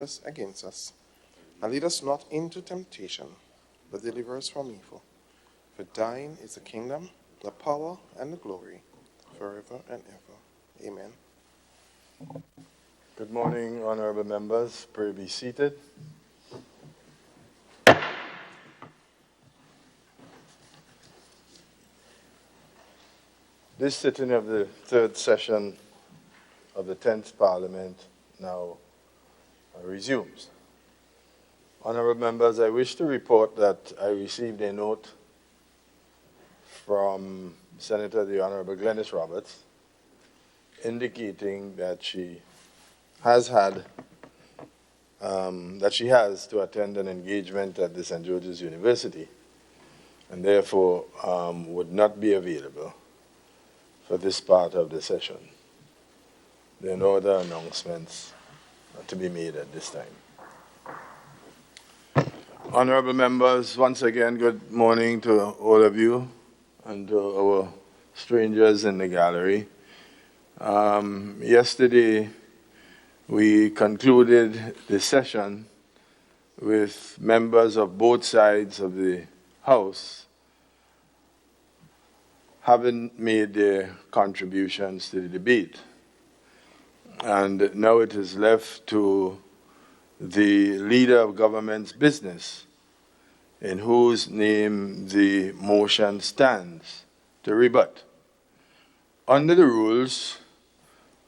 us against us. And lead us not into temptation, but deliver us from evil. For thine is the kingdom, the power, and the glory, forever and ever. Amen. Good morning, honorable members. Pray be seated. This sitting of the third session of the 10th Parliament now resumes. Honorable members, I wish to report that I received a note from Senator the Honorable Glenys Roberts indicating that she has to attend an engagement at the St. George's University and therefore would not be available for this part of the session. There are no other announcements to be made at this time. Honorable members, once again, good morning to all of you and to our strangers in the gallery. Yesterday, we concluded the session with members of both sides of the House having made their contributions to the debate. And now it is left to the leader of government's business, in whose name the motion stands, to rebut. Under the rules,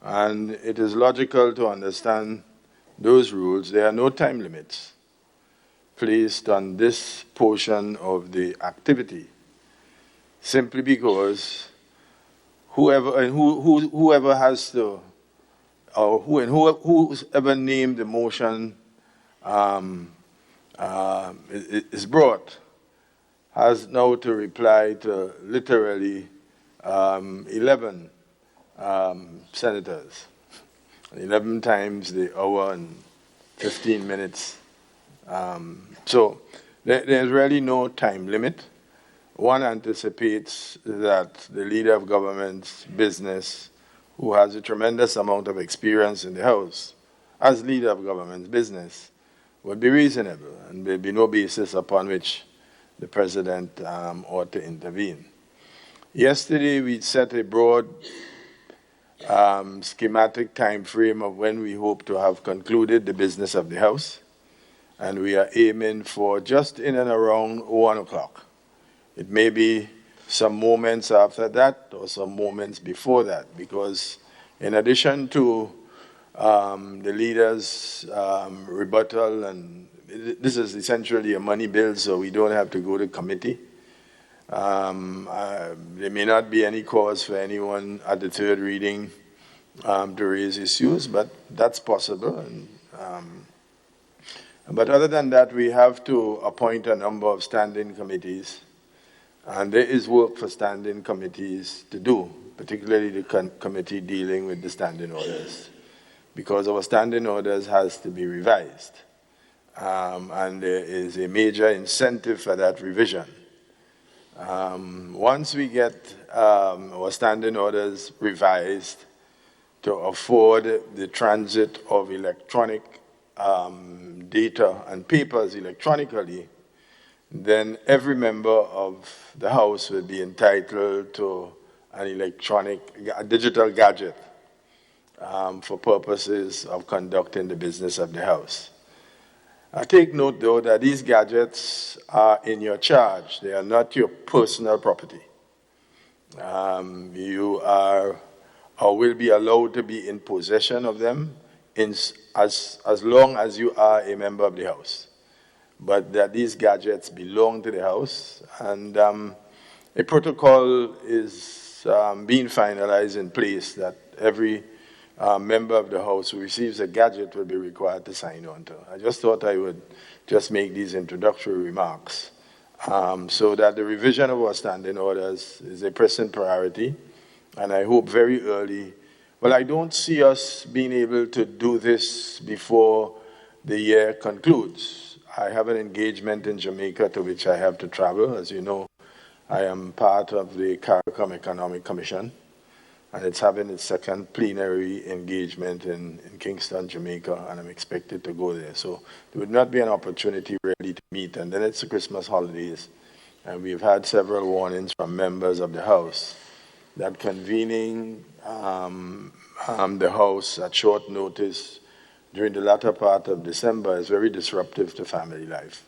and it is logical to understand those rules, there are no time limits placed on this portion of the activity, simply because whoever has to, or whoever named the motion is brought, has now to reply to literally 11 senators, 11 times the hour and 15 minutes. So there's really no time limit. One anticipates that the leader of government's business, who has a tremendous amount of experience in the House as leader of government's business, would be reasonable, and there would be no basis upon which the president ought to intervene. Yesterday, we set a broad schematic time frame of when we hope to have concluded the business of the House, and we are aiming for just in and around 1 o'clock. It may be some moments after that or some moments before that, because in addition to the leader's rebuttal, and this is essentially a money bill, so we don't have to go to committee. There may not be any cause for anyone at the third reading to raise issues, but that's possible. But other than that, we have to appoint a number of standing committees, and there is work for standing committees to do, particularly the committee dealing with the standing orders, because our standing orders has to be revised, and there is a major incentive for that revision. Once we get our standing orders revised to afford the transit of electronic data and papers electronically, then every member of the House will be entitled to a digital gadget for purposes of conducting the business of the House. Take note, though, that these gadgets are in your charge. They are not your personal property. You are or will be allowed to be in possession of them as long as you are a member of the House. But that these gadgets belong to the House, and a protocol is being finalized in place that every member of the House who receives a gadget will be required to sign on to. I just thought I would just make these introductory remarks so that the revision of our standing orders is a pressing priority, and I hope very early. Well, I don't see us being able to do this before the year concludes. I have an engagement in Jamaica to which I have to travel. As you know, I am part of the CARICOM Economic Commission. and it's having its second plenary engagement in Kingston, Jamaica, and I'm expected to go there. So there would not be an opportunity really to meet, and then it's the Christmas holidays, and we've had several warnings from members of the House that convening the House at short notice during the latter part of December is very disruptive to family life.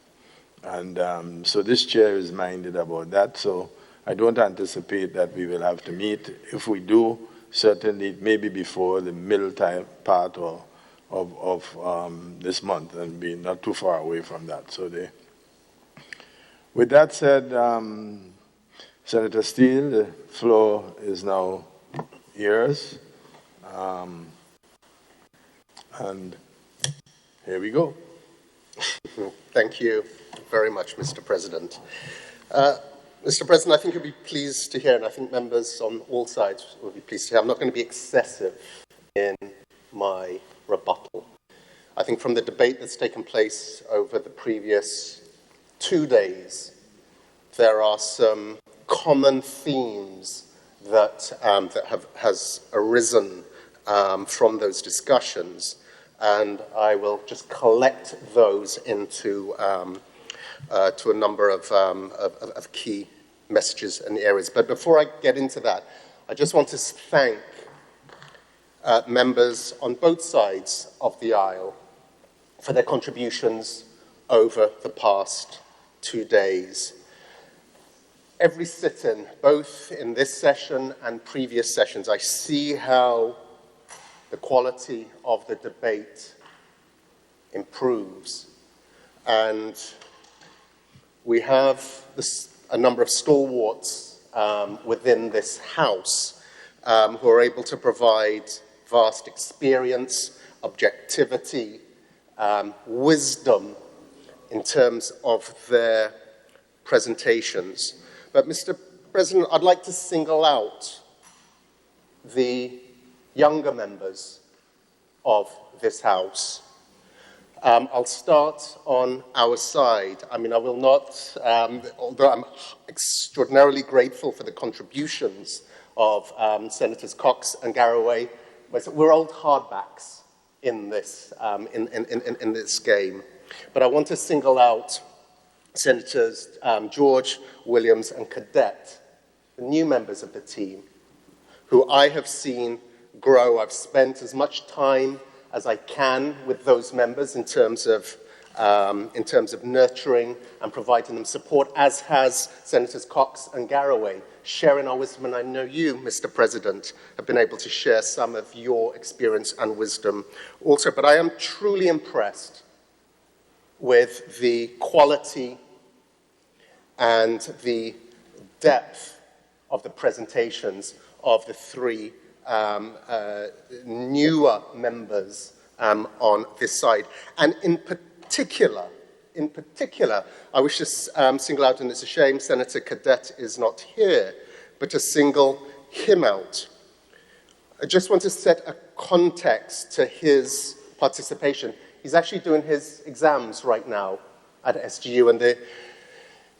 And so this chair is minded about that. So I don't anticipate that we will have to meet. If we do, certainly maybe before the middle time part of this month, and be not too far away from that. So with that said, Senator Steele, the floor is now yours. And here we go. Thank you very much, Mr. President. Mr. President, I think you'll be pleased to hear, and I think members on all sides will be pleased to hear, I'm not going to be excessive in my rebuttal. I think from the debate that's taken place over the previous 2 days, there are some common themes that has arisen from those discussions, and I will just collect those into to a number of key messages and areas. But before I get into that, I just want to thank members on both sides of the aisle for their contributions over the past 2 days. Every sit-in, both in this session and previous sessions, I see how the quality of the debate improves. And we have a number of stalwarts within this House who are able to provide vast experience, objectivity, wisdom in terms of their presentations. But Mr. President, I'd like to single out the younger members of this House. I'll start on our side. I mean, I will not, although I'm extraordinarily grateful for the contributions of Senators Cox and Garraway, we're old hardbacks in this, in this game. But I want to single out Senators George, Williams, and Cadet, the new members of the team, who I have seen grow. I've spent as much time as I can with those members in terms of nurturing and providing them support, as has Senators Cox and Garraway, sharing our wisdom. And I know you, Mr. President, have been able to share some of your experience and wisdom also. But I am truly impressed with the quality and the depth of the presentations of the three newer members on this side. And in particular, I wish to single out, and it's a shame Senator Cadet is not here, but to single him out. I just want to set a context to his participation. He's actually doing his exams right now at SGU, and the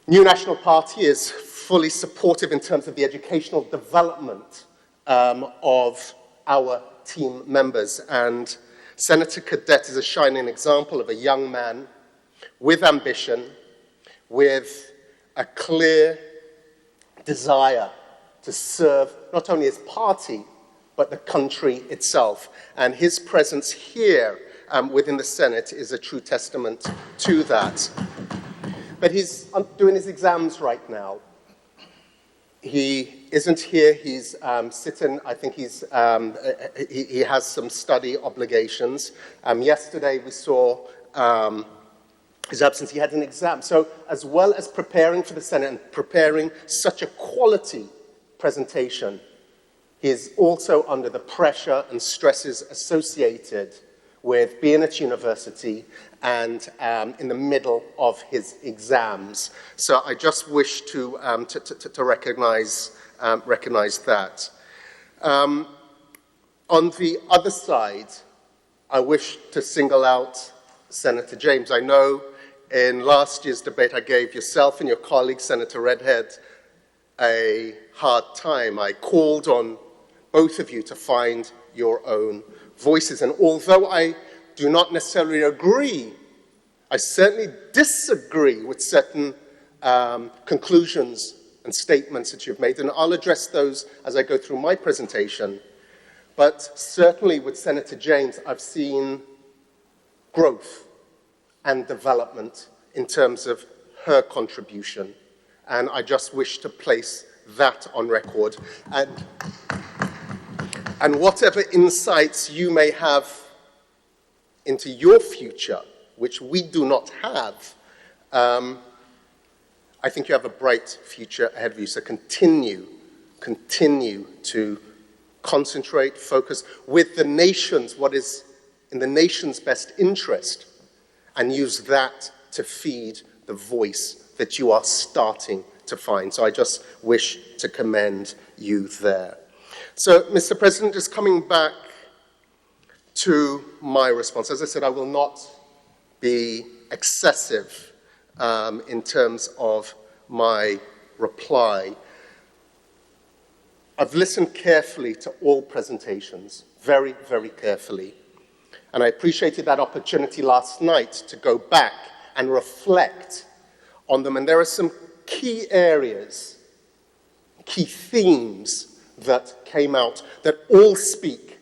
New National Party is fully supportive in terms of the educational development of our team members. And Senator Cadet is a shining example of a young man with ambition, with a clear desire to serve not only his party, but the country itself. And his presence here within the Senate is a true testament to that. But he's doing his exams right now. He isn't here. He's sitting. I think he has some study obligations. Yesterday we saw his absence. He had an exam. So as well as preparing for the Senate and preparing such a quality presentation, he is also under the pressure and stresses associated with being at university and in the middle of his exams. So I just wish to recognize that. On the other side, I wish to single out Senator James. I know in last year's debate I gave yourself and your colleague, Senator Redhead, a hard time. I called on both of you, to find your own voices. And although I do not necessarily agree, I certainly disagree with certain conclusions and statements that you've made, and I'll address those as I go through my presentation. But certainly with Senator James, I've seen growth and development in terms of her contribution, and I just wish to place that on record. And whatever insights you may have into your future, which we do not have, I think you have a bright future ahead of you. So continue to concentrate, focus with the nation's, what is in the nation's best interest, and use that to feed the voice that you are starting to find. So I just wish to commend you there. So, Mr. President, just coming back to my response. As I said, I will not be excessive in terms of my reply. I've listened carefully to all presentations, very, very carefully. And I appreciated that opportunity last night to go back and reflect on them. And there are some key areas, key themes that came out that all speak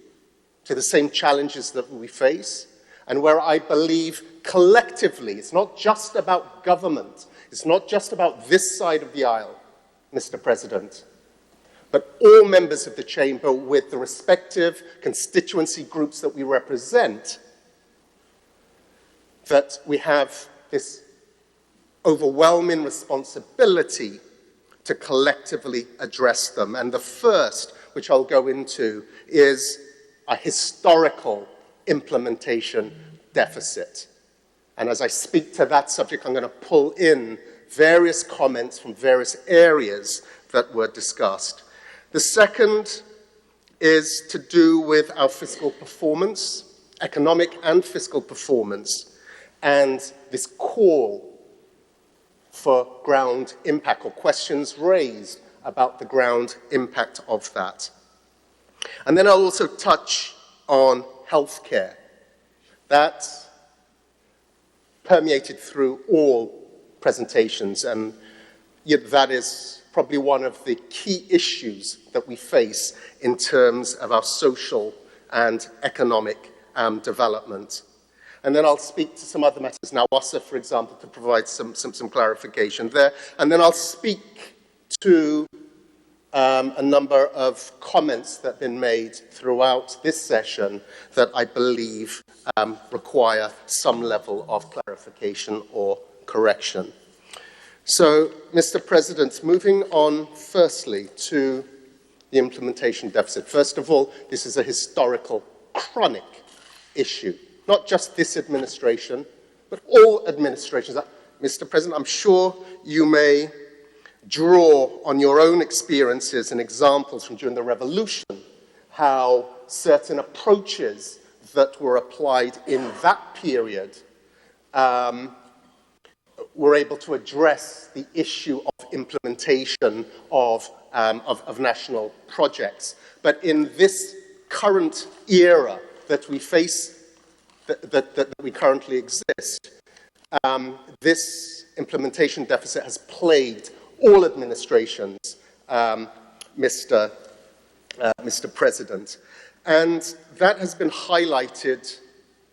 to the same challenges that we face, and where I believe collectively, it's not just about government, it's not just about this side of the aisle, Mr. President, but all members of the chamber with the respective constituency groups that we represent, that we have this overwhelming responsibility to collectively address them. And the first, which I'll go into, is a historical implementation deficit. And as I speak to that subject, I'm going to pull in various comments from various areas that were discussed. The second is to do with our fiscal performance, economic and fiscal performance, and this call for ground impact, or questions raised about the ground impact of that. And then I'll also touch on healthcare. That permeated through all presentations, and yet that is probably one of the key issues that we face in terms of our social and economic development. And then I'll speak to some other matters, Nawassa, for example, to provide some clarification there. And then I'll speak to a number of comments that have been made throughout this session that I believe require some level of clarification or correction. So, Mr. President, moving on firstly to the implementation deficit. First of all, this is a historical, chronic issue. Not just this administration, but all administrations. Mr. President, I'm sure you may draw on your own experiences and examples from during the revolution, how certain approaches that were applied in that period were able to address the issue of implementation of national projects. But in this current era that we face, that we currently exist, this implementation deficit has plagued all administrations, Mr. President. And that has been highlighted,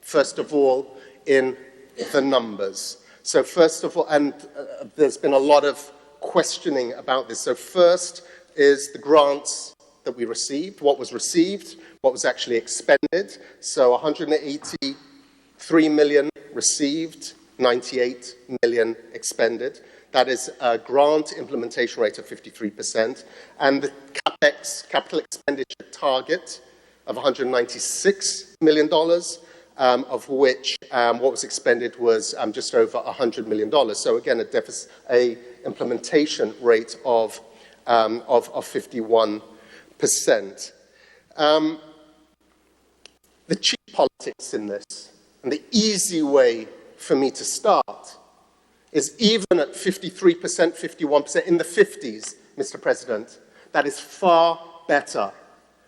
first of all, in the numbers. So first of all, and there's been a lot of questioning about this. So first is the grants that we received, what was received, what was actually expended. So 183 million received, 98 million expended. That is a grant implementation rate of 53%. And the CapEx, capital expenditure target of $196 million, of which what was expended was just over $100 million. So again, a implementation rate of 51%. The cheap politics in this, and the easy way for me to start, is even at 53%, 51%, in the 50s, Mr. President, that is far better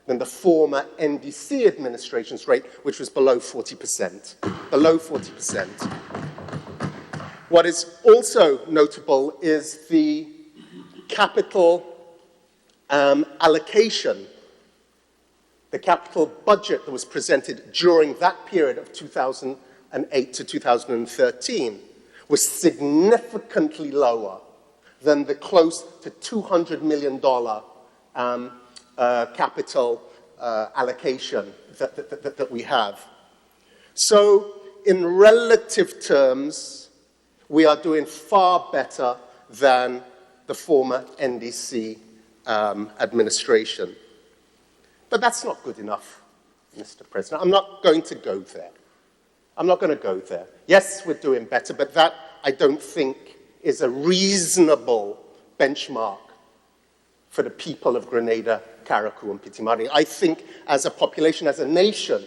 than the former NDC administration's rate, which was below 40%. Below 40%. What is also notable is the capital allocation. The capital budget that was presented during that period of 2008 to 2013 was significantly lower than the close to $200 million capital allocation that we have. So, in relative terms, we are doing far better than the former NDC administration. But that's not good enough, Mr. President. I'm not going to go there. I'm not going to go there. Yes, we're doing better, but that, I don't think, is a reasonable benchmark for the people of Grenada, Carriacou, and Pitimari. I think as a population, as a nation,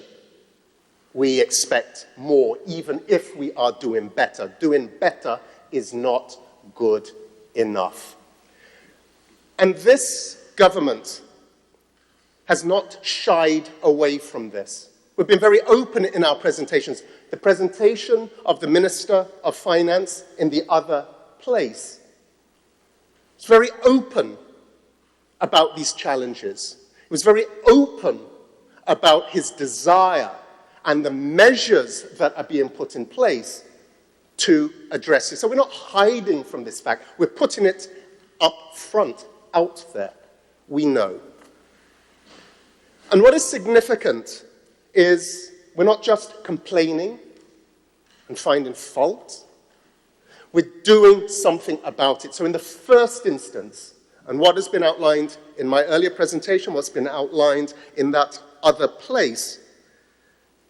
we expect more, even if we are doing better. Doing better is not good enough. And this government has not shied away from this. We've been very open in our presentations. The presentation of the Minister of Finance in the other place was very open about these challenges. He was very open about his desire and the measures that are being put in place to address it. So we're not hiding from this fact. We're putting it up front, out there. We know. And what is significant is we're not just complaining and finding fault. We're doing something about it. So in the first instance, and what has been outlined in my earlier presentation, what's been outlined in that other place,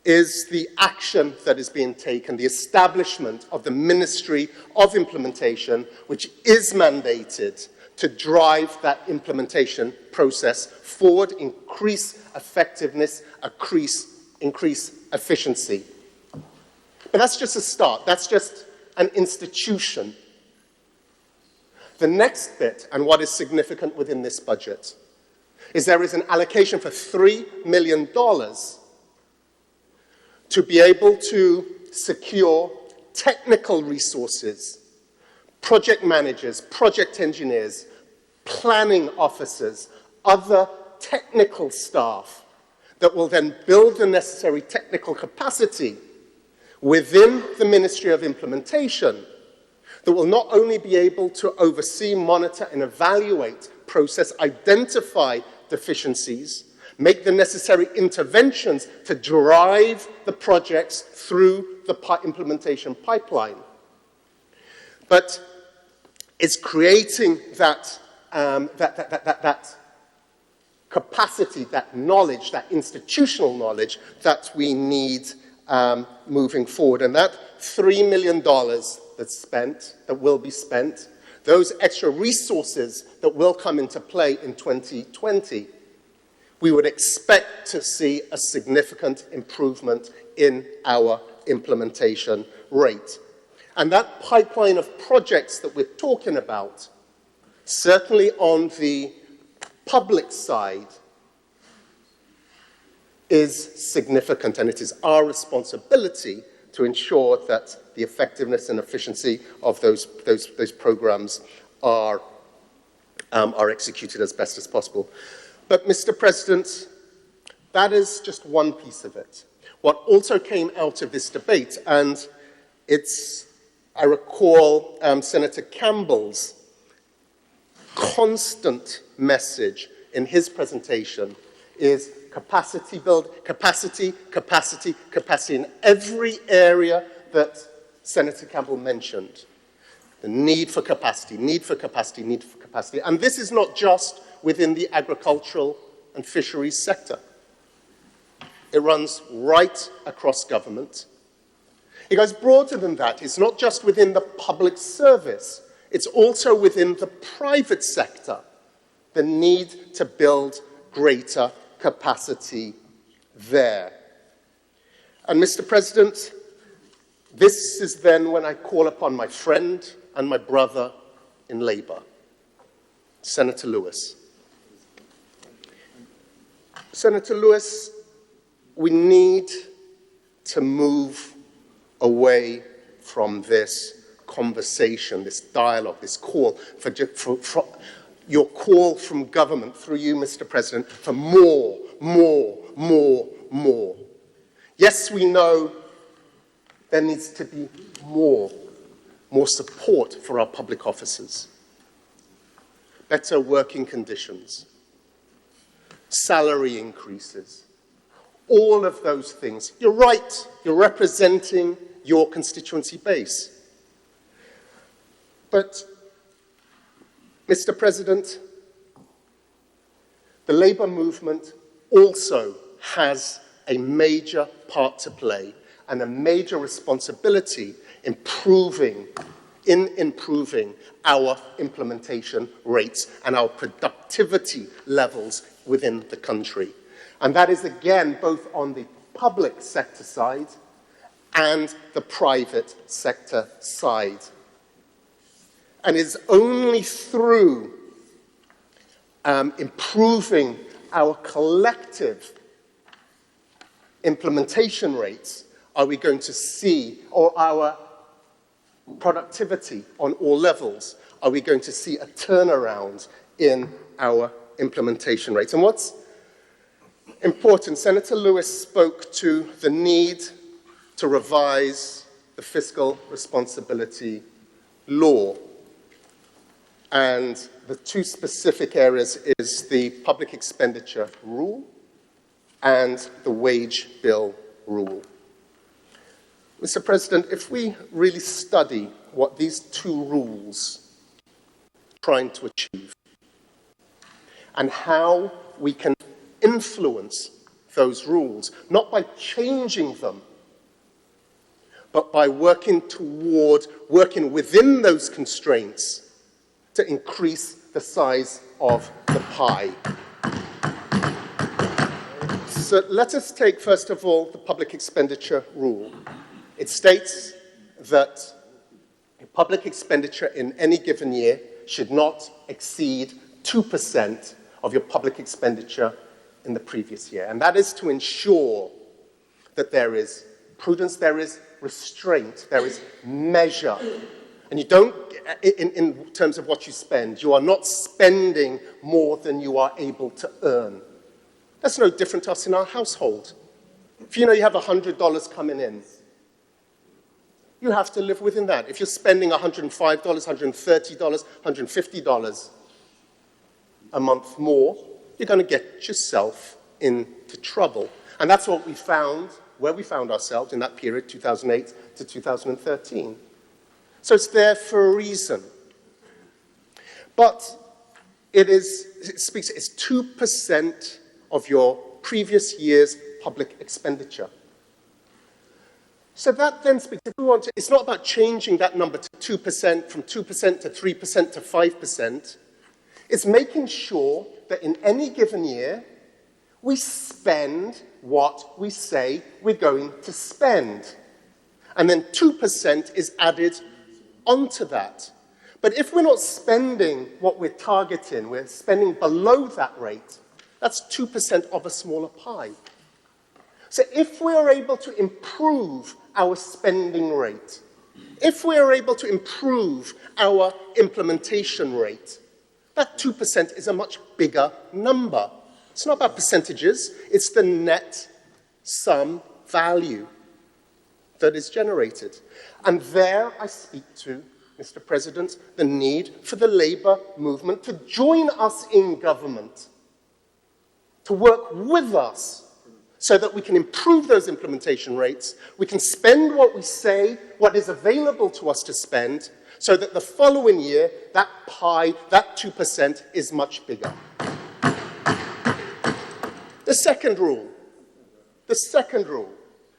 is the action that is being taken, the establishment of the Ministry of Implementation, which is mandated to drive that implementation process forward, increase effectiveness, increase efficiency. But that's just a start. That's just an institution. The next bit, and what is significant within this budget, is there is an allocation for $3 million to be able to secure technical resources, project managers, project engineers, planning officers, other technical staff that will then build the necessary technical capacity within the Ministry of Implementation that will not only be able to oversee, monitor, and evaluate process, identify deficiencies, make the necessary interventions to drive the projects through the implementation pipeline, but is creating that capacity, that knowledge, that institutional knowledge that we need moving forward. And that $3 million that's spent, that will be spent, those extra resources that will come into play in 2020, we would expect to see a significant improvement in our implementation rate. And that pipeline of projects that we're talking about, certainly on the public side, is significant, and it is our responsibility to ensure that the effectiveness and efficiency of those programs are executed as best as possible. But, Mr. President, that is just one piece of it. What also came out of this debate, and I recall Senator Campbell's constant message in his presentation is capacity build, capacity in every area that Senator Campbell mentioned. The need for capacity. And this is not just within the agricultural and fisheries sector. It runs right across government. It goes broader than that. It's not just within the public service. It's also within the private sector. The need to build greater capacity there. And Mr. President, this is then when I call upon my friend and my brother in Labour, Senator Lewis. Senator Lewis, we need to move away from this conversation, this dialogue, this call for your call from government through you, Mr. President, for more. Yes, we know there needs to be more support for our public officers, better working conditions, salary increases, all of those things. You're right, you're representing your constituency base. But, Mr. President, the Labour movement also has a major part to play and a major responsibility in improving our implementation rates and our productivity levels within the country. And that is, again, both on the public sector side and the private sector side. And it's only through improving our collective implementation rates are we going to see, or our productivity on all levels, are we going to see a turnaround in our implementation rates. And what's important, Senator Lewis spoke to the need to revise the fiscal responsibility law. And the two specific areas is the public expenditure rule and the wage bill rule. Mr. President, if we really study what these two rules are trying to achieve and how we can influence those rules, not by changing them, but by working within those constraints to increase the size of the pie. So let us take, first of all, the public expenditure rule. It states that public expenditure in any given year should not exceed 2% of your public expenditure in the previous year. And that is to ensure that there is prudence, there is restraint, there is measure. And you don't, in terms of what you spend, you are not spending more than you are able to earn. That's no different to us in our household. If you know you have $100 coming in, you have to live within that. If you're spending $105, $130, $150 a month more, you're going to get yourself into trouble. And that's what we found, where we found ourselves in that period, 2008 to 2013. So it's there for a reason. But it's 2% of your previous year's public expenditure. So that then speaks, if we want to, it's not about changing that number to 2%, from 2% to 3% to 5%. It's making sure that in any given year, we spend what we say we're going to spend. And then 2% is added onto that. But if we're not spending what we're targeting, we're spending below that rate, that's 2% of a smaller pie. So if we are able to improve our spending rate, if we are able to improve our implementation rate, that 2% is a much bigger number. It's not about percentages, it's the net sum value that is generated. And there I speak to, Mr. President, the need for the Labour movement to join us in government, to work with us so that we can improve those implementation rates, we can spend what we say, what is available to us to spend, so that the following year, that pie, that 2% is much bigger. The second rule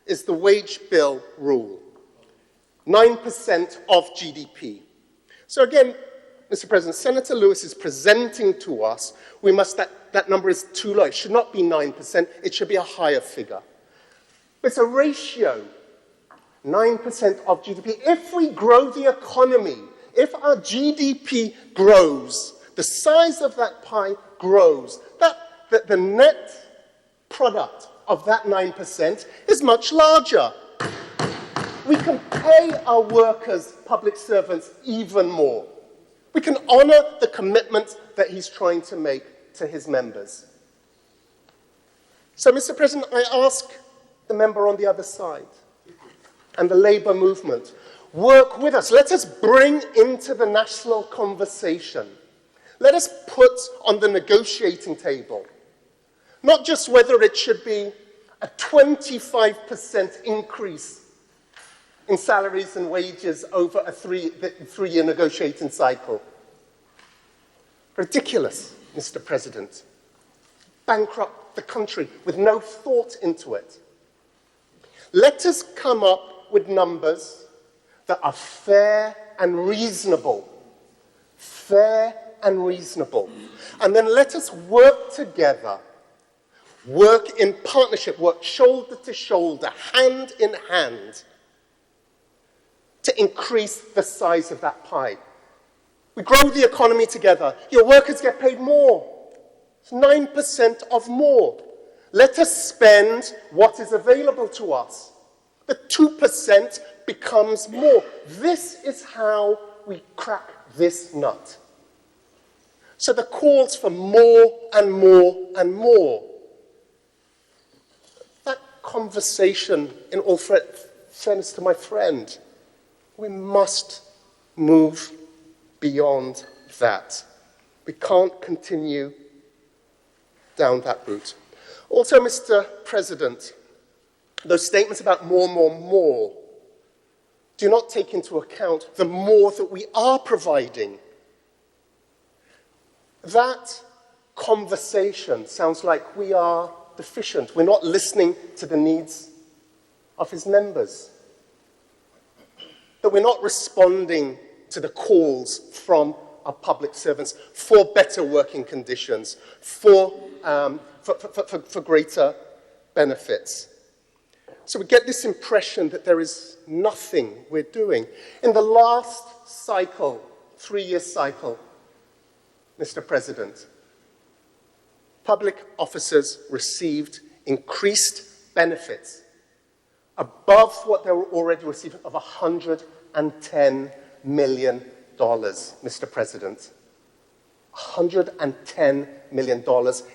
is the wage bill rule. 9% of GDP. So again, Mr. President, Senator Lewis is presenting to us, that number is too low. It should not be 9%, it should be a higher figure. It's a ratio, 9% of GDP. If we grow the economy, if our GDP grows, the size of that pie grows, the net product of that 9% is much larger. We can pay our workers, public servants, even more. We can honor the commitment that he's trying to make to his members. So, Mr. President, I ask the member on the other side and the Labour movement, work with us. Let us bring into the national conversation. Let us put on the negotiating table not just whether it should be a 25% increase in salaries and wages over a three-year negotiating cycle. Ridiculous, Mr. President. Bankrupt the country with no thought into it. Let us come up with numbers that are fair and reasonable. Fair and reasonable. And then let us work together, work in partnership, work shoulder to shoulder, hand in hand, to increase the size of that pie. We grow the economy together. Your workers get paid more. It's 9% of more. Let us spend what is available to us. The 2% becomes more. This is how we crack this nut. So the calls for more and more and more. That conversation, in all fairness to my friend, we must move beyond that. We can't continue down that route. Also, Mr. President, those statements about more do not take into account the more that we are providing. That conversation sounds like we are deficient. We're not listening to the needs of his members. That we're not responding to the calls from our public servants for better working conditions, for greater benefits. So we get this impression that there is nothing we're doing. In the last cycle, 3-year cycle, Mr. President, public officers received increased benefits above what they were already receiving of $110 million, Mr. President. $110 million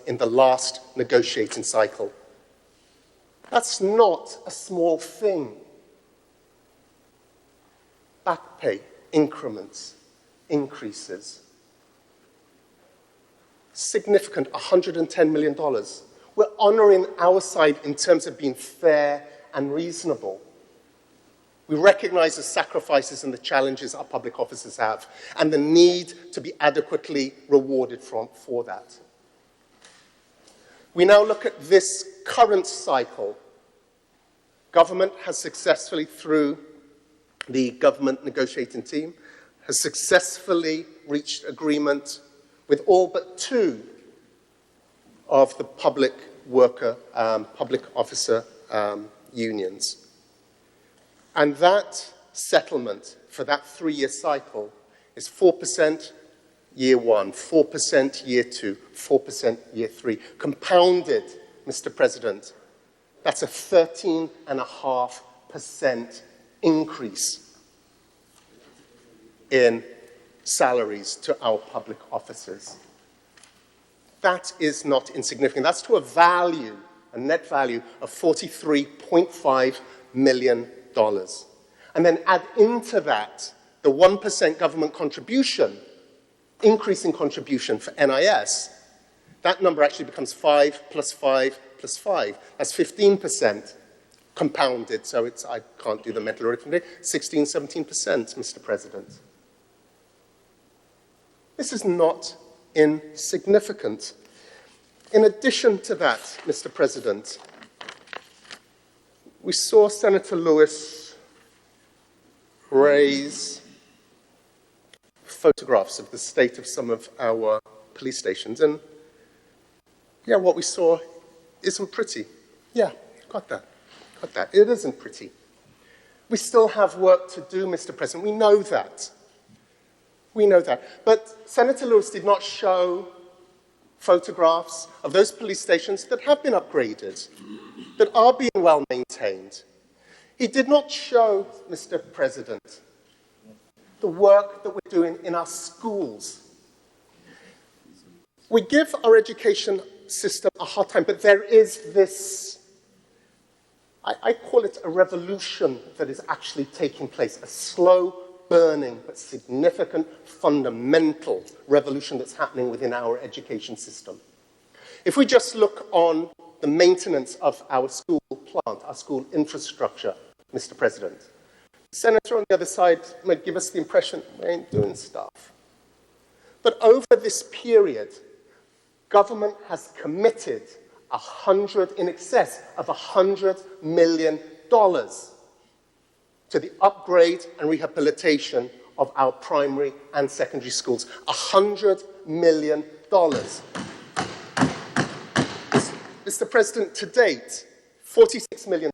in the last negotiating cycle. That's not a small thing. Back pay, increments, increases. Significant, $110 million. We're honoring our side in terms of being fair and reasonable. We recognize the sacrifices and the challenges our public officers have and the need to be adequately rewarded for that. We now look at this current cycle. Government has successfully, through the government negotiating team, has successfully reached agreement with all but 2 of the public officer unions. And that settlement for that 3-year cycle is 4% year 1, 4% year 2, 4% year 3. Compounded, Mr. President, that's a 13.5% increase in salaries to our public officers. That is not insignificant. That's to a value, a net value of $43.5 million. And then add into that the 1% government contribution, increase in contribution for NIS. That number actually becomes 5 plus 5 plus 5. That's 15% compounded, so I can't do the mental arithmetic, 16, 17%, Mr. President. This is not insignificant. In addition to that, Mr. President, we saw Senator Lewis raise photographs of the state of some of our police stations, and yeah, what we saw isn't pretty. Yeah, got that. It isn't pretty. We still have work to do, Mr. President. We know that. But Senator Lewis did not show photographs of those police stations that have been upgraded, that are being well maintained. He did not show, Mr. President, the work that we're doing in our schools. We give our education system a hard time, but there is this, I call it a revolution that is actually taking place, a slow burning but significant fundamental revolution that's happening within our education system. If we just look on the maintenance of our school plant, our school infrastructure, Mr. President, the senator on the other side might give us the impression we ain't doing stuff. But over this period, government has committed in excess of $100 million to the upgrade and rehabilitation of our primary and secondary schools. $100 million. Mr. President, to date, $46 million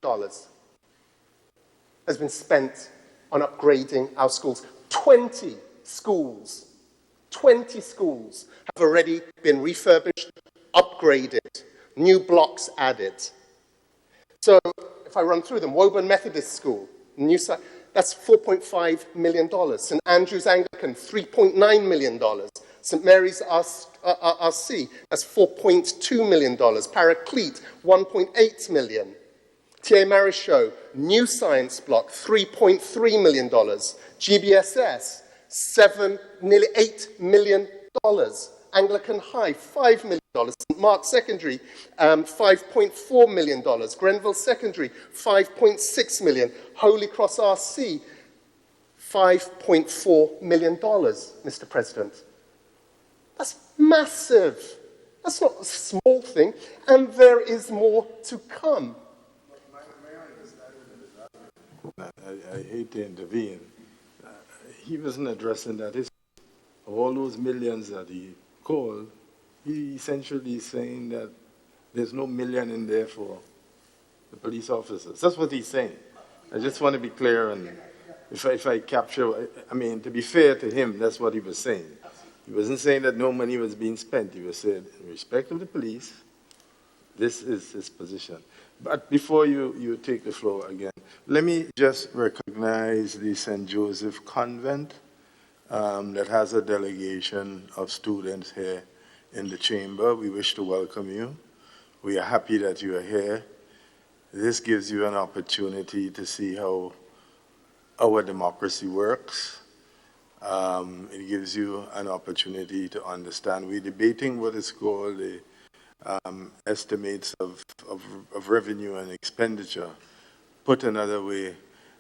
has been spent on upgrading our schools. 20 schools have already been refurbished, upgraded, new blocks added. So if I run through them, Woburn Methodist School, new site, that's $4.5 million. St. Andrew's Anglican, $3.9 million. St. Mary's RC, that's $4.2 million. Paraclete, $1.8 million. T.A. Marichaux, new science block, $3.3 million. GBSS, nearly $8 million. Anglican High, $5 million. St. Mark's Secondary, $5.4 million. Grenville Secondary, $5.6 million. Holy Cross RC, $5.4 million, Mr. President. That's massive. That's not a small thing, and there is more to come. I hate to intervene. He wasn't addressing that issue. Of all those millions that he called, he essentially is saying that there's no million in there for the police officers. That's what he's saying. I just want to be clear, and if I capture, I mean, to be fair to him, that's what he was saying. He wasn't saying that no money was being spent. He was saying, in respect of the police, this is his position. But before you take the floor again, let me just recognize the St. Joseph Convent that has a delegation of students here in the chamber. We wish to welcome you. We are happy that you are here. This gives you an opportunity to see how our democracy works. It gives you an opportunity to understand. We're debating what is called the estimates of revenue and expenditure. Put another way,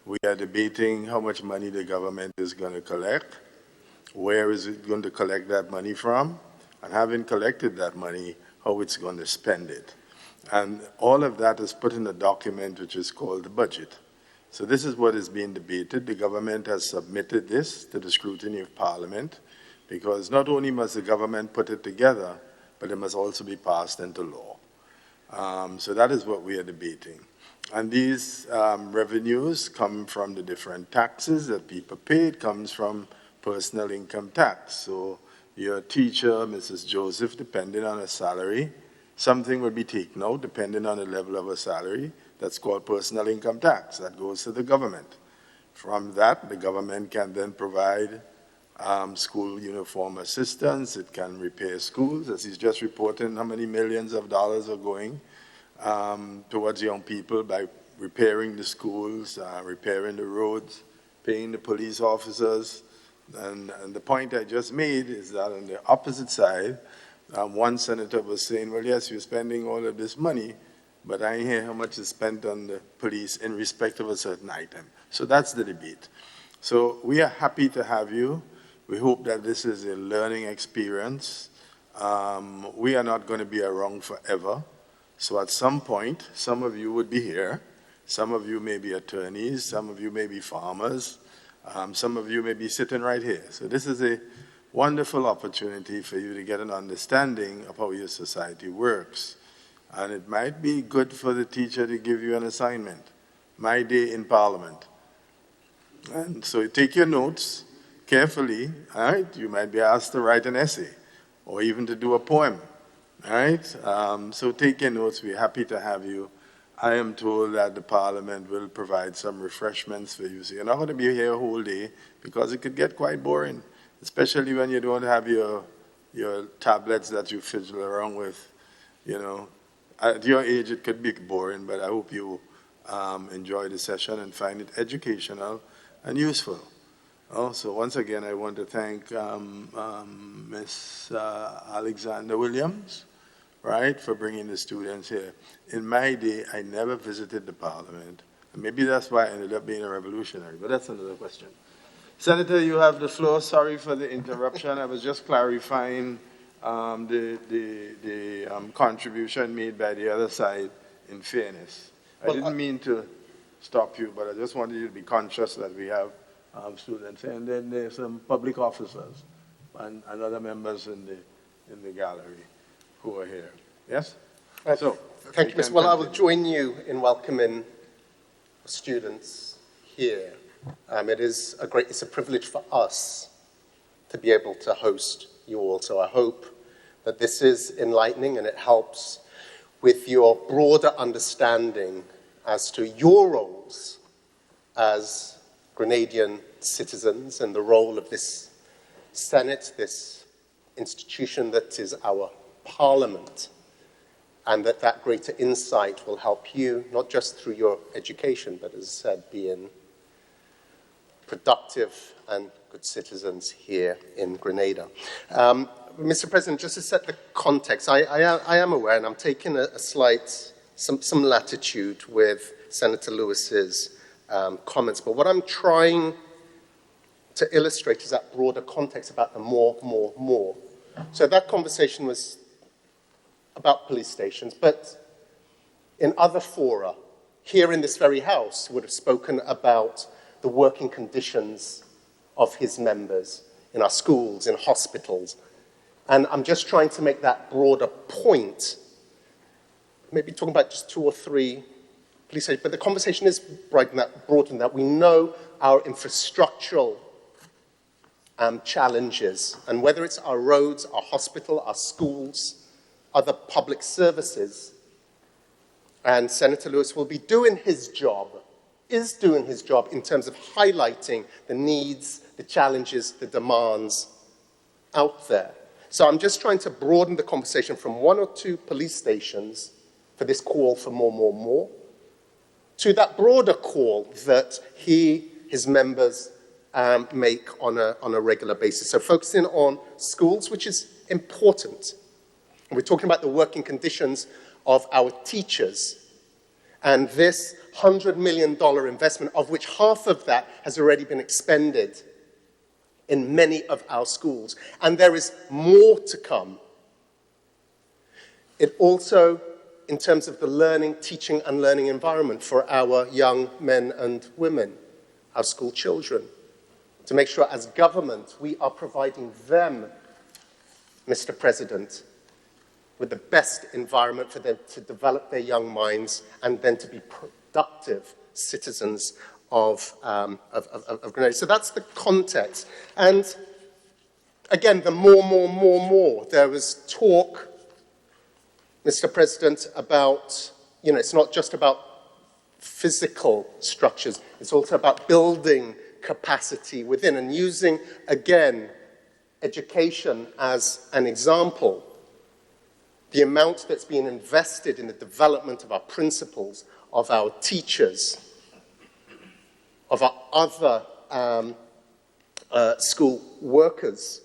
we are debating how much money the government is going to collect, where is it going to collect that money from, and having collected that money, how it's going to spend it. And all of that is put in a document which is called the budget. So this is what is being debated. The government has submitted this to the scrutiny of Parliament, because not only must the government put it together, but it must also be passed into law. So that is what we are debating. And these revenues come from the different taxes that people pay. It comes from personal income tax. So your teacher, Mrs. Joseph, depending on her salary, something will be taken out depending on the level of her salary. That's called personal income tax. That goes to the government. From that, the government can then provide school uniform assistance. It can repair schools, as he's just reporting how many millions of dollars are going towards young people by repairing the schools, repairing the roads, paying the police officers. And the point I just made is that on the opposite side, one senator was saying, well, yes, you're spending all of this money, but I hear how much is spent on the police in respect of a certain item. So that's the debate. So we are happy to have you. We hope that this is a learning experience. We are not going to be around forever. So at some point, some of you would be here. Some of you may be attorneys. Some of you may be farmers. Some of you may be sitting right here. So this is a wonderful opportunity for you to get an understanding of how your society works. And it might be good for the teacher to give you an assignment. My day in Parliament. And so you take your notes carefully, all right? You might be asked to write an essay or even to do a poem All right, so taking notes, we're happy to have you. I am told that the Parliament will provide some refreshments for you. So you're not going to be here a whole day because it could get quite boring, especially when you don't have your tablets that you fiddle around with. You know, at your age, it could be boring, but I hope you enjoy the session and find it educational and useful. Also, once again, I want to thank Ms. Alexander Williams, right, for bringing the students here. In my day, I never visited the Parliament. And maybe that's why I ended up being a revolutionary, but that's another question. Senator, you have the floor. Sorry for the interruption. I was just clarifying the contribution made by the other side in fairness. I didn't mean to stop you, but I just wanted you to be conscious that we have students. And then there's some public officers and other members in the gallery who are here. Yes? So, thank you, Mr. Well, I will join you in welcoming students here. It's a privilege for us to be able to host you all. So I hope that this is enlightening and it helps with your broader understanding as to your roles as Grenadian citizens and the role of this Senate, this institution that is our Parliament, and that greater insight will help you, not just through your education, but as I said, being productive and good citizens here in Grenada. Mr. President, just to set the context, I am aware, and I'm taking a slight, some latitude with Senator Lewis's comments, but what I'm trying to illustrate is that broader context about the more. So that conversation was about police stations, but in other fora, here in this very House, would have spoken about the working conditions of his members in our schools, in hospitals. And I'm just trying to make that broader point, maybe talking about just 2 or 3 police stations, but the conversation is broader than that. We know our infrastructural challenges, and whether it's our roads, our hospital, our schools, other public services, and Senator Lewis will be doing his job, is doing his job in terms of highlighting the needs, the challenges, the demands out there. So I'm just trying to broaden the conversation from 1 or 2 police stations for this call for more, to that broader call that his members make on a regular basis. So focusing on schools, which is important. We're talking about the working conditions of our teachers. And this $100 million investment, of which half of that has already been expended in many of our schools. And there is more to come. It also, in terms of the teaching and learning environment for our young men and women, our school children, to make sure as government we are providing them, Mr. President, with the best environment for them to develop their young minds and then to be productive citizens of Grenada. So that's the context. And again, the more. There was talk, Mr. President, about, it's not just about physical structures, it's also about building capacity within and using, again, education as an example. The amount that's being invested in the development of our principals, of our teachers, of our other school workers.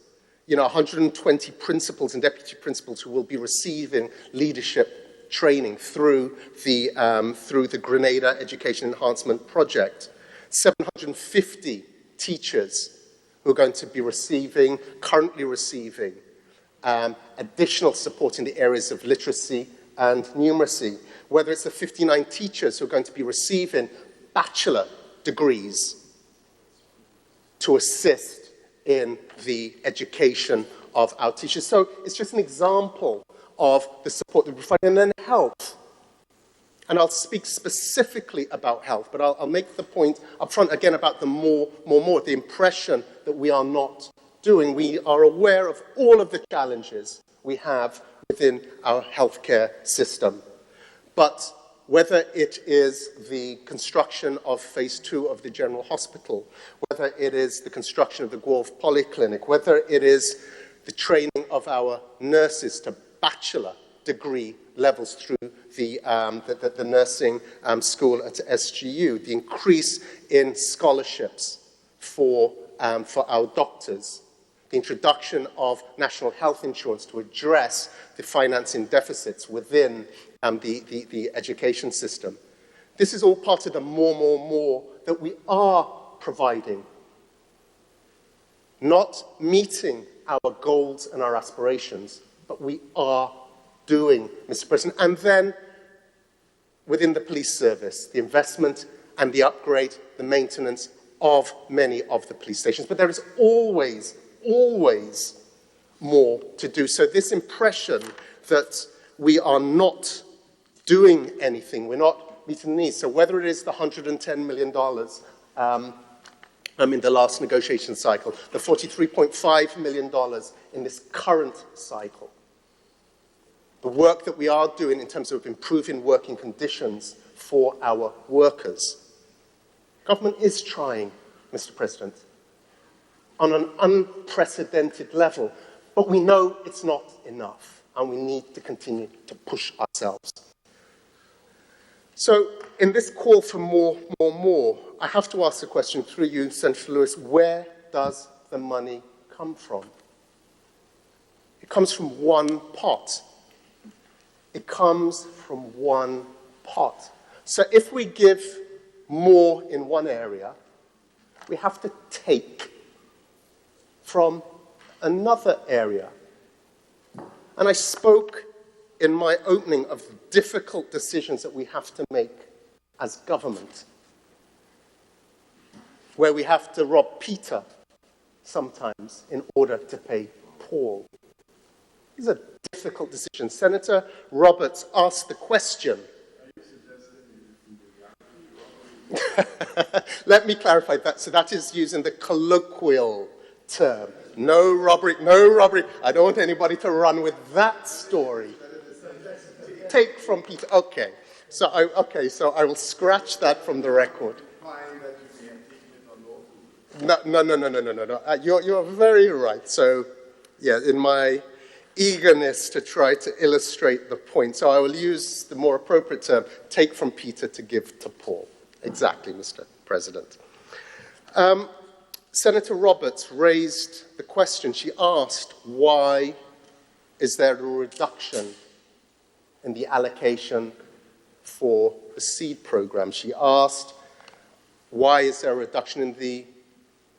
120 principals and deputy principals who will be receiving leadership training through the Grenada Education Enhancement Project. 750 teachers who are going to be currently receiving additional support in the areas of literacy and numeracy, whether it's the 59 teachers who are going to be receiving bachelor degrees to assist in the education of our teachers. So it's just an example of the support that we provide. And then health. And I'll speak specifically about health, but I'll make the point up front again about the more, the impression that we are not doing. We are aware of all of the challenges we have within our healthcare system. But whether it is the construction of phase 2 of the General Hospital, whether it is the construction of the Gulf Polyclinic, whether it is the training of our nurses to bachelor degree levels through the nursing school at SGU, the increase in scholarships for our doctors, the introduction of national health insurance to address the financing deficits within the education system. This is all part of the more that we are providing, not meeting our goals and our aspirations, but we are doing, Mr. President. And then, within the police service, the investment and the upgrade, the maintenance of many of the police stations. But there is always more to do. So this impression that we are not doing anything, we're not meeting the needs. So whether it is the $110 million in the last negotiation cycle, the $43.5 million in this current cycle, the work that we are doing in terms of improving working conditions for our workers. Government is trying, Mr. President, on an unprecedented level, but we know it's not enough, and we need to continue to push ourselves. So, in this call for more, I have to ask the question through you, Senator Lewis, where does the money come from? It comes from one pot. It comes from one pot. So if we give more in one area, we have to take from another area. And I spoke in my opening of difficult decisions that we have to make as government, where we have to rob Peter sometimes in order to pay Paul. These are difficult decisions. Senator Roberts asked the question. Let me clarify that. So that is using the colloquial term. No robbery, no robbery. I don't want anybody to run with that story. Take from Peter. Okay. So I will scratch that from the record. No. You're very right. So, yeah, in my eagerness to try to illustrate the point, so I will use the more appropriate term, take from Peter to give to Paul. Exactly, Mr. President. Senator Roberts raised the question. She asked, why is there a reduction in the allocation for the SEED program? She asked, why is there a reduction in the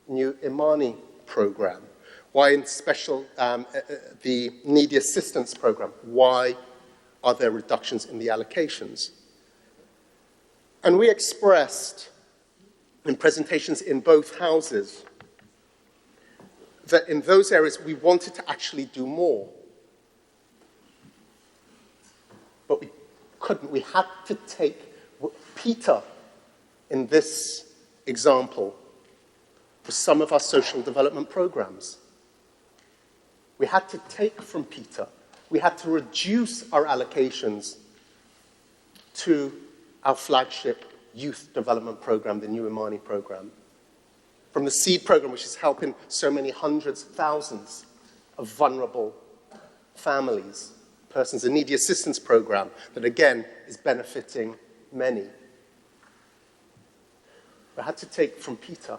new Imani program? Why in special, the needy assistance program? Why are there reductions in the allocations? And we expressed in presentations in both houses that in those areas we wanted to actually do more. But we couldn't. We had to take Peter in this example for some of our social development programs. We had to take from Peter. We had to reduce our allocations to our flagship youth development program, the New Imani program. From the SEED program, which is helping so many hundreds, thousands of vulnerable families, persons, a needy assistance program that, again, is benefiting many. We had to take from Peter.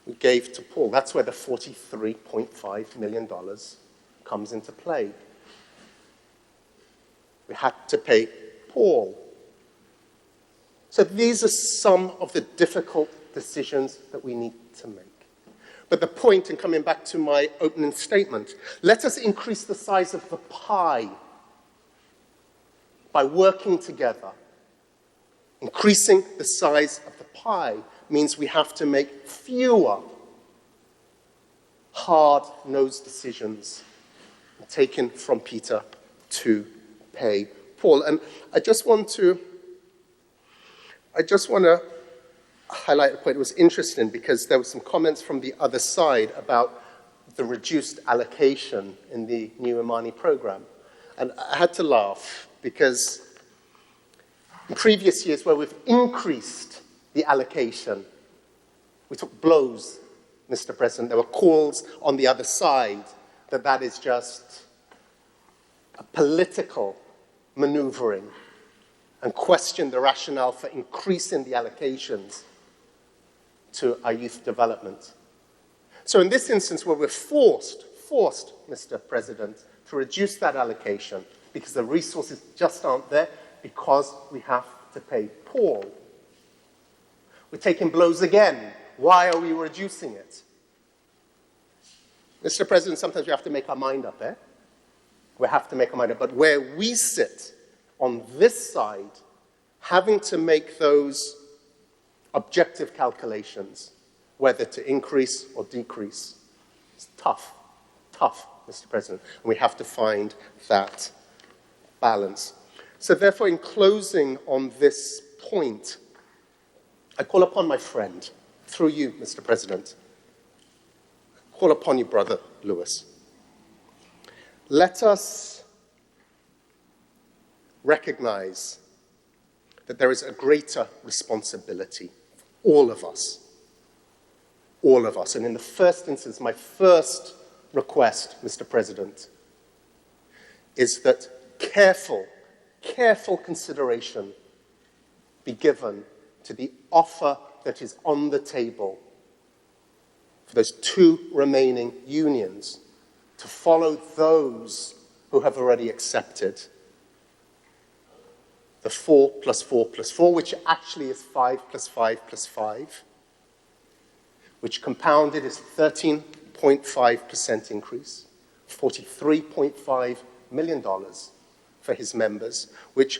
We gave to Paul. That's where the $43.5 million comes into play. We had to pay Paul. So these are some of the difficult decisions that we need to make. But the point, and coming back to my opening statement, let us increase the size of the pie by working together. Increasing the size of the pie means we have to make fewer hard-nosed decisions taken from Peter to pay Paul. And I just want to highlight a point that was interesting because there were some comments from the other side about the reduced allocation in the new Imani program. And I had to laugh because in previous years where we've increased the allocation, we took blows, Mr. President. There were calls on the other side that that is just a political maneuvering, and questioned the rationale for increasing the allocations to our youth development. So in this instance where we're forced, Mr. President, to reduce that allocation because the resources just aren't there, because we have to pay Paul, we're taking blows again. Why are we reducing it? Mr. President, sometimes we have to make our mind up, We have to make our mind up. But where we sit on this side, having to make those objective calculations, whether to increase or decrease, it's tough, Mr. President. And we have to find that balance. So therefore, in closing on this point, I call upon my friend, through you, Mr. President, call upon you, Brother Lewis. Let us recognize that there is a greater responsibility for all of us. All of us. And in the first instance, my first request, Mr. President, is that careful consideration be given to the offer that is on the table for those two remaining unions to follow those who have already accepted the 4 + 4 + 4, which actually is 5 + 5 + 5, which compounded is 13.5% increase, $43.5 million for his members, which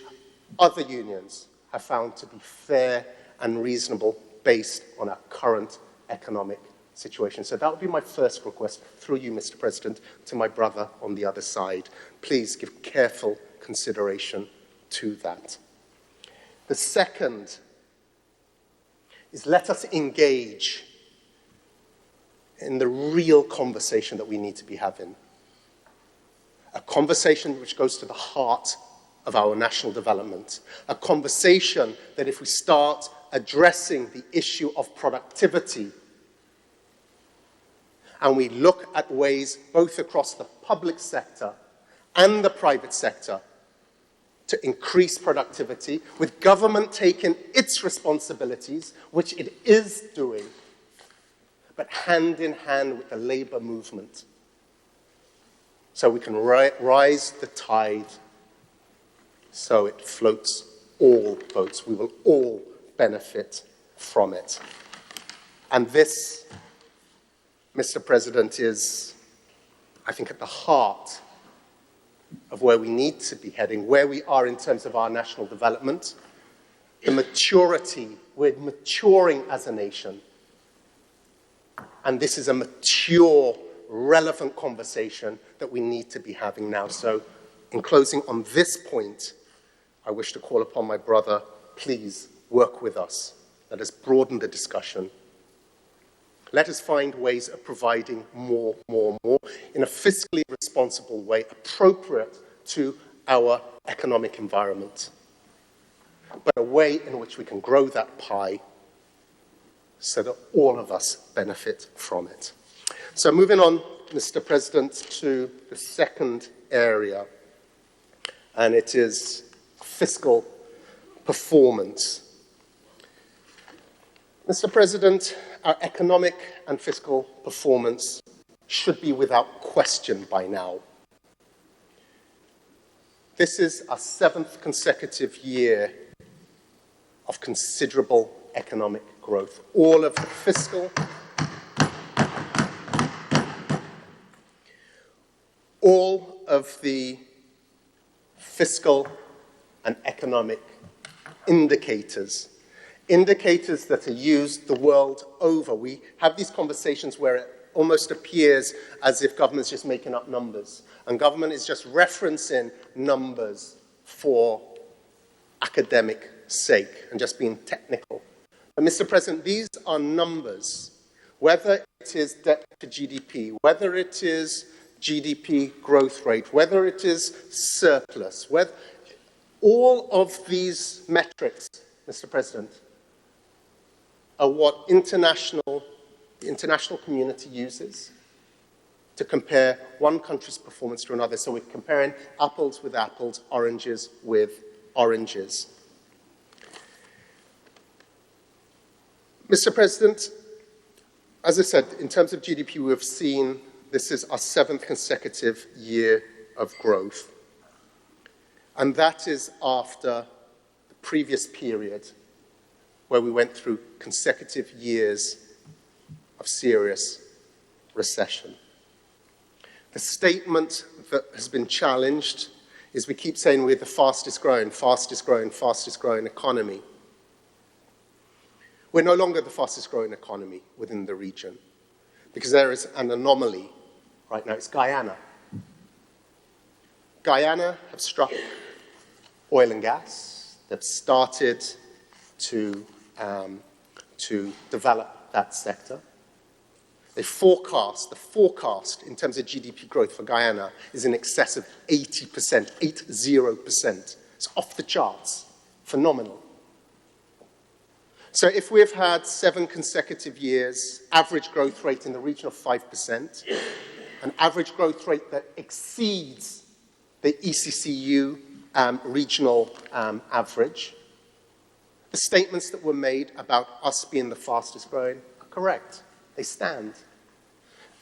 other unions have found to be fair and reasonable based on our current economic situation. So that would be my first request, through you, Mr. President, to my brother on the other side. Please give careful consideration to that. The second is, let us engage in the real conversation that we need to be having. A conversation which goes to the heart of our national development. A conversation that if we start addressing the issue of productivity, and we look at ways both across the public sector and the private sector to increase productivity, with government taking its responsibilities, which it is doing, but hand in hand with the labor movement, so we can rise the tide so it floats all boats. We will all benefit from it. And this, Mr. President, is, I think, at the heart of where we need to be heading, where we are in terms of our national development, the maturity. We're maturing as a nation. And this is a mature, relevant conversation that we need to be having now. So, in closing on this point, I wish to call upon my brother, please work with us. Let us broaden the discussion. Let us find ways of providing more in a fiscally responsible way, appropriate to our economic environment, but a way in which we can grow that pie so that all of us benefit from it. So moving on, Mr. President, to the second area, and it is fiscal performance. Mr. President, our economic and fiscal performance should be without question by now. This is our 7th consecutive year of considerable economic growth. All of the fiscal and economic indicators that are used the world over. We have these conversations where it almost appears as if government's just making up numbers, and government is just referencing numbers for academic sake and just being technical. But Mr. President, these are numbers whether it is debt to GDP, whether it is GDP growth rate, whether it is surplus, whether all of these metrics, Mr. President, are what the international community uses to compare one country's performance to another. So we're comparing apples with apples, oranges with oranges. Mr. President, as I said, in terms of GDP, we've seen this is our 7th consecutive year of growth. And that is after the previous period where we went through consecutive years of serious recession. The statement that has been challenged is we keep saying we're the fastest growing economy. We're no longer the fastest growing economy within the region because there is an anomaly right now. It's Guyana. Guyana have struck oil and gas. They've started to develop that sector. The forecast in terms of GDP growth for Guyana is in excess of 80%, 80%. It's off the charts, phenomenal. So if we've had 7 consecutive years, average growth rate in the region of 5%, an average growth rate that exceeds the ECCU regional average, the statements that were made about us being the fastest growing are correct. They stand.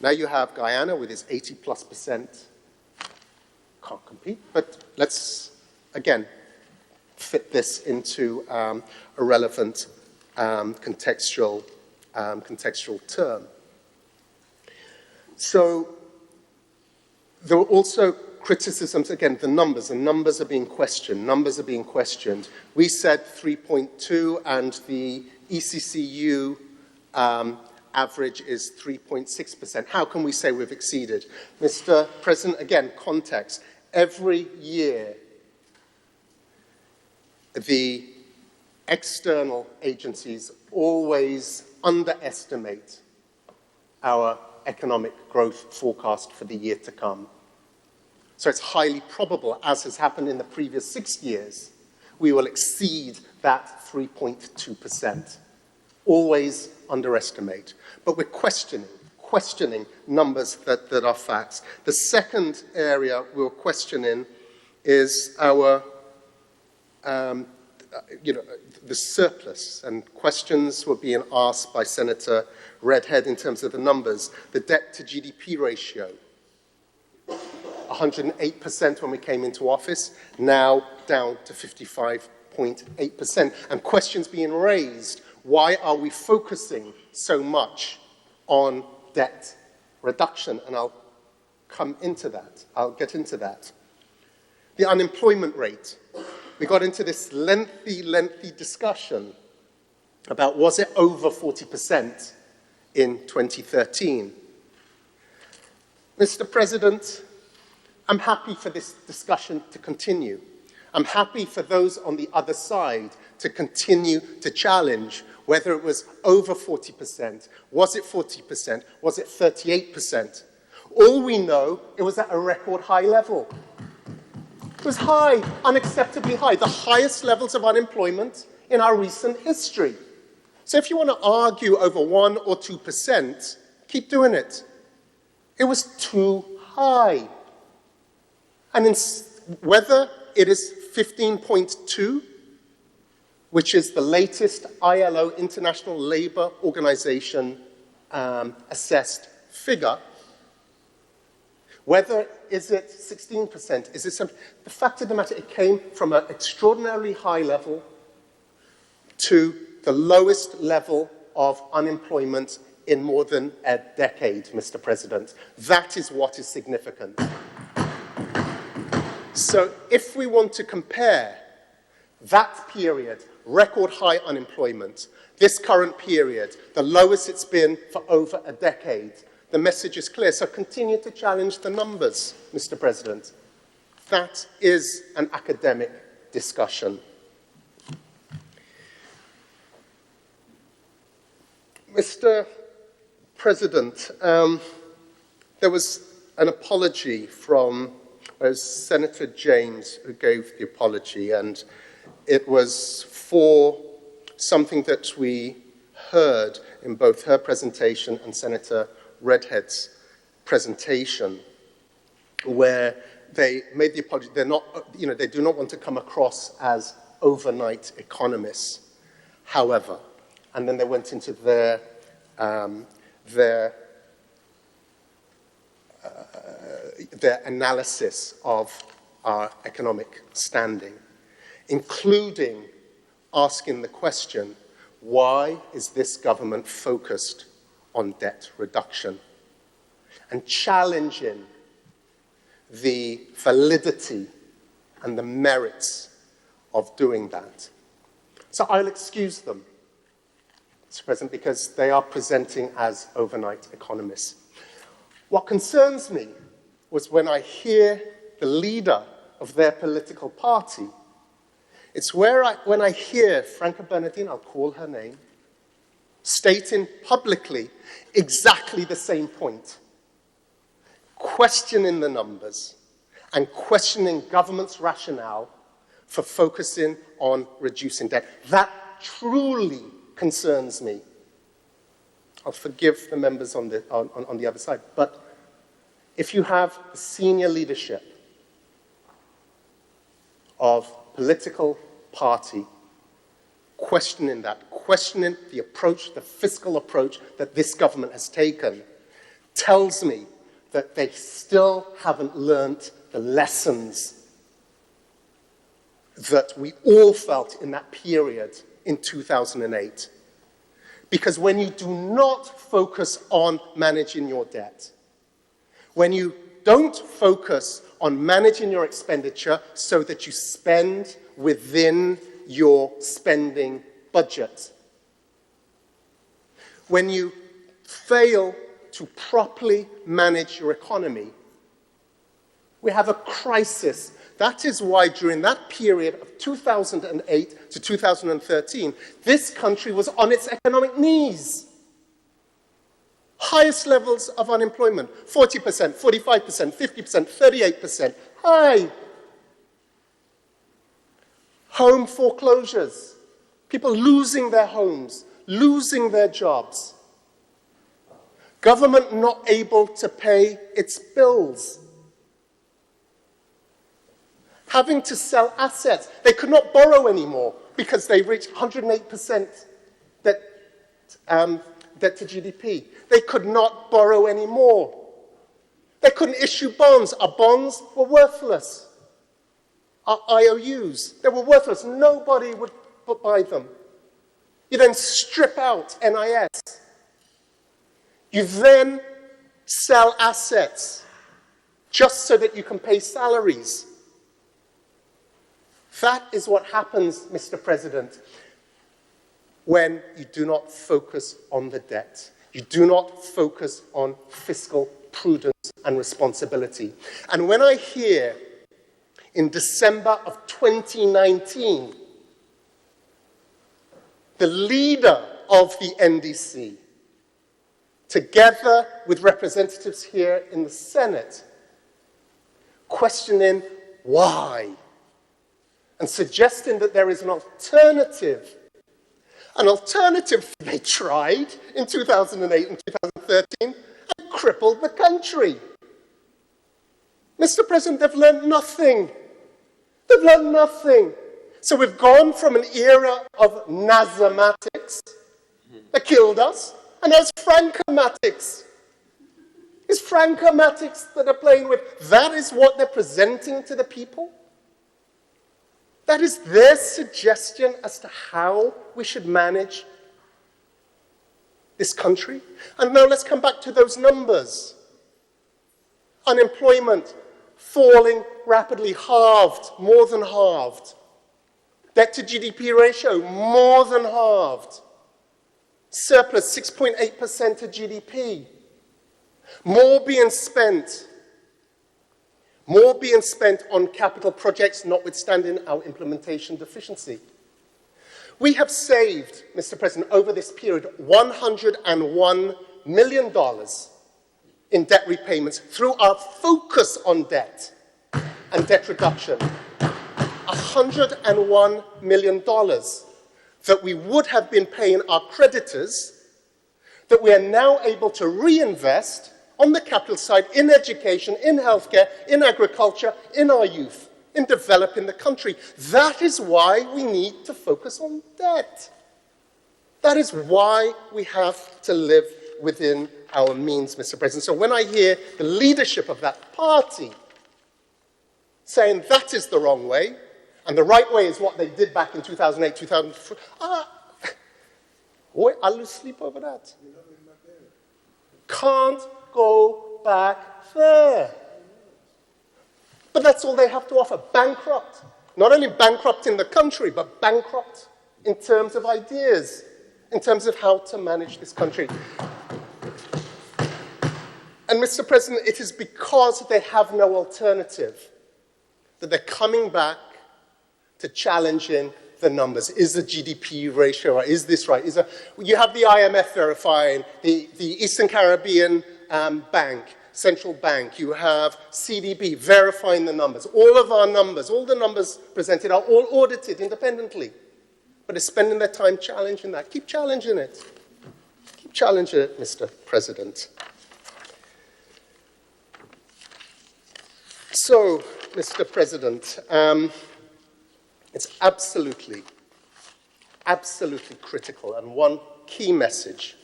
Now you have Guyana with its 80+%. Can't compete, but let's, again, fit this into a relevant contextual term. So there were also criticisms, again, the numbers are being questioned. We said 3.2 and the ECCU average is 3.6%. How can we say we've exceeded? Mr. President, again, context. Every year, the external agencies always underestimate our economic growth forecast for the year to come. So it's highly probable, as has happened in the previous 6 years, we will exceed that 3.2%. Always underestimate. But we're questioning numbers that are facts. The second area we're questioning is our, the surplus. And questions were being asked by Senator Redhead in terms of the numbers. The debt to GDP ratio, 108% when we came into office, now down to 55.8%. And questions being raised, why are we focusing so much on debt reduction? And I'll come into that. I'll get into that. The unemployment rate. We got into this lengthy discussion about was it over 40% in 2013. Mr. President, I'm happy for this discussion to continue. I'm happy for those on the other side to continue to challenge whether it was over 40%, was it 40%, was it 38%? All we know, it was at a record high level. It was high, unacceptably high, the highest levels of unemployment in our recent history. So if you want to argue over 1 or 2%, keep doing it. It was too high. And whether it is 15.2, which is the latest ILO, International Labour Organization, assessed figure, whether is it 16%, is it something, the fact of the matter, it came from an extraordinarily high level to the lowest level of unemployment in more than a decade, Mr. President. That is what is significant. So if we want to compare that period, record high unemployment, this current period, the lowest it's been for over a decade, the message is clear. So continue to challenge the numbers, Mr. President. That is an academic discussion. Mr. President, there was an apology from Senator James who gave the apology, and it was for something that we heard in both her presentation and Senator Redhead's presentation, where they made the apology. They're not, they do not want to come across as overnight economists. However, and then they went into their analysis of our economic standing, including asking the question, why is this government focused on debt reduction? And challenging the validity and the merits of doing that. So I'll excuse them, Mr. President, because they are presenting as overnight economists. What concerns me was when I hear the leader of their political party. It's when I hear Franca Bernardini, I'll call her name, stating publicly exactly the same point, questioning the numbers and questioning government's rationale for focusing on reducing debt. That truly concerns me. I'll forgive the members on the other side, but if you have the senior leadership of political party questioning that, questioning the approach, the fiscal approach that this government has taken, tells me that they still haven't learnt the lessons that we all felt in that period in 2008. Because when you do not focus on managing your debt, when you don't focus on managing your expenditure so that you spend within your spending budget, when you fail to properly manage your economy, we have a crisis. That is why during that period of 2008 to 2013, this country was on its economic knees. Highest levels of unemployment, 40%, 45%, 50%, 38%. High. Home foreclosures. People losing their homes, losing their jobs. Government not able to pay its bills. Having to sell assets. They could not borrow anymore because they reached 108% debt to GDP. They could not borrow anymore. They couldn't issue bonds. Our bonds were worthless. Our IOUs, they were worthless. Nobody would buy them. You then strip out NIS. You then sell assets just so that you can pay salaries. That is what happens, Mr. President, when you do not focus on the debt. You do not focus on fiscal prudence and responsibility. And when I hear in December of 2019, the leader of the NDC, together with representatives here in the Senate, questioning why, and suggesting that there is an alternative. An alternative they tried in 2008 and 2013 and crippled the country. Mr. President, they've learned nothing. They've learned nothing. So we've gone from an era of Nazamatics that killed us, and now it's Francomatics. It's Francomatics that they're playing with. That is what they're presenting to the people. That is their suggestion as to how we should manage this country. And now let's come back to those numbers. Unemployment falling rapidly, halved, more than halved. Debt to GDP ratio, more than halved. Surplus, 6.8% of GDP. More being spent on capital projects, notwithstanding our implementation deficiency. We have saved, Mr. President, over this period, 101 million in debt repayments through our focus on debt and debt reduction. $101 million that we would have been paying our creditors, that we are now able to reinvest on the capital side in education, in healthcare, in agriculture, in our youth, in developing the country. That is why we need to focus on debt. That is why we have to live within our means, Mr. President. So when I hear the leadership of that party saying that is the wrong way, and the right way is what they did back in 2008, 2004, I'll lose sleep over that. Can't go back there. But that's all they have to offer, bankrupt. Not only bankrupt in the country, but bankrupt in terms of ideas, in terms of how to manage this country. And Mr. President, it is because they have no alternative that they're coming back to challenging the numbers. Is the GDP ratio right? Is this right? You have the IMF verifying, the Eastern Caribbean Bank, Central Bank. You have CDB verifying the numbers. All of our numbers, all the numbers presented are all audited independently. But they're spending their time challenging that. Keep challenging it. Keep challenging it, Mr. President. So, Mr. President, it's absolutely critical, and one key message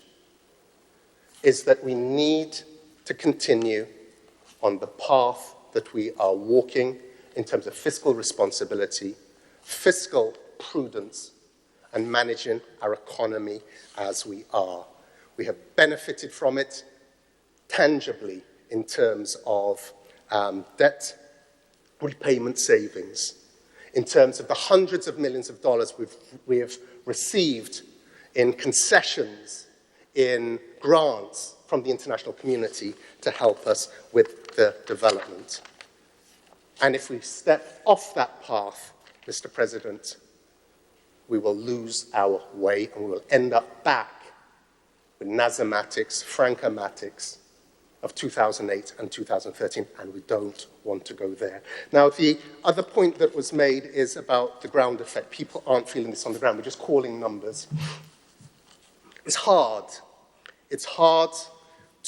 is that we need to continue on the path that we are walking in terms of fiscal responsibility, fiscal prudence, and managing our economy as we are. We have benefited from it tangibly in terms of debt repayment savings, in terms of the hundreds of millions of dollars we have received in concessions, in grants from the international community to help us with the development. And if we step off that path, Mr. President, we will lose our way and we will end up back with Nasomatics, Francomatics of 2008 and 2013, and we don't want to go there. Now, the other point that was made is about the ground effect. People aren't feeling this on the ground. We're just calling numbers. It's hard. It's hard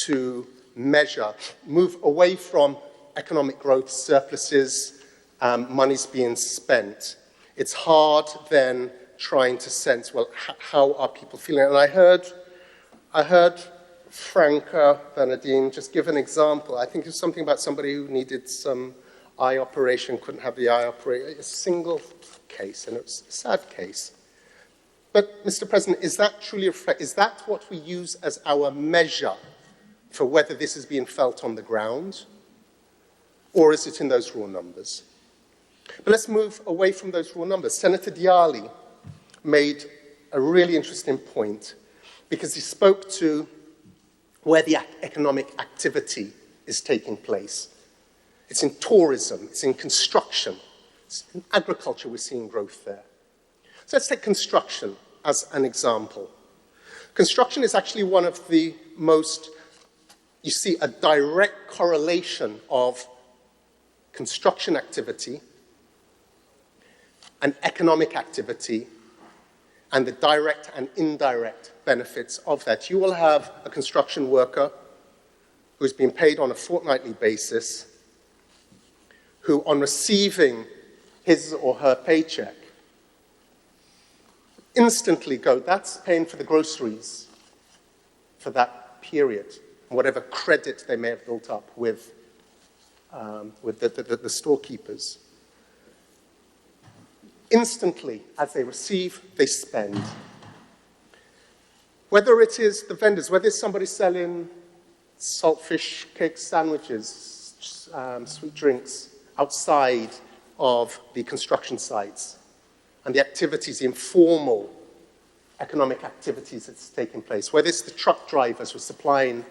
to measure, move away from economic growth, surpluses, money's being spent. It's hard then trying to sense, well, how are people feeling? And I heard Franca Bernardine just give an example. I think it was something about somebody who needed some eye operation, couldn't have the eye operation. A single case, and it was a sad case. But, Mr. President, is that truly a threat? Is that what we use as our measure for whether this is being felt on the ground? Or is it in those raw numbers? But let's move away from those raw numbers. Senator Diali made a really interesting point because he spoke to where the economic activity is taking place. It's in tourism, it's in construction, it's in agriculture, we're seeing growth there. So let's take construction as an example. Construction is actually one of the most, you see a direct correlation of construction activity and economic activity and the direct and indirect benefits of that. You will have a construction worker who's been paid on a fortnightly basis, who on receiving his or her paycheck, instantly go, that's paying for the groceries for that period, whatever credit they may have built up with the storekeepers. Instantly, as they receive, they spend. Whether it is the vendors, whether it's somebody selling saltfish cake sandwiches, sweet drinks outside of the construction sites, and the activities, the informal economic activities that's taking place, whether it's the truck drivers who are supplying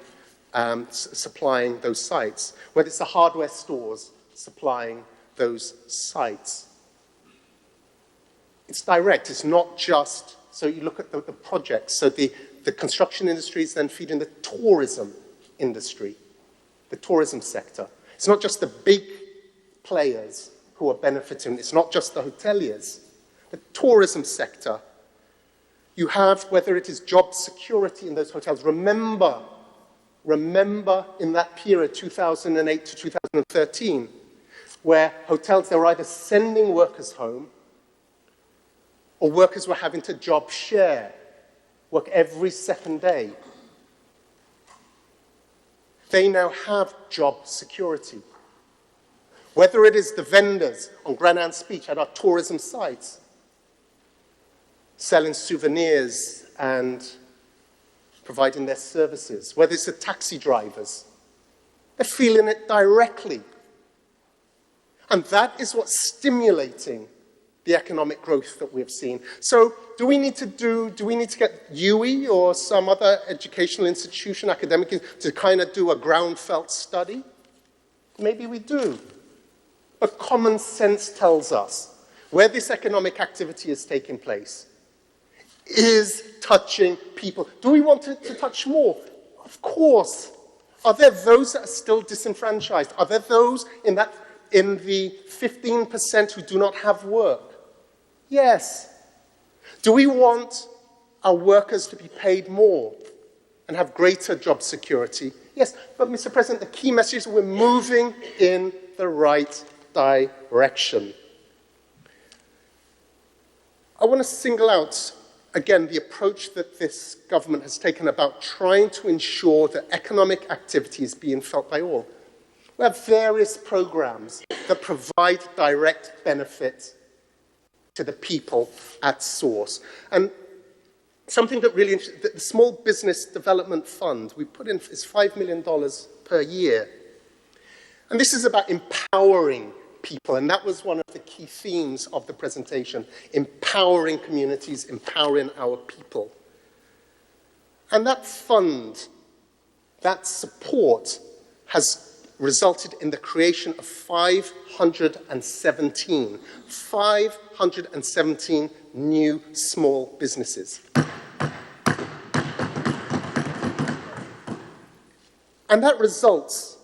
those sites, whether it's the hardware stores supplying those sites. It's direct, it's not just, so you look at the projects, so the the construction industry is then feeding the tourism industry, the tourism sector. It's not just the big players who are benefiting. It's not just the hoteliers. The tourism sector, you have, whether it is job security in those hotels. Remember in that period, 2008 to 2013, where hotels, they were either sending workers home or workers were having to job share, work every second day. They now have job security. Whether it is the vendors on Grand Anse Beach at our tourism sites, selling souvenirs and providing their services, whether it's the taxi drivers, they're feeling it directly. And that is what's stimulating the economic growth that we've seen. So do we need to get UWI or some other educational institution, academic, to kind of do a ground felt study? Maybe we do. But common sense tells us where this economic activity is taking place is touching people. Do we want it to touch more? Of course. Are there those that are still disenfranchised? Are there those in the 15% who do not have work? Yes. Do we want our workers to be paid more and have greater job security? Yes. But, Mr. President, the key message is we're moving in the right direction. I want to single out, again, the approach that this government has taken about trying to ensure that economic activity is being felt by all. We have various programs that provide direct benefit to the people at source. And something that really interesting, the Small Business Development Fund, we put in is $5 million per year. And this is about empowering people, and that was one of the key themes of the presentation, empowering communities, empowering our people. And that fund, that support, has resulted in the creation of 517 new small businesses. And that results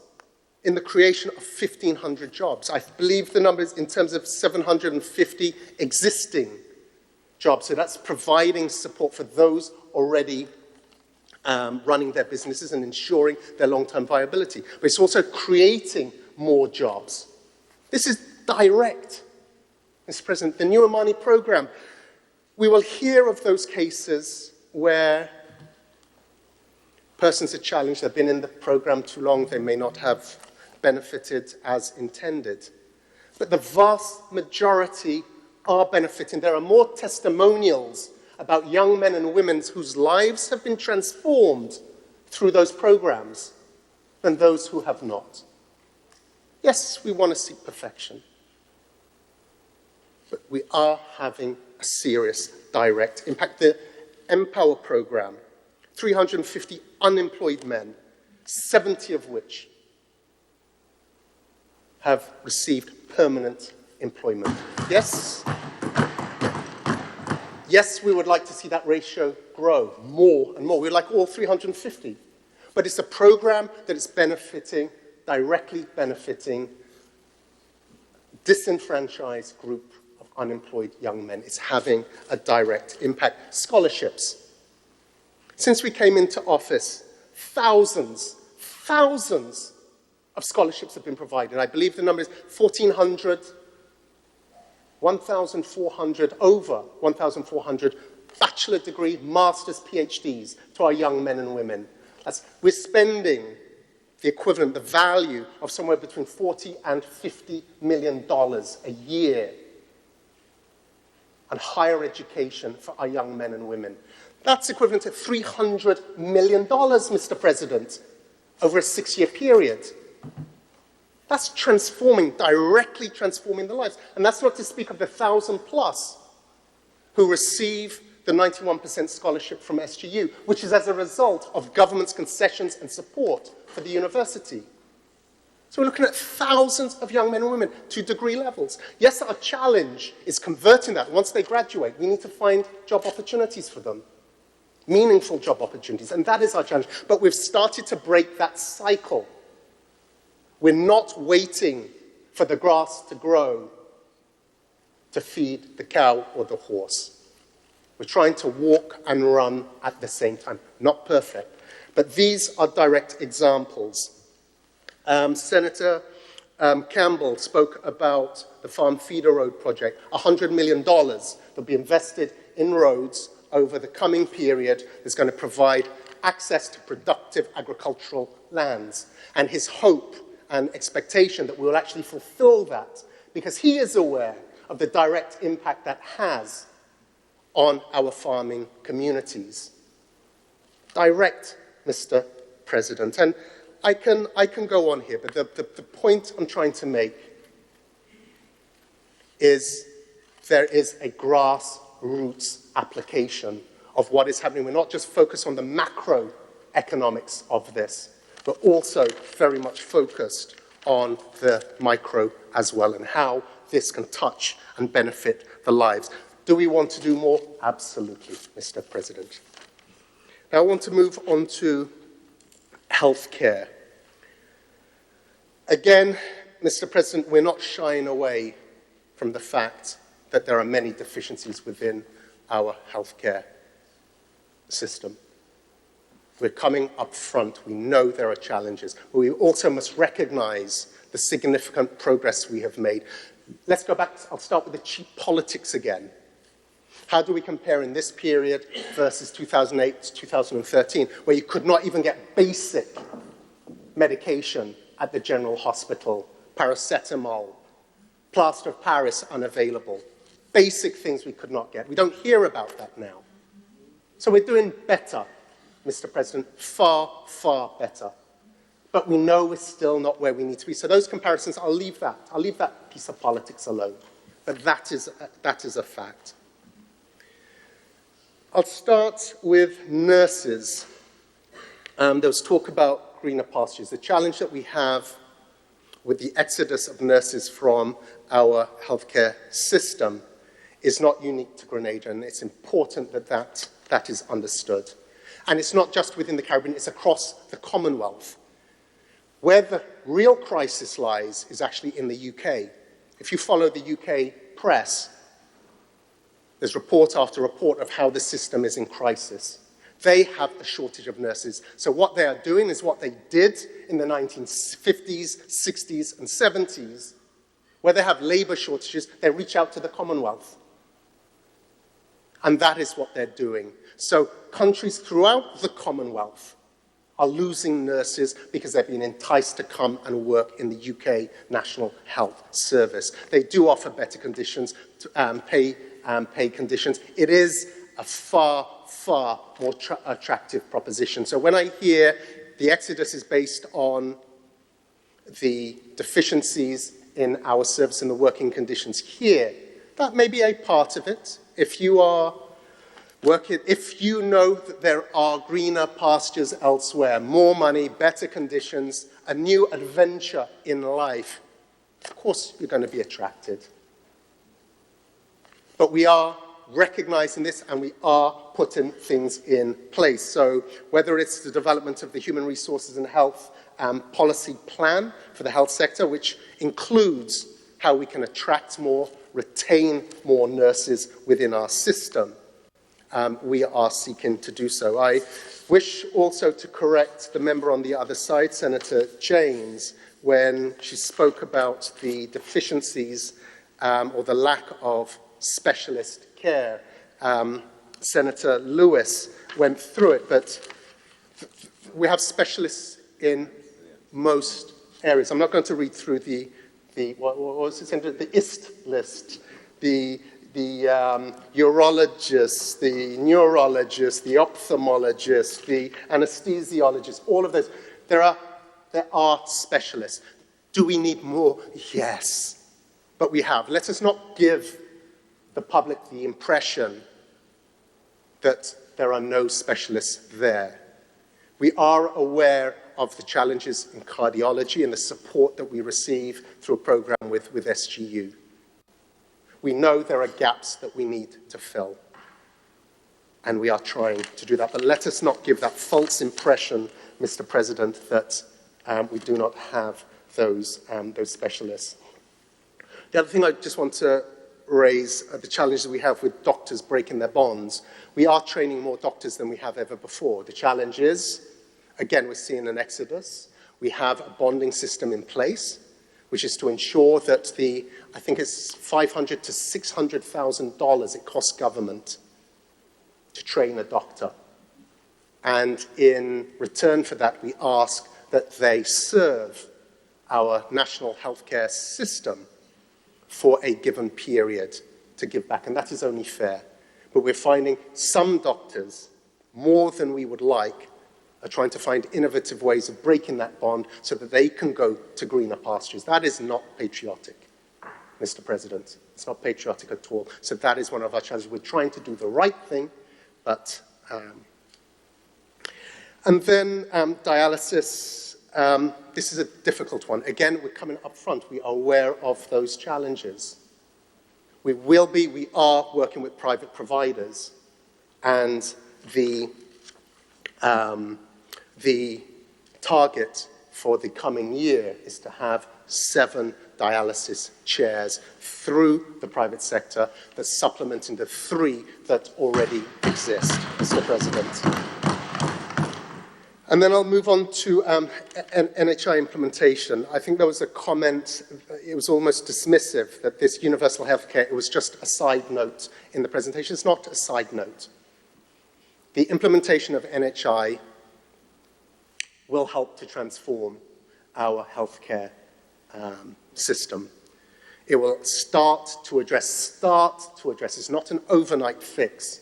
in the creation of 1,500 jobs. I believe the numbers in terms of 750 existing jobs. So that's providing support for those already running their businesses and ensuring their long-term viability. But it's also creating more jobs. This is direct. Mr. President, the New Omani program, we will hear of those cases where persons are challenged, they've been in the program too long, they may not have benefited as intended. But the vast majority are benefiting. There are more testimonials about young men and women whose lives have been transformed through those programs than those who have not. Yes, we want to seek perfection, but we are having a serious direct impact. The Empower program, 350 unemployed men, 70 of which have received permanent employment. Yes, we would like to see that ratio grow more and more. We'd like all 350. But it's a program that is directly benefiting disenfranchised group of unemployed young men. It's having a direct impact. Scholarships. Since we came into office, thousands of scholarships have been provided. I believe the number is 1,400, 1,400, over 1,400 bachelor degree, master's, PhDs to our young men and women. We're spending the equivalent, the value of somewhere between $40 and $50 million a year on higher education for our young men and women. That's equivalent to $300 million, Mr. President, over a 6-year period. That's directly transforming the lives. And that's not to speak of the 1,000+ who receive the 91% scholarship from SGU, which is as a result of government's concessions and support for the university. So we're looking at thousands of young men and women to degree levels. Yes, our challenge is converting that. Once they graduate, we need to find job opportunities for them. meaningful job opportunities, and that is our challenge. But we've started to break that cycle. We're not waiting for the grass to grow to feed the cow or the horse. We're trying to walk and run at the same time. Not perfect, but these are direct examples. Senator Campbell spoke about the Farm Feeder Road project, $100 million that'll be invested in roads over the coming period that's going to provide access to productive agricultural lands. And his hope and expectation that we will actually fulfill that, because he is aware of the direct impact that has on our farming communities. Direct, Mr. President. And I can go on here, but the point I'm trying to make is there is a grassroots application of what is happening. We're not just focused on the macroeconomics of this, but also very much focused on the micro as well, and how this can touch and benefit the lives. Do we want to do more? Absolutely, Mr. President. Now I want to move on to healthcare. Again, Mr. President, we're not shying away from the fact that there are many deficiencies within our healthcare system. We're coming up front. We know there are challenges, but we also must recognize the significant progress we have made. Let's go back. I'll start with the cheap politics again. How do we compare in this period versus 2008 to 2013, where you could not even get basic medication at the general hospital, paracetamol, plaster of Paris unavailable, basic things we could not get. We don't hear about that now. So we're doing better, Mr. President, far, far better. But we know we're still not where we need to be. So those comparisons, I'll leave that piece of politics alone. But that is a fact. I'll start with nurses. There was talk about greener pastures. The challenge that we have with the exodus of nurses from our healthcare system is not unique to Grenada, and it's important that is understood. And it's not just within the Caribbean, it's across the Commonwealth. Where the real crisis lies is actually in the UK. If you follow the UK press, there's report after report of how the system is in crisis. They have a shortage of nurses. So what they are doing is what they did in the 1950s, 60s, and 70s, where they have labor shortages, they reach out to the Commonwealth. And that is what they're doing. So countries throughout the Commonwealth are losing nurses because they've been enticed to come and work in the UK National Health Service. They do offer better conditions, pay conditions. It is a far, far more attractive proposition. So when I hear the exodus is based on the deficiencies in our service and the working conditions here, that may be a part of it. If you are working, if you know that there are greener pastures elsewhere, more money, better conditions, a new adventure in life, of course you're going to be attracted. But we are recognizing this and we are putting things in place. So whether it's the development of the Human Resources and Health Policy Plan for the health sector, which includes how we can attract more, retain more nurses within our system, we are seeking to do so. I wish also to correct the member on the other side, Senator James, when she spoke about the deficiencies or the lack of specialist care. Senator Lewis went through it, but we have specialists in most areas. I'm not going to read through the what was it? The IST list, the urologists, the neurologists, the ophthalmologists, the anesthesiologists, all of those. There are specialists. Do we need more? Yes, but we have. Let us not give the public the impression that there are no specialists there. We are aware of the challenges in cardiology and the support that we receive through a program with SGU. We know there are gaps that we need to fill. and we are trying to do that. But let us not give that false impression, Mr. President, that we do not have those specialists. The other thing I just want to raise are the challenges we have with doctors breaking their bonds. We are training more doctors than we have ever before. The challenge is, again, we're seeing an exodus. We have a bonding system in place, which is to ensure that I think it's $500,000 to $600,000 it costs government to train a doctor. And in return for that, we ask that they serve our national healthcare system for a given period to give back, and that is only fair. But we're finding some doctors, more than we would like, are trying to find innovative ways of breaking that bond so that they can go to greener pastures. That is not patriotic, Mr. President. It's not patriotic at all. So that is one of our challenges. We're trying to do the right thing, but... And then dialysis. This is a difficult one. Again, we're coming up front. We are aware of those challenges. We are working with private providers, and the target for the coming year is to have 7 dialysis chairs through the private sector that's supplementing the 3 that already exist, Mr. President. And then I'll move on to NHI implementation. I think there was a comment, it was almost dismissive, that this universal healthcare, it was just a side note in the presentation. It's not a side note. The implementation of NHI will help to transform our healthcare system. It will start to address, it's not an overnight fix,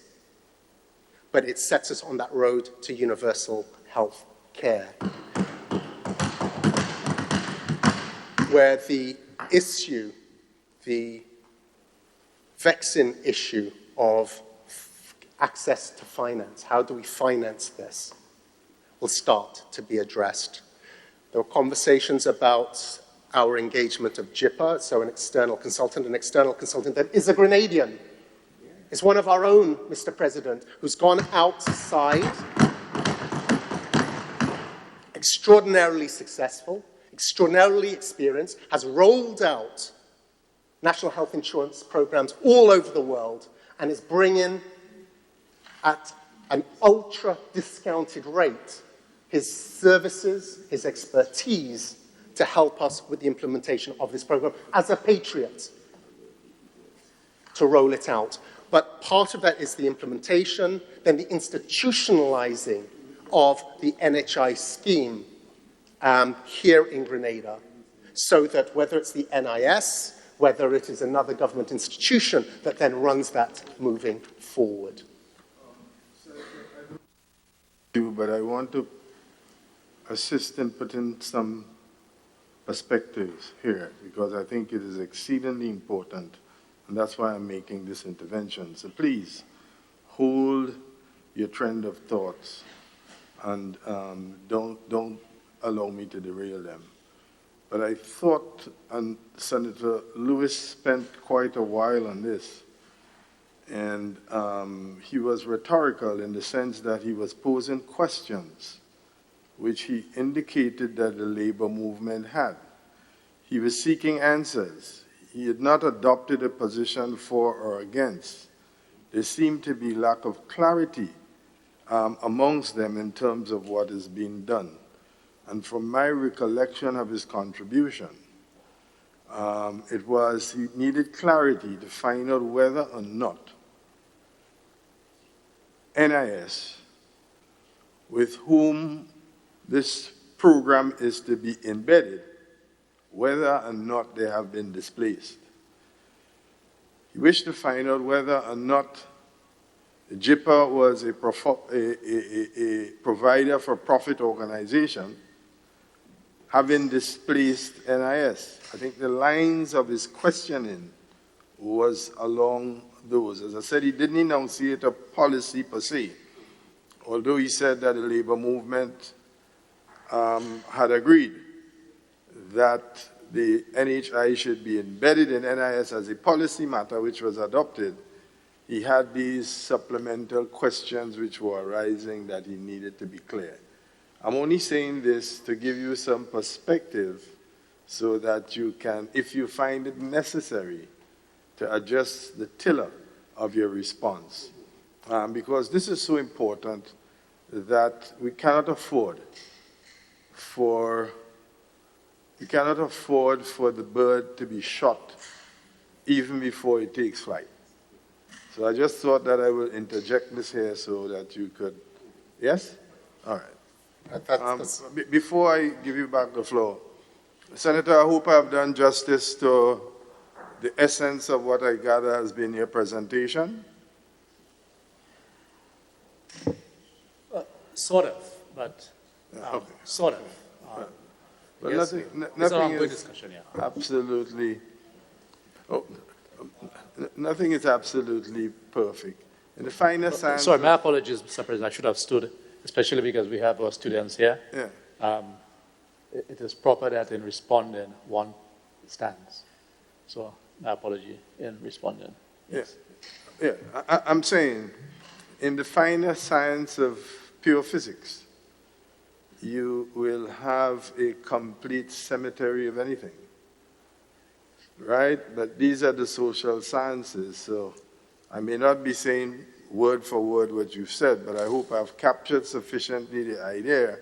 but it sets us on that road to universal health care, where the issue, the vexing issue of access to finance, how do we finance this, will start to be addressed. There were conversations about our engagement of JIPA, so an external consultant that is a Grenadian. It's one of our own, Mr. President, who's gone outside, extraordinarily successful, extraordinarily experienced, has rolled out national health insurance programs all over the world, and is bringing at an ultra-discounted rate his services, his expertise to help us with the implementation of this program as a patriot to roll it out. But part of that is the implementation, then the institutionalizing of the NHI scheme here in Grenada, so that whether it's the NIS, whether it is another government institution that then runs that moving forward. But I want to assist in putting some perspectives here, because I think it is exceedingly important, and that's why I'm making this intervention. So please hold your trend of thoughts and don't allow me to derail them. But I thought, and Senator Lewis spent quite a while on this, and he was rhetorical in the sense that he was posing questions which he indicated that the labor movement had. He was seeking answers. He had not adopted a position for or against. There seemed to be lack of clarity amongst them in terms of what is being done. And from my recollection of his contribution, it was he needed clarity to find out whether or not NIS, with whom this program is to be embedded, whether or not they have been displaced. He wished to find out whether or not the JIPA was a provider for profit organization having displaced NIS. I think the lines of his questioning was along those. As I said, he didn't enunciate a policy per se, although he said that the labor movement had agreed that the NHI should be embedded in NIS as a policy matter, which was adopted he had these supplemental questions which were arising that he needed to be clear. I'm only saying this to give you some perspective so that you can, if you find it necessary, to adjust the tiller of your response. Because this is so important that we cannot afford for the bird to be shot even before it takes flight. So I just thought that I will interject this here so that you could, yes? All right. Before I give you back the floor, Senator, I hope I've done justice to the essence of what I gather has been your presentation. Sort of, but Okay. sort of. But Yes, nothing it's an ongoing is discussion, yeah. absolutely, nothing is absolutely perfect. In the finer science. Sorry, my apologies, Mr. President. I should have stood, especially because we have our students here. Yeah. It is proper that in responding, one stands. So my apology in responding. Yes. Yeah, I'm saying, in the finer science of pure physics, you will have a complete cemetery of anything, right? But these are the social sciences, so I may not be saying word for word what you've said, but I hope I've captured sufficiently the idea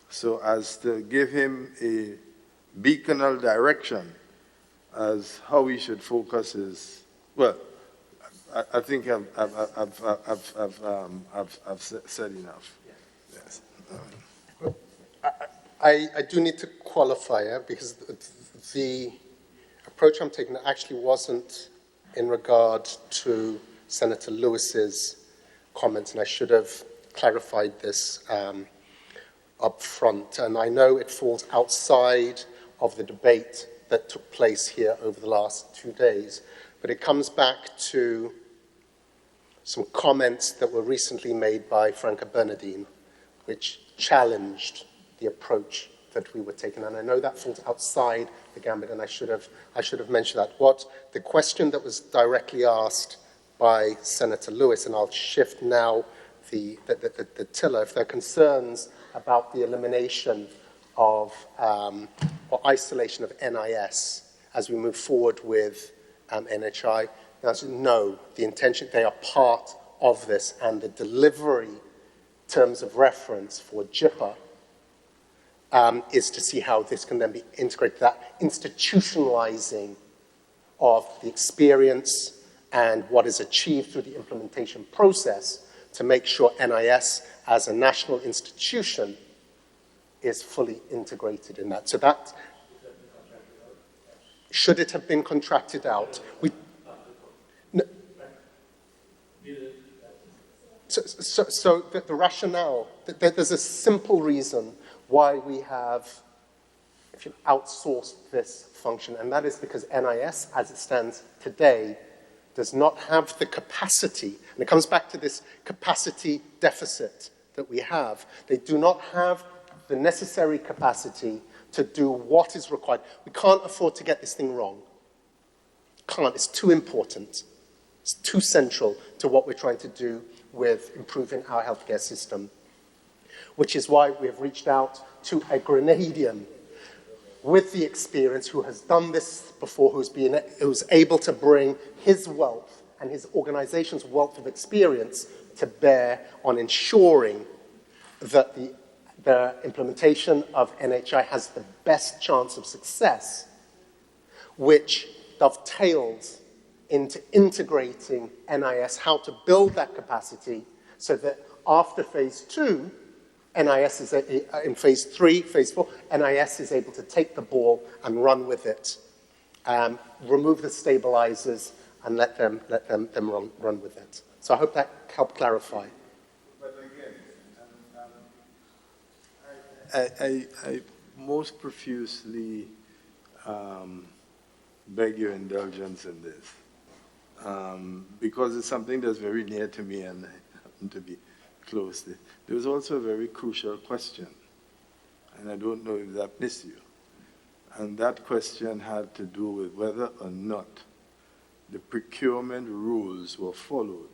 so as to give him a beaconal direction as how he should focus his, well, I think I've said enough. Yes. I do need to qualify it because the approach I'm taking actually wasn't in regard to Senator Lewis's comments, and I should have clarified this up front. And I know it falls outside of the debate that took place here over the last 2 days, but it comes back to some comments that were recently made by Franca Bernardine, which challenged the approach that we were taking. And I know that falls outside the gambit, and I should have mentioned that. What the question that was directly asked by Senator Lewis, and I'll shift now the tiller, if there are concerns about the elimination of or isolation of NIS as we move forward with NHI, the answer is no. The intention, they are part of this, and the delivery terms of reference for JIPA is to see how this can then be integrated, that institutionalizing of the experience and what is achieved through the implementation process to make sure NIS as a national institution is fully integrated in that. So that, should it have been contracted out? So the rationale, there's a simple reason why we have outsourced this function, and that is because NIS, as it stands today, does not have the capacity, and it comes back to this capacity deficit that we have. They do not have the necessary capacity to do what is required. We can't afford to get this thing wrong. Can't, it's too important. It's too central to what we're trying to do with improving our healthcare system, which is why we have reached out to a Grenadian with the experience who has done this before, who's able to bring his wealth and his organization's wealth of experience to bear on ensuring that the implementation of NHI has the best chance of success, which dovetails into integrating NIS, how to build that capacity so that after phase 2, NIS is in phase 3, phase 4, NIS is able to take the ball and run with it, remove the stabilizers and let them run with it. So I hope that helped clarify. But again, I most profusely beg your indulgence in this. Because it's something that's very near to me and I happen to be close to it. There was also a very crucial question, and I don't know if that missed you. And that question had to do with whether or not the procurement rules were followed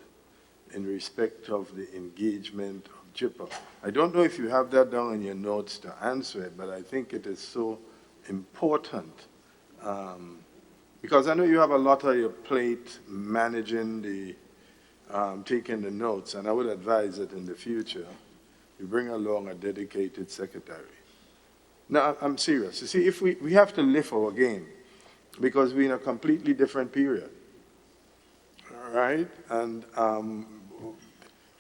in respect of the engagement of JIPA. I don't know if you have that down in your notes to answer it, but I think it is so important because I know you have a lot on your plate managing the, taking the notes, and I would advise that in the future you bring along a dedicated secretary. No, I'm serious. You see, if we have to lift our game because we're in a completely different period, all right? And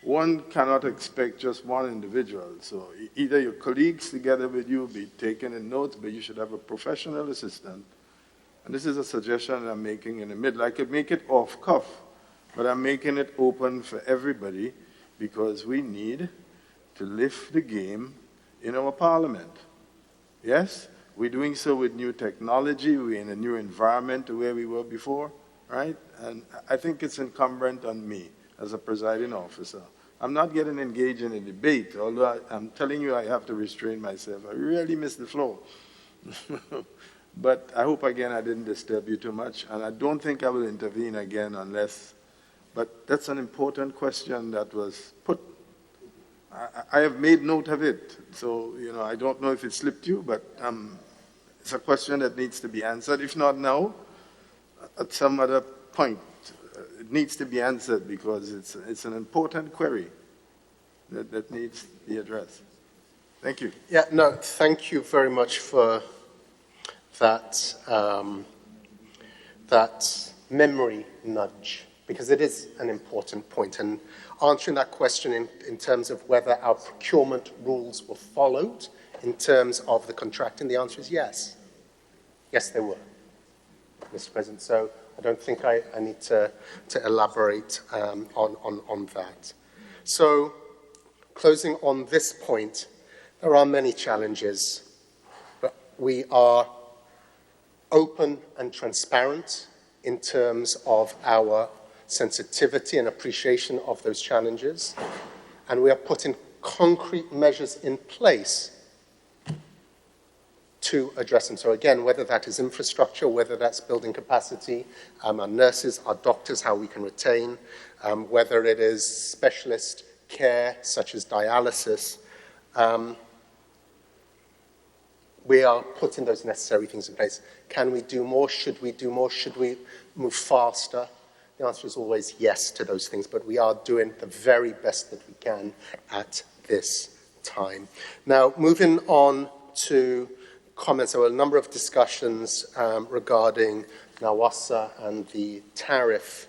one cannot expect just one individual. So either your colleagues together with you be taking the notes, but you should have a professional assistant. And this is a suggestion I'm making in the middle. I could make it off cuff, but I'm making it open for everybody because we need to lift the game in our parliament. Yes, we're doing so with new technology. We're in a new environment to where we were before, right? And I think it's incumbent on me as a presiding officer. I'm not getting engaged in a debate, although I'm telling you I have to restrain myself. I really miss the flow. But I hope, again, I didn't disturb you too much, and I don't think I will intervene again unless, but that's an important question that was put. I have made note of it, so, you know, I don't know if it slipped you, but it's a question that needs to be answered. If not now, at some other point, it needs to be answered because it's an important query that needs to be addressed. Thank you. Yeah, no, thank you very much for that, that memory nudge, because it is an important point. And answering that question in terms of whether our procurement rules were followed in terms of the contracting, the answer is yes. Yes, they were, Mr. President. So I don't think I need to elaborate on that. So closing on this point, there are many challenges, but we are open and transparent in terms of our sensitivity and appreciation of those challenges, and we are putting concrete measures in place to address them. So again, whether that is infrastructure, whether that's building capacity, our nurses, our doctors, how we can retain, whether it is specialist care such as dialysis, we are putting those necessary things in place. Can we do more? Should we do more? Should we move faster? The answer is always yes to those things, but we are doing the very best that we can at this time. Now, moving on to comments. There were a number of discussions regarding NAWASA and the tariff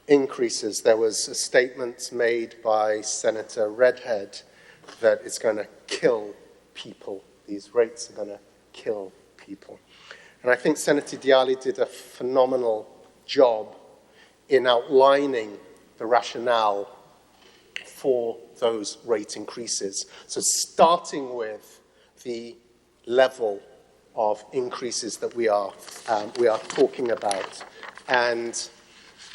increases. There was a statement made by Senator Redhead that it's going to kill people. These rates are going to kill people. And I think Senator Dialli did a phenomenal job in outlining the rationale for those rate increases. So starting with the level of increases that we are talking about, and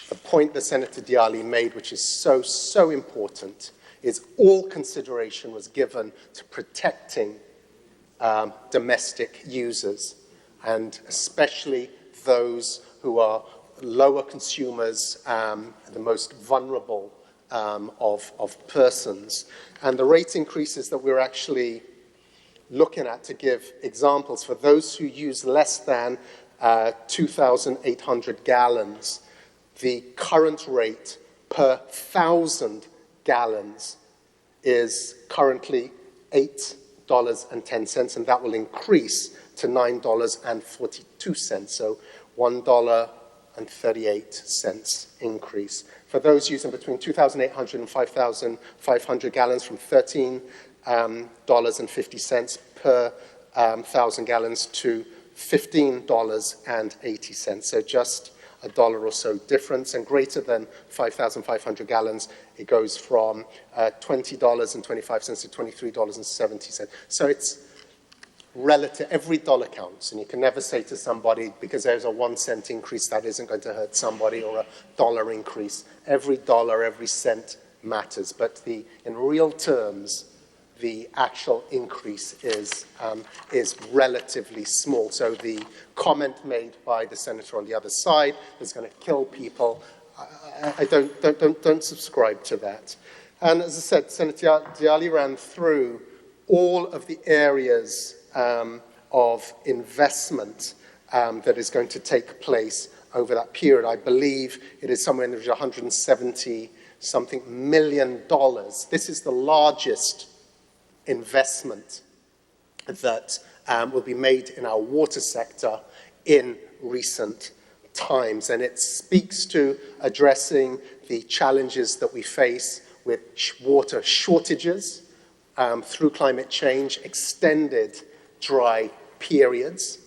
the point that Senator Dialli made, which is so important, is all consideration was given to protecting domestic users, and especially those who are lower consumers, the most vulnerable of persons. And the rate increases that we're actually looking at, to give examples, for those who use less than 2,800 gallons, the current rate per 1,000 gallons is currently $8.10, and that will increase to $9.42, so $1.38 increase. For those using between 2,800 and 5,500 gallons, from $13.50 per 1,000 gallons to $15.80. So just $1 or so difference. And greater than 5,500 gallons, it goes from $20.25 to $23.70. So it's relative. Every dollar counts, and you can never say to somebody, because there's a 1 cent increase, that isn't going to hurt somebody, or a dollar increase. Every dollar, every cent matters. But in real terms, the actual increase is relatively small. So the comment made by the senator on the other side is going to kill people. I don't subscribe to that. And as I said, Senator Dialli ran through all of the areas of investment that is going to take place over that period. I believe it is somewhere in the region of $170-something million. This is the largest investment that will be made in our water sector in recent times. And it speaks to addressing the challenges that we face with water shortages through climate change, extended dry periods,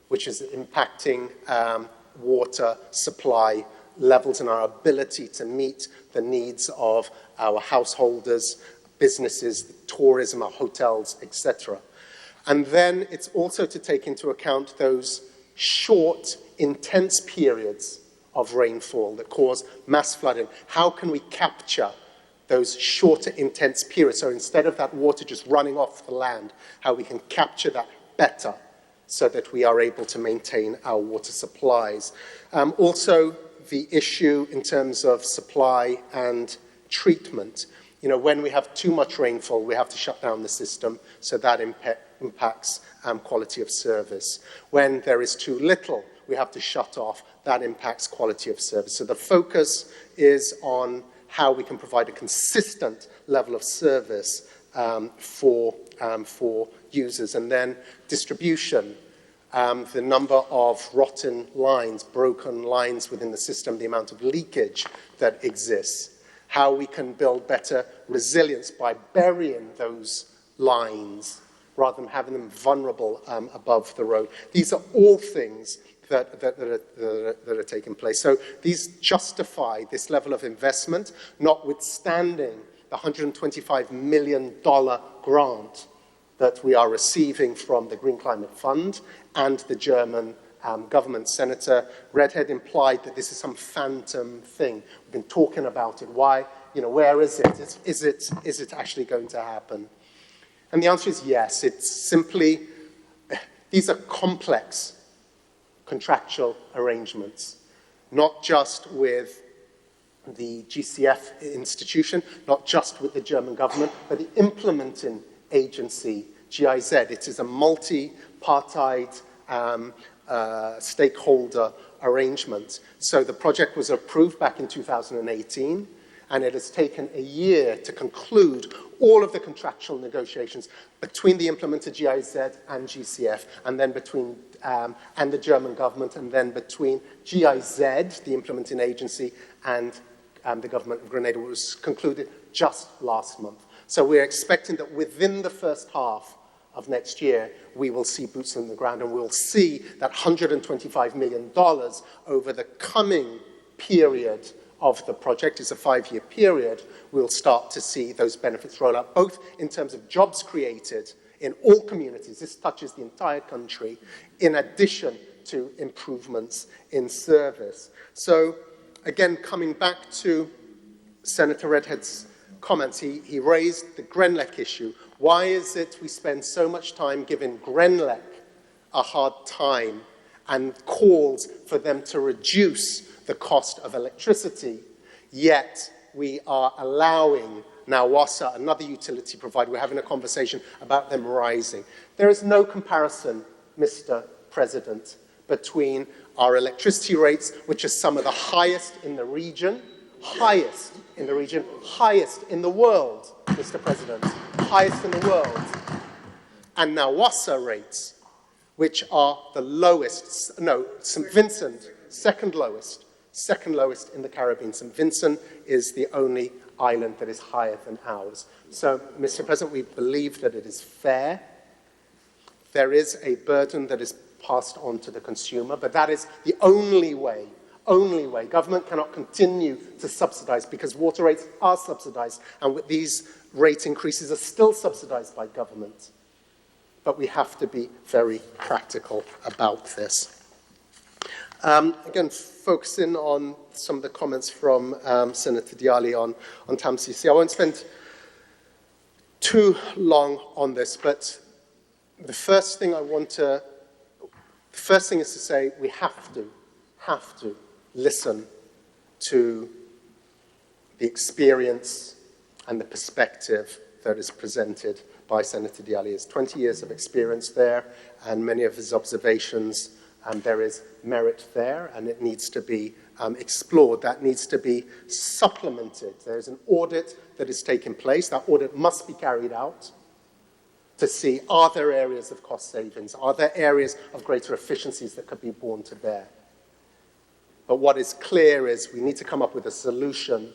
which is impacting water supply levels and our ability to meet the needs of our householders, businesses, tourism, our hotels, etc. And then it's also to take into account those short, intense periods of rainfall that cause mass flooding. How can we capture those shorter, intense periods? So instead of that water just running off the land, how we can capture that better so that we are able to maintain our water supplies. Also, the issue in terms of supply and treatment. You know, when we have too much rainfall, we have to shut down the system, so that impacts quality of service. When there is too little, we have to shut off, that impacts quality of service. So the focus is on how we can provide a consistent level of service for users. And then distribution, the number of rotten lines, broken lines within the system, the amount of leakage that exists, how we can build better resilience by burying those lines rather than having them vulnerable above the road. These are all things that are taking place. So these justify this level of investment, notwithstanding the $125 million grant that we are receiving from the Green Climate Fund and the German government. Senator Redhead implied that this is some phantom thing. We've been talking about it. Why? You know, where is it? Is it actually going to happen? And the answer is yes. It's simply, these are complex contractual arrangements, not just with the GCF institution, not just with the German government, but the implementing agency, GIZ. It is a multi-partite stakeholder arrangement. So the project was approved back in 2018, and it has taken a year to conclude all of the contractual negotiations between the implementer GIZ and GCF, and then between and the German government, and then between GIZ, the implementing agency, and the government of Grenada, which was concluded just last month. So we're expecting that within the first half of next year, we will see boots on the ground, and we'll see that $125 million over the coming period of the project. It's a 5-year period. We'll start to see those benefits roll out, both in terms of jobs created in all communities. This touches the entire country, in addition to improvements in service. So, again, coming back to Senator Redhead's comments, he raised the Grenlec issue. Why is it we spend so much time giving Grenlec a hard time and calls for them to reduce the cost of electricity, yet we are allowing Nawassa, another utility provider, we're having a conversation about them rising. There is no comparison, Mr. President, between our electricity rates, which are some of the highest in the region, highest in the region, highest in the world, Mr. President, highest in the world, and Nawassa rates, which are the lowest, no, St. Vincent, second lowest in the Caribbean. St. Vincent is the only island that is higher than ours. So, Mr. President, we believe that it is fair. There is a burden that is passed on to the consumer, but that is the only way. Government cannot continue to subsidize because water rates are subsidized, and these rate increases are still subsidized by government. But we have to be very practical about this. Again, focusing on some of the comments from Senator Dialli on TAMCC. I won't spend too long on this, but the first thing is to say we have to listen to the experience and the perspective that is presented by Senator Diallo. He has 20 years of experience there, and many of his observations, there is merit there, and it needs to be explored. That needs to be supplemented. There's an audit that is taking place. That audit must be carried out to see, are there areas of cost savings? Are there areas of greater efficiencies that could be borne to bear? But what is clear is we need to come up with a solution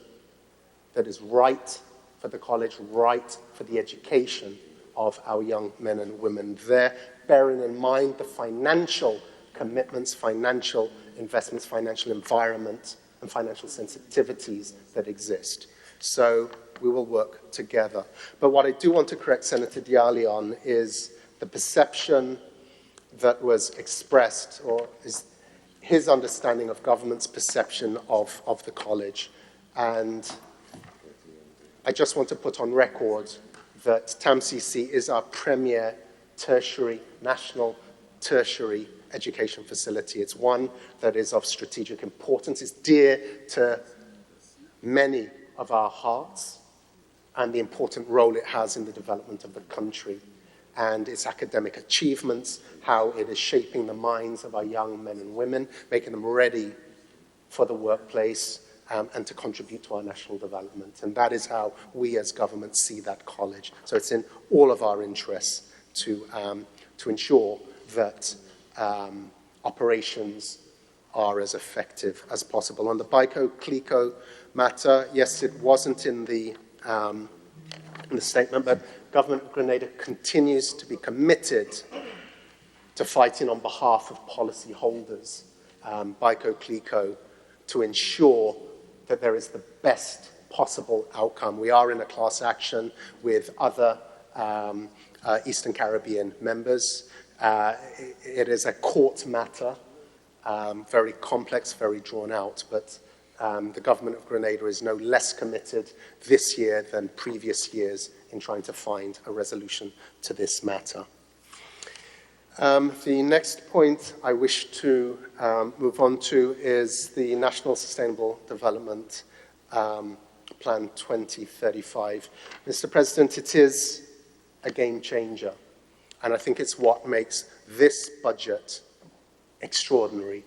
that is right for the college, right for the education of our young men and women there, bearing in mind the financial commitments, financial investments, financial environment, and financial sensitivities that exist. So we will work together. But what I do want to correct Senator Diallo on is the perception that was expressed, or is his understanding of government's perception of the college. And I just want to put on record that TAMCC is our premier tertiary, national tertiary education facility. It's one that is of strategic importance. It's dear to many of our hearts and the important role it has in the development of the country and its academic achievements, how it is shaping the minds of our young men and women, making them ready for the workplace, and to contribute to our national development. And that is how we as government see that college. So it's in all of our interests to ensure that operations are as effective as possible. On the BICO-CLICO matter, yes, it wasn't in the statement, but Government of Grenada continues to be committed to fighting on behalf of policyholders, BICO-CLICO, to ensure that there is the best possible outcome. We are in a class action with other Eastern Caribbean members. It is a court matter, very complex, very drawn out, but the Government of Grenada is no less committed this year than previous years in trying to find a resolution to this matter. The next point I wish to move on to is the National Sustainable Development Plan 2035. Mr. President, it is a game changer, and I think it's what makes this budget extraordinary.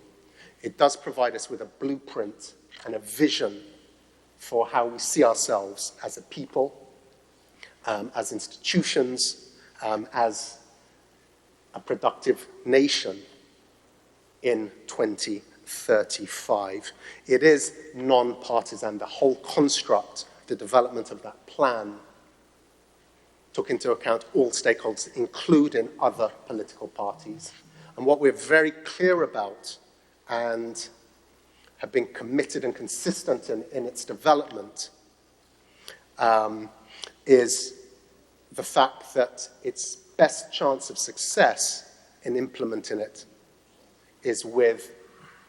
It does provide us with a blueprint and a vision for how we see ourselves as a people, as institutions, as a productive nation in 2035. It is non-partisan. The whole construct, the development of that plan, took into account all stakeholders, including other political parties. And what we're very clear about and have been committed and consistent in its development is the fact that its best chance of success in implementing it is with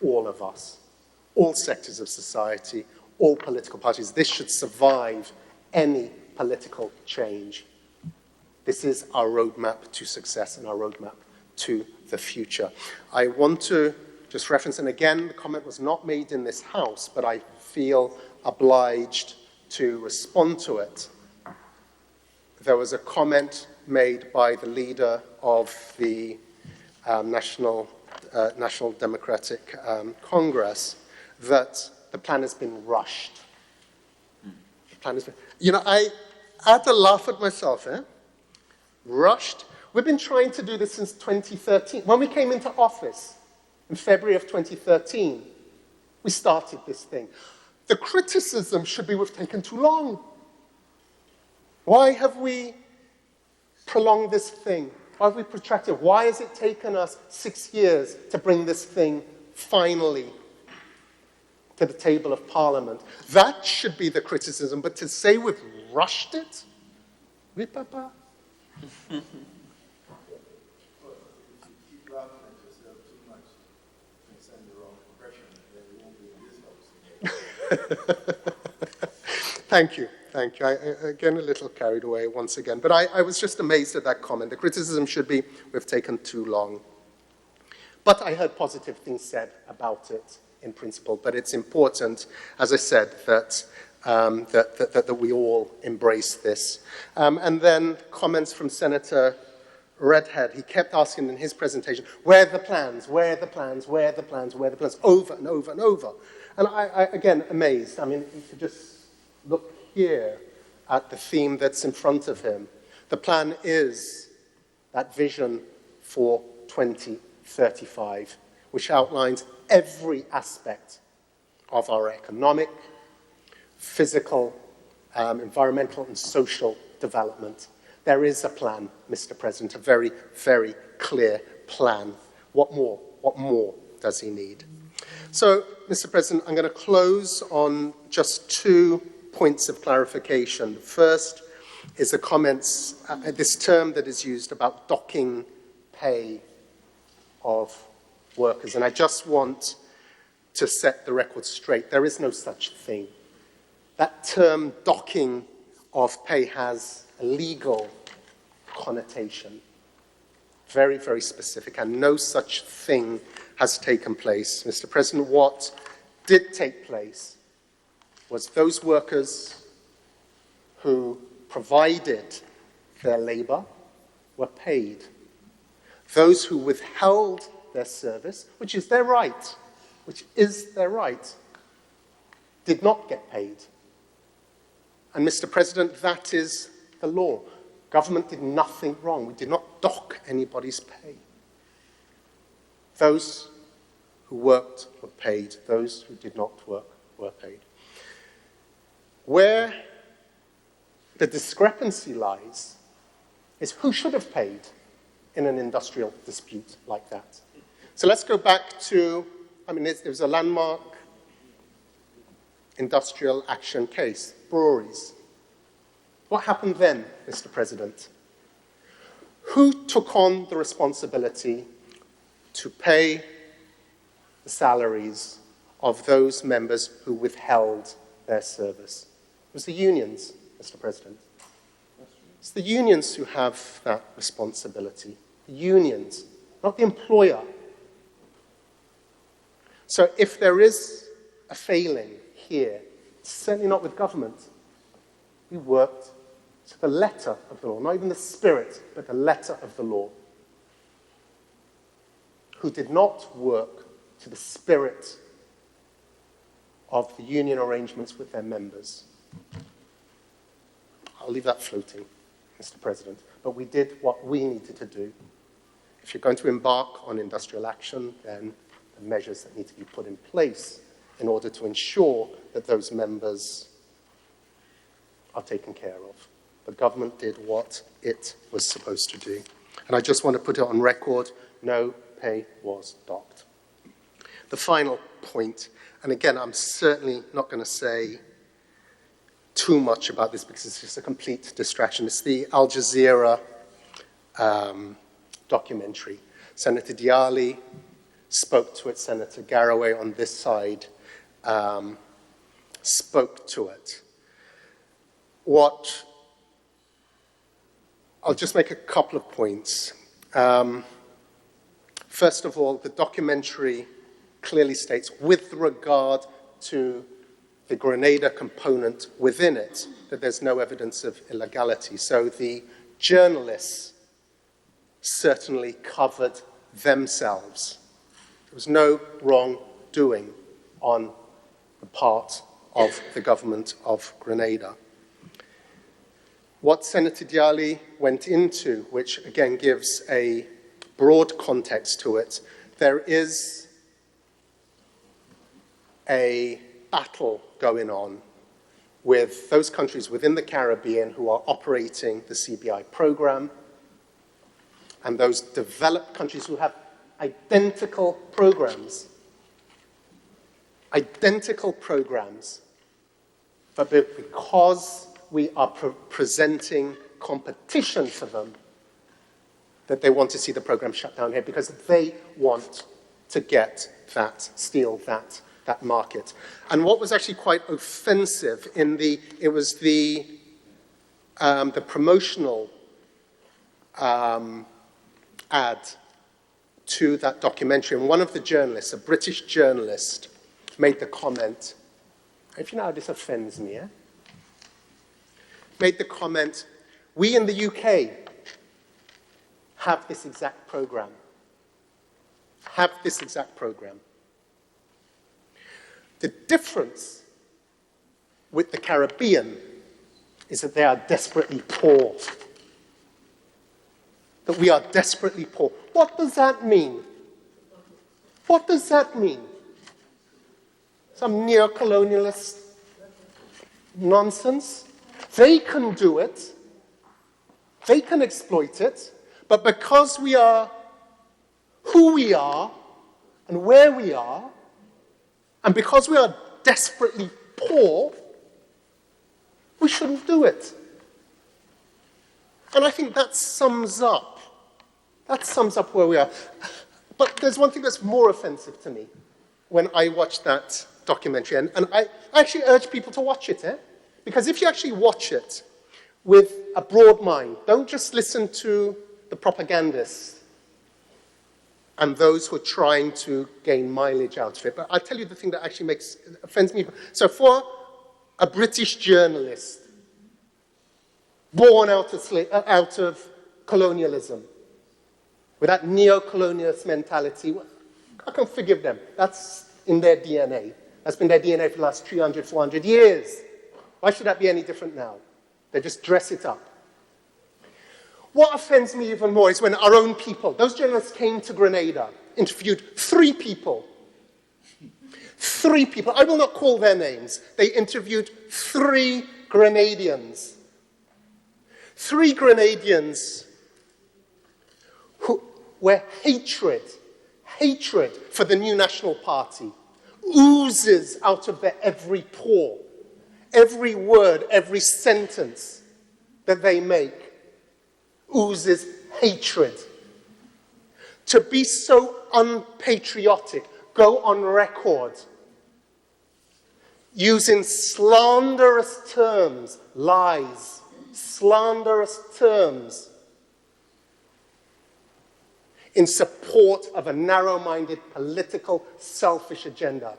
all of us, all sectors of society, all political parties. This should survive any political change. This is our roadmap to success and our roadmap to the future. I want to just reference, and again, the comment was not made in this House, but I feel obliged to respond to it. There was a comment made by the leader of the National Democratic Congress that the plan has been rushed. The plan has been, I had to laugh at myself, Rushed? We've been trying to do this since 2013. When we came into office in February of 2013, we started this thing. The criticism should be we've taken too long. Why have we prolonged this thing? Why have we protracted? Why has it taken us 6 years to bring this thing finally to the table of Parliament? That should be the criticism, but to say we've rushed it? Oui, Papa? Thank you. Thank you. Again, a little carried away once again. But I was just amazed at that comment. The criticism should be, we've taken too long. But I heard positive things said about it in principle. But it's important, as I said, that that we all embrace this. And then comments from Senator Redhead. He kept asking in his presentation, where are the plans, where are the plans, where are the plans, where are the plans, over and over and over. And I again, amazed. I mean, you could just look here at the theme that's in front of him. The plan is that vision for 2035, which outlines every aspect of our economic, physical, environmental, and social development. There is a plan, Mr. President, a very, very clear plan. What more? What more does he need? So, Mr. President, I'm going to close on just 2 points of clarification. The first is the comments, this term that is used about docking pay of workers. And I just want to set the record straight. There is no such thing. That term docking of pay has a legal connotation, very, very specific, and no such thing has taken place. Mr. President, what did take place was those workers who provided their labor were paid. Those who withheld their service, which is their right, did not get paid. And Mr. President, that is the law. Government did nothing wrong. We did not dock anybody's pay. Those who worked were paid. Those who did not work were paid. Where the discrepancy lies is who should have paid in an industrial dispute like that. So let's go back to, it was a landmark industrial action case, breweries. What happened then, Mr. President? Who took on the responsibility to pay the salaries of those members who withheld their service? It was the unions, Mr. President. It's the unions who have that responsibility. The unions, not the employer. So if there is a failing here, it's certainly not with government. We worked to the letter of the law, not even the spirit, but the letter of the law. Who did not work to the spirit of the union arrangements with their members. I'll leave that floating, Mr. President. But we did what we needed to do. If you're going to embark on industrial action, then the measures that need to be put in place in order to ensure that those members are taken care of. The government did what it was supposed to do. And I just want to put it on record, no pay was docked. The final point, and again, I'm certainly not going to say too much about this because it's just a complete distraction. It's the Al Jazeera documentary. Senator Diali spoke to it. Senator Garraway on this side spoke to it. I'll just make a couple of points. First of all, the documentary clearly states, with regard to the Grenada component within it, that there's no evidence of illegality. So the journalists certainly covered themselves. There was no wrongdoing on the part of the government of Grenada. What Senator Diali went into, which again gives a broad context to it, there is a battle going on with those countries within the Caribbean who are operating the CBI program and those developed countries who have identical programs, but because we are presenting competition for them, that they want to see the program shut down here because they want to get that, steal that that market. And what was actually quite offensive it was the promotional ad to that documentary. And one of the journalists, a British journalist, made the comment, if you know how this offends me, made the comment, we in the UK have this exact program. Have this exact program. The difference with the Caribbean is that they are desperately poor. That we are desperately poor. What does that mean? What does that mean? Some neo-colonialist nonsense? They can do it. They can exploit it. But because we are who we are and where we are, and because we are desperately poor, we shouldn't do it. And I think that sums up where we are. But there's one thing that's more offensive to me when I watched that documentary, and I actually urge people to watch it, because if you actually watch it with a broad mind, don't just listen to the propagandists and those who are trying to gain mileage out of it. But I'll tell you the thing that actually offends me. So for a British journalist born out of colonialism, with that neo-colonialist mentality, I can forgive them. That's in their DNA. That's been their DNA for the last 300, 400 years. Why should that be any different now? They just dress it up. What offends me even more is when our own people, those journalists came to Grenada, interviewed 3 people. 3 people. I will not call their names. They interviewed 3 Grenadians. 3 Grenadians where hatred for the new National Party oozes out of their every pore. Every word, every sentence that they make oozes hatred. To be so unpatriotic, go on record using slanderous terms, lies, slanderous terms in support of a narrow-minded, political, selfish agenda.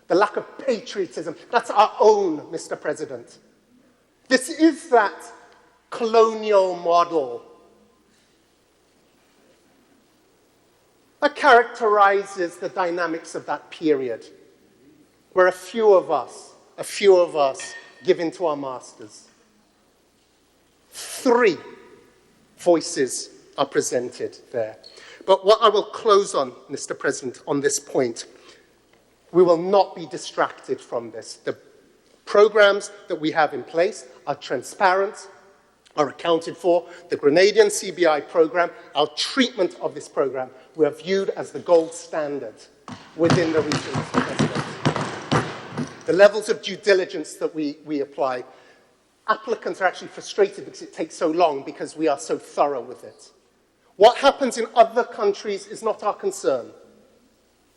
The lack of patriotism, that's our own, Mr. President. This is that colonial model that characterizes the dynamics of that period, where a few of us give in to our masters. 3 voices are presented there. But what I will close on, Mr. President, on this point, we will not be distracted from this. The programs that we have in place are transparent, are accounted for. The Grenadian CBI program, our treatment of this program, we are viewed as the gold standard within the region, Mr. President. The levels of due diligence that we apply, applicants are actually frustrated because it takes so long because we are so thorough with it. What happens in other countries is not our concern.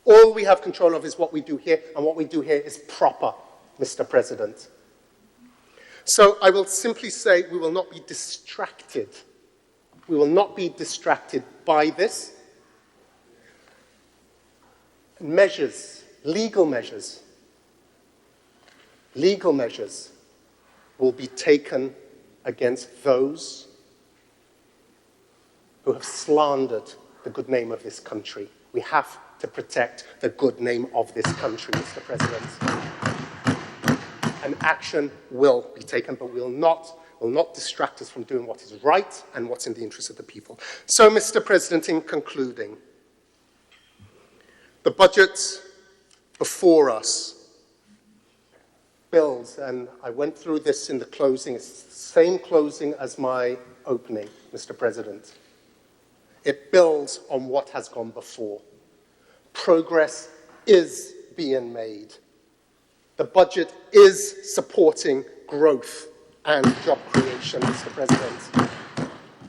All we have control of is what we do here, and what we do here is proper, Mr. President. So I will simply say we will not be distracted. We will not be distracted by this. Measures, legal measures will be taken against those who have slandered the good name of this country. We have to protect the good name of this country, Mr. President. And action will be taken, but will not distract us from doing what is right and what's in the interest of the people. So, Mr. President, in concluding, the budget before us builds, and I went through this in the closing, it's the same closing as my opening, Mr. President. It builds on what has gone before. Progress is being made. The budget is supporting growth and job creation, Mr. President.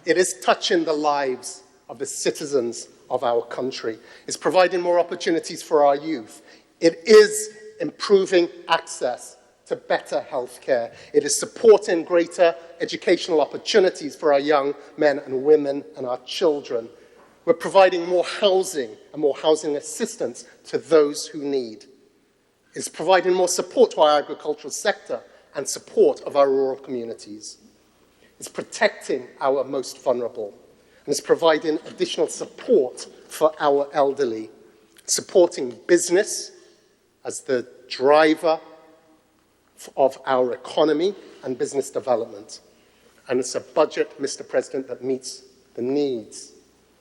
It is touching the lives of the citizens of our country. It's providing more opportunities for our youth. It is improving access to better health care. It is supporting greater educational opportunities for our young men and women and our children. We're providing more housing and more housing assistance to those who need. It's providing more support to our agricultural sector and support of our rural communities. It's protecting our most vulnerable. And it's providing additional support for our elderly, supporting business as the driver of our economy and business development. And it's a budget, Mr. President, that meets the needs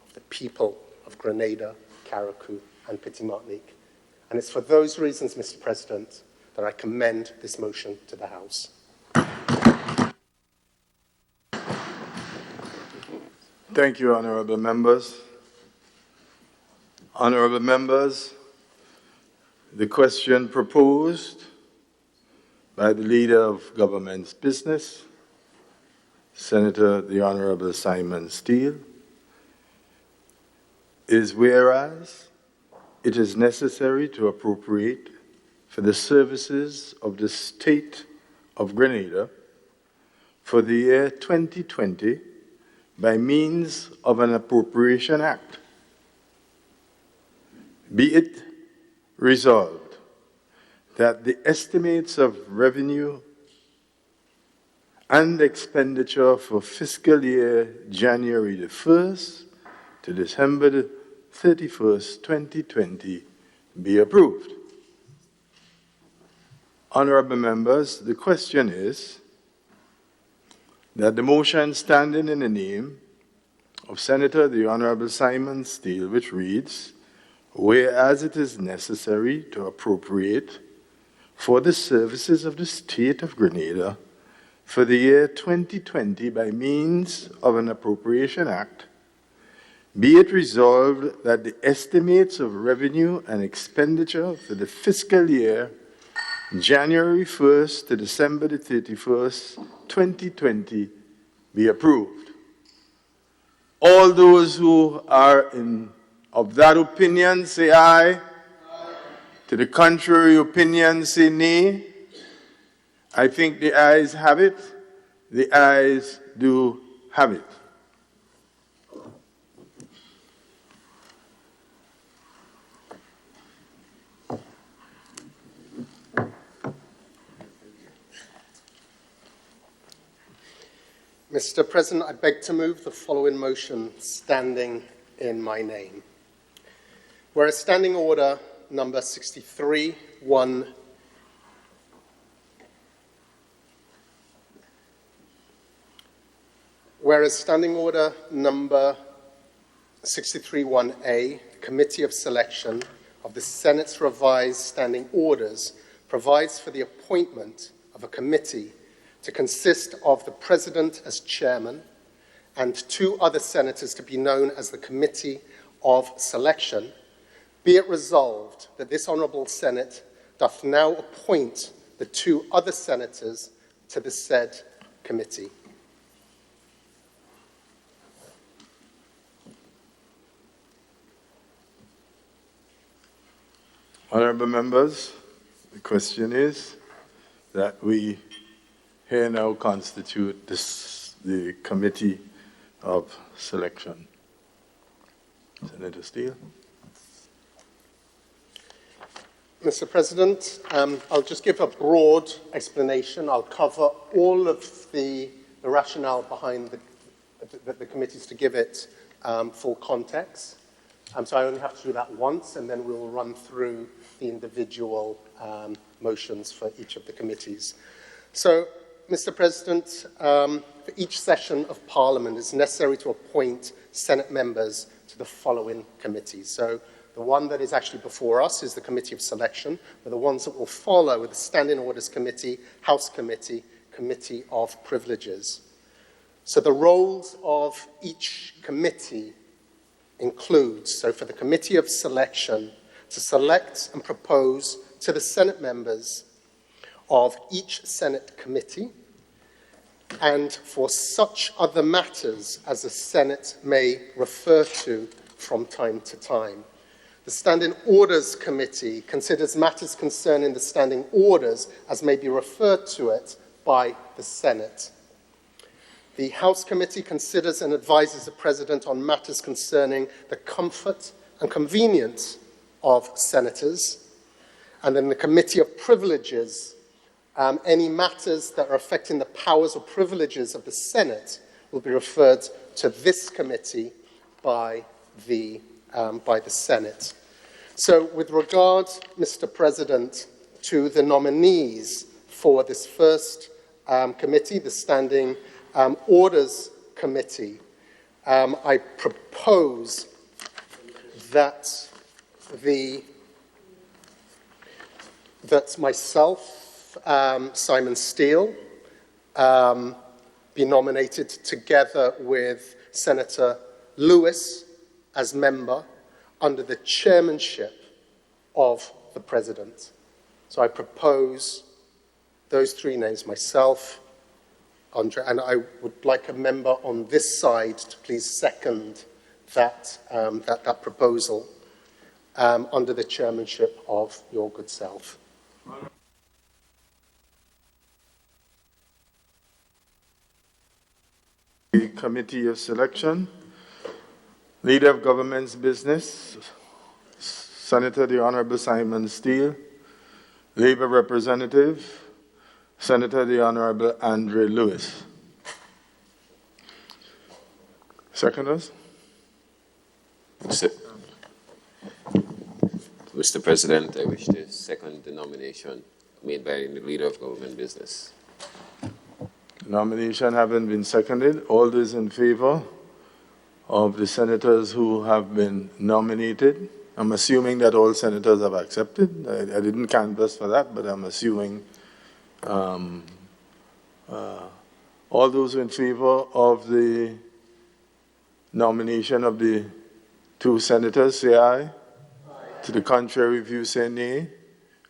of the people of Grenada, Carriacou, and Petit Martinique. And it's for those reasons, Mr. President, that I commend this motion to the House. Thank you, honorable members. Honorable members, the question proposed by the Leader of Government's Business, Senator the Honorable Simon Steele, is whereas it is necessary to appropriate for the services of the State of Grenada for the year 2020 by means of an Appropriation Act. Be it resolved that the estimates of revenue and expenditure for fiscal year January the 1st to December the 31st, 2020 be approved. Honorable members, the question is that the motion standing in the name of Senator the Honorable Simon Steele, which reads, whereas it is necessary to appropriate for the services of the State of Grenada for the year 2020 by means of an Appropriation Act, be it resolved that the estimates of revenue and expenditure for the fiscal year January 1st to December the 31st, 2020 be approved. All those who are of that opinion say aye. Aye. To the contrary opinion say nay. I think the ayes have it. The ayes do have it. Mr. President, I beg to move the following motion standing in my name. Whereas Standing Order number 63-1 Whereas Standing Order number 63-1A, Committee of Selection of the Senate's revised standing orders, provides for the appointment of a committee to consist of the President as chairman and 2 other senators to be known as the Committee of Selection, be it resolved that this Honourable Senate doth now appoint the 2 other senators to the said committee. Honourable members, the question is that we here now constitute the Committee of Selection. Senator Steele. Mr. President, I'll just give a broad explanation. I'll cover all of the rationale behind the committees to give it full context. So I only have to do that once, and then we'll run through the individual motions for each of the committees. So, Mr. President, for each session of Parliament, it's necessary to appoint Senate members to the following committees. So the one that is actually before us is the Committee of Selection, but the ones that will follow are the Standing Orders Committee, House Committee, Committee of Privileges. So the roles of each committee includes, so for the Committee of Selection, to select and propose to the Senate members of each Senate committee, and for such other matters as the Senate may refer to from time to time. The Standing Orders Committee considers matters concerning the standing orders as may be referred to it by the Senate. The House Committee considers and advises the President on matters concerning the comfort and convenience of senators. And then the Committee of Privileges, any matters that are affecting the powers or privileges of the Senate will be referred to this committee by the Senate. So with regard, Mr. President, to the nominees for this first committee, the Standing Orders Committee, I propose that myself, Simon Steele, be nominated together with Senator Lewis as member under the chairmanship of the President. So I propose those three names, myself, Andre, and I would like a member on this side to please second that proposal under the chairmanship of your good self. The Committee of Selection, Leader of Government's Business, Senator the Honorable Simon Steele, Labour Representative, Senator the Honorable Andre Lewis. Seconders? Mr. President, I wish to second the nomination made by the Leader of Government Business. Nomination having been seconded, all those in favor of the senators who have been nominated? I'm assuming that all senators have accepted. I didn't canvass for that, but I'm assuming all those in favor of the nomination of the two senators, say aye. Aye. To the contrary view, say nay.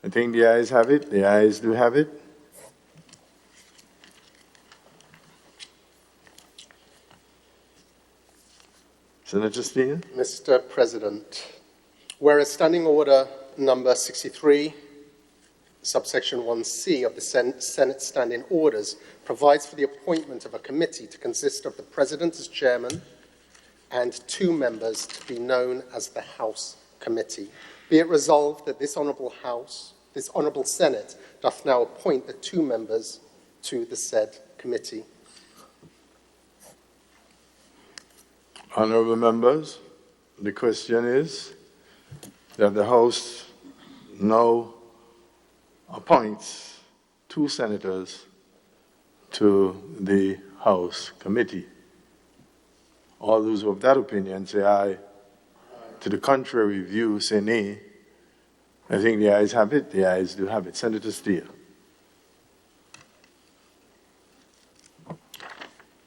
I think the ayes have it. The ayes do have it. Senator Steele? Mr. President, whereas Standing Order number 63, subsection 1C of the Senate Standing Orders provides for the appointment of a committee to consist of the President as chairman and two members to be known as the House Committee. Be it resolved that this honourable House, this honourable Senate, doth now appoint the two members to the said committee. Honourable members, the question is that the House now appoints two senators to the House Committee. All those of that opinion say aye. To the contrary view, say nay. I think the ayes have it. The ayes do have it. Senator Steele.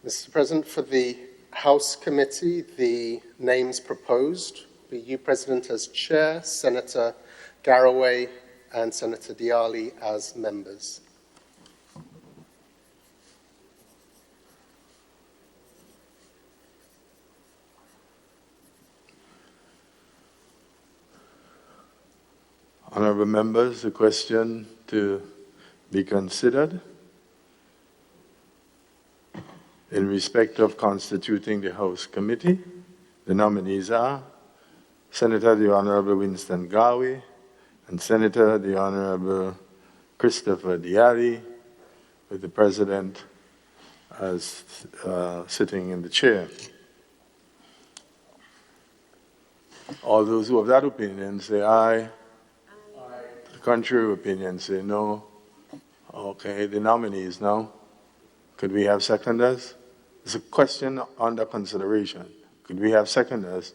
Mr. President, for the House Committee, the names proposed be you, President, as chair, Senator Garraway and Senator Diali as members. Honourable members, the question to be considered in respect of constituting the House Committee. The nominees are Senator the Honourable Winston Garwe and Senator the Honourable Christopher Diali, with the President as sitting in the chair. All those who have that opinion say aye. The contrary opinion say no. Okay, the nominees now. Could we have seconders? It's a question under consideration. Could we have seconders?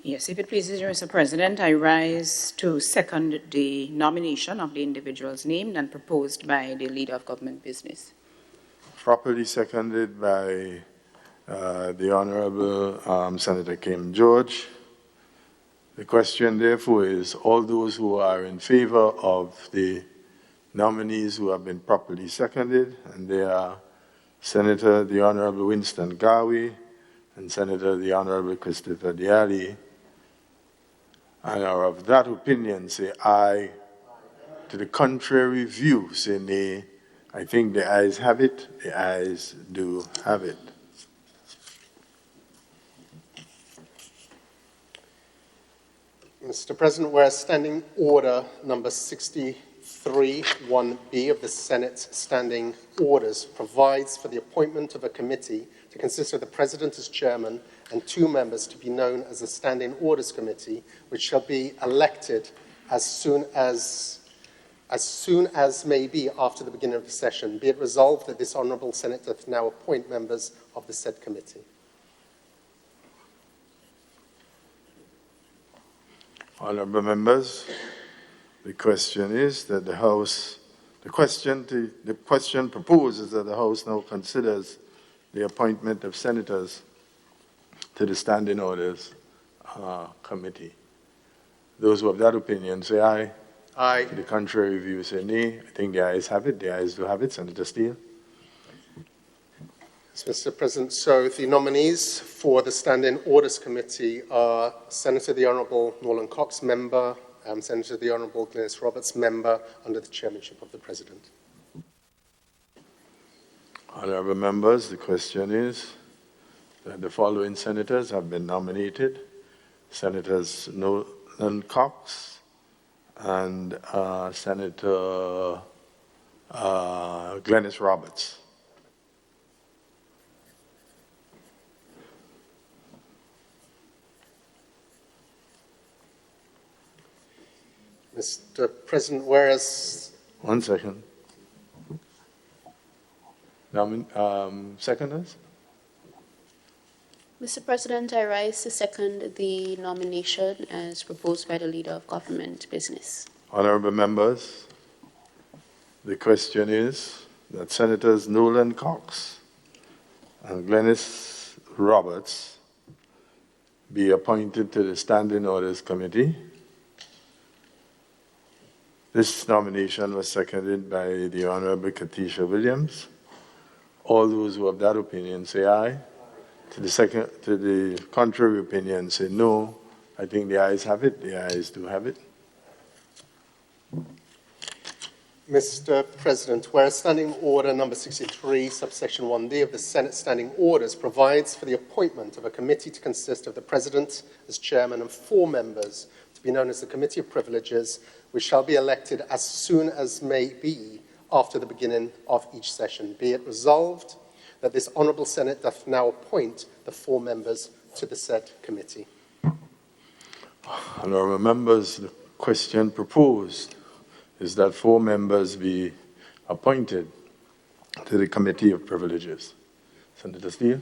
Yes, if it pleases you, Mr. President, I rise to second the nomination of the individuals named and proposed by the Leader of Government Business. Properly seconded by the Honourable Senator Kim George. The question, therefore, is all those who are in favor of the nominees who have been properly seconded, and they are Senator the Honourable Winston Garwe and Senator the Honourable Christopher Diali, and are of that opinion, say aye. To the contrary view, say nay. I think the ayes have it. The ayes do have it. Mr. President, whereas Standing Order number 63(1)B of the Senate Standing Orders provides for the appointment of a committee to consist of the President as chairman and 2 members to be known as the Standing Orders Committee, which shall be elected as soon as may be after the beginning of the session. Be it resolved that this honourable Senate doth now appoint members of the said committee. Honourable members, the question is that the question proposes that the House now considers the appointment of senators to the Standing Orders Committee. Those who have that opinion say aye. Aye. To the contrary view say nay. I think the ayes have it. The ayes do have it. Senator Steele. Mr. President, so the nominees for the Standing Orders Committee are Senator the Honourable Nolan Cox, member, Senator the Honourable Glynis Roberts, member, under the chairmanship of the President. Honourable members, the question is that the following senators have been nominated. Senators Nolan Cox and Senator Glynis Roberts. Mr. President, whereas... One second. Seconders? Mr. President, I rise to second the nomination as proposed by the Leader of Government Business. Honourable members, the question is that Senators Nolan Cox and Glynis Roberts be appointed to the Standing Orders Committee. This nomination was seconded by the Honourable Katisha Williams. All those who have that opinion say aye. To the contrary opinion say no. I think the ayes have it. The ayes do have it. Mr. President, whereas Standing Order number 63, subsection 1D of the Senate Standing Orders provides for the appointment of a committee to consist of the President as chairman and 4 members to be known as the Committee of Privileges, which shall be elected as soon as may be after the beginning of each session. Be it resolved that this honourable Senate doth now appoint the 4 members to the said committee. Honourable members, the question proposed is that 4 members be appointed to the Committee of Privileges. Senator Steele.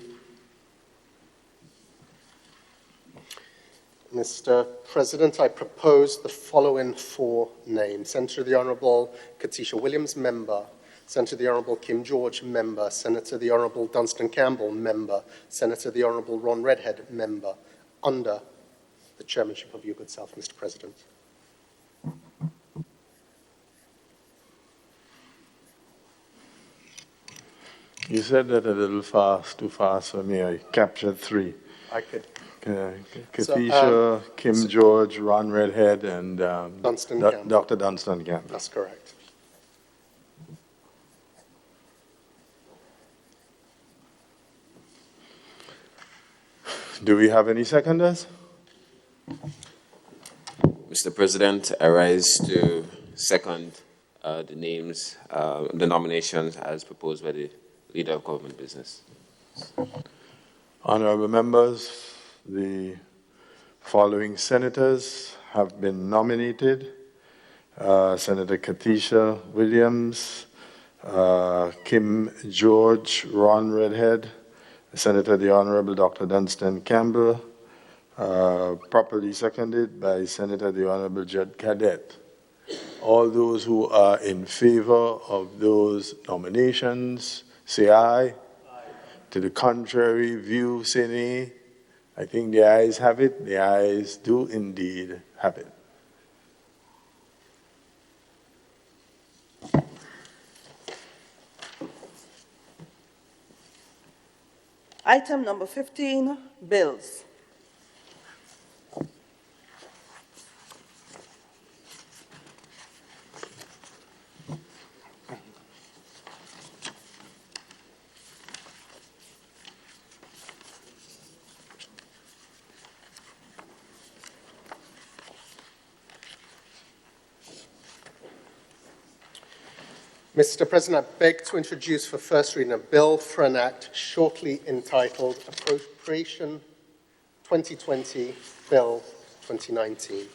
Mr. President, I propose the following 4 names. Senator the Honourable Katisha Williams, member. Senator the Honourable Kim George, member. Senator the Honourable Dunstan Campbell, member. Senator the Honourable Ron Redhead, member, under the chairmanship of your good self, Mr. President. You said that a little fast, too fast for me. I captured 3. I could. Katisha, Kim George, Ron Redhead, and Dunstan Campbell. Dr. Dunstan Campbell. That's correct. Do we have any seconders? Mr. President, I rise to second the nominations as proposed by the Leader of Government Business. Honourable members, the following senators have been nominated. Senator Katisha Williams, Kim George, Ron Redhead, Senator the Honourable Dr. Dunstan Campbell, properly seconded by Senator the Honourable Judd Cadet. All those who are in favour of those nominations, say aye. Aye. To the contrary view, say nay. I think the ayes have it. The ayes do indeed have it. Item number 15, bills. Mr. President, I beg to introduce for first reading a bill for an act shortly entitled Appropriation 2020 Bill 2019.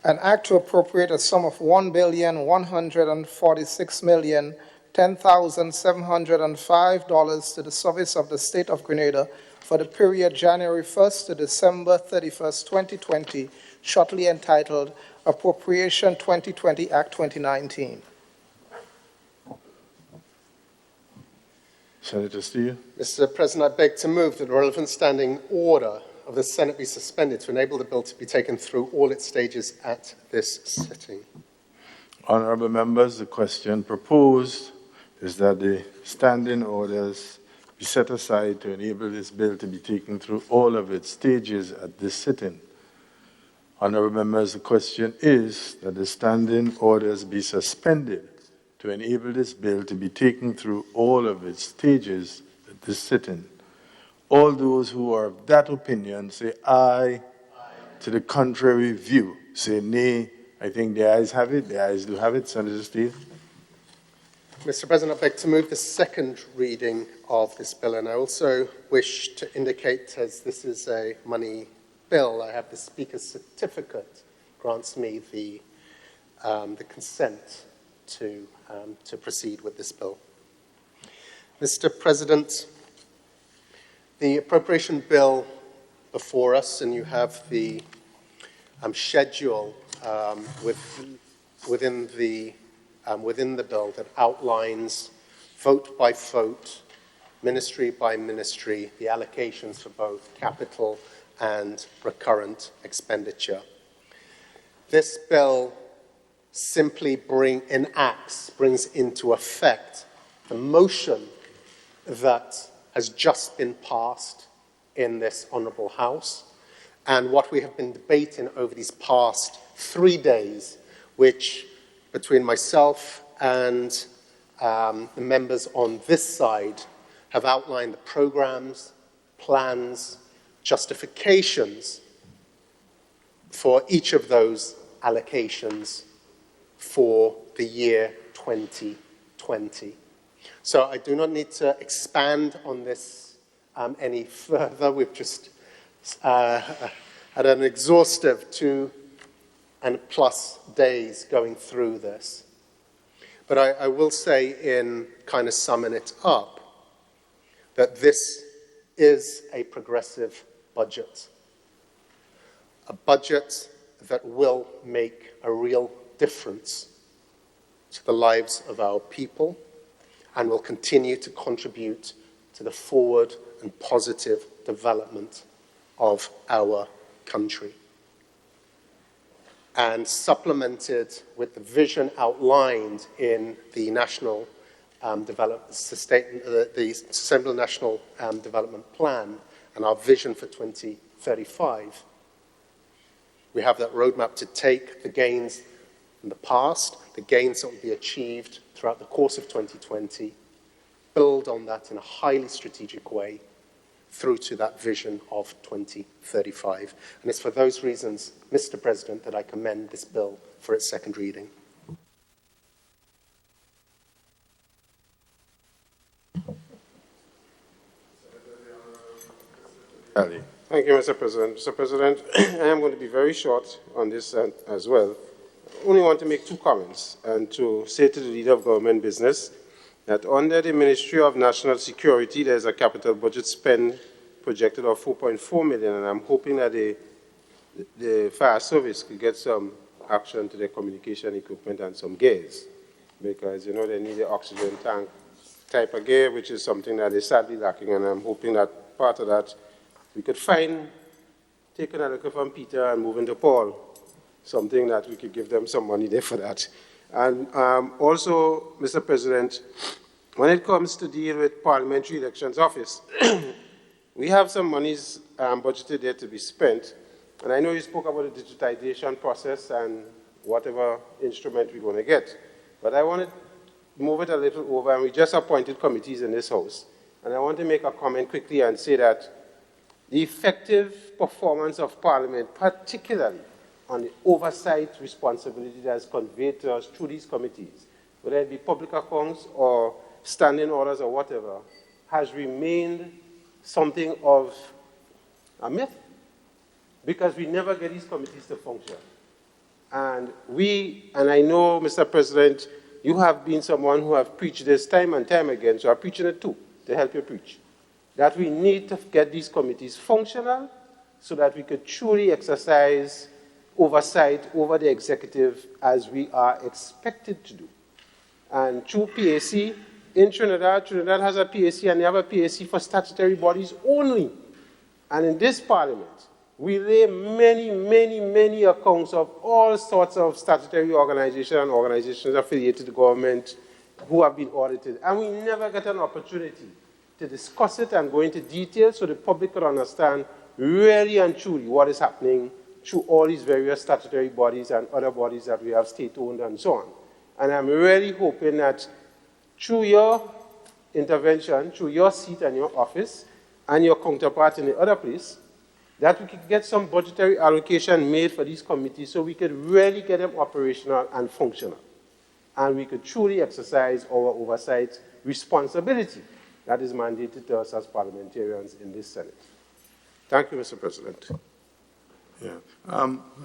An act to appropriate a sum of $1,146,010,705 to the service of the state of Grenada for the period January 1st to December 31st, 2020, shortly entitled Appropriation 2020 Act 2019. Senator Steele. Mr. President, I beg to move that the relevant standing order of the Senate be suspended to enable the bill to be taken through all its stages at this sitting. Honourable members, the question proposed is that the standing orders be set aside to enable this bill to be taken through all of its stages at this sitting. Honourable members, the question is that the standing orders be suspended to enable this bill to be taken through all of its stages at this sitting. All those who are of that opinion say aye. To the contrary view, say nay. I think the ayes have it. The ayes do have it. Senator Steele. Mr. President, I beg to move the second reading of this bill, and I also wish to indicate, as this is a money bill, I have the Speaker's certificate grants me the consent to proceed with this bill. Mr. President, the appropriation bill before us, and you have the schedule within the bill that outlines vote by vote, ministry by ministry, the allocations for both capital and recurrent expenditure. This bill simply brings into effect the motion that has just been passed in this Honourable House, and what we have been debating over these past 3 days, which between myself and the members on this side have outlined the programs, plans, justifications for each of those allocations for the year 2020. So I do not need to expand on this any further. We've just had an exhaustive 2+ days going through this. But I will say, in kind of summing it up, that this is a progressive budget. A budget that will make a real difference to the lives of our people and will continue to contribute to the forward and positive development of our country. And supplemented with the vision outlined in the National Sustainable National Development Plan and our vision for 2035, we have that roadmap to take the gains in the past, the gains that will be achieved throughout the course of 2020, build on that in a highly strategic way through to that vision of 2035. And it's for those reasons, Mr. President, that I commend this bill for its second reading. Ali. Thank you, Mr. President. Mr. President, I am going to be very short on this as well. I only want to make 2 comments and to say to the Leader of Government Business that under the Ministry of National Security, there's a capital budget spend projected of $4.4 million, and I'm hoping that the fire service could get some action to their communication equipment and some gears, because, you know, they need the oxygen tank type of gear, which is something that is sadly lacking, and I'm hoping that part of that we could find, taking a look from Peter and moving to Paul, something that we could give them some money there for that. And also, Mr. President, when it comes to deal with Parliamentary Elections Office, we have some monies budgeted there to be spent. And I know you spoke about the digitization process and whatever instrument we're going to get. But I want to move it a little over, and we just appointed committees in this House. And I want to make a comment quickly and say that the effective performance of Parliament, particularly on the oversight responsibility that is conveyed to us through these committees, whether it be public accounts or standing orders or whatever, has remained something of a myth, because we never get these committees to function. And I know, Mr. President, you have been someone who have preached this time and time again, so I'm preaching it too, to help you preach, that we need to get these committees functional so that we could truly exercise oversight over the executive as we are expected to do. And through PAC, in Trinidad has a PAC, and they have a PAC for statutory bodies only. And in this Parliament, we lay many, many, many accounts of all sorts of statutory organizations and organizations affiliated to government who have been audited. And we never get an opportunity to discuss it and go into detail so the public could understand really and truly what is happening through all these various statutory bodies and other bodies that we have state-owned and so on. And I'm really hoping that through your intervention, through your seat and your office, and your counterpart in the other place, that we could get some budgetary allocation made for these committees so we could really get them operational and functional. And we could truly exercise our oversight responsibility that is mandated to us as parliamentarians in this Senate. Thank you, Mr. President. Yeah.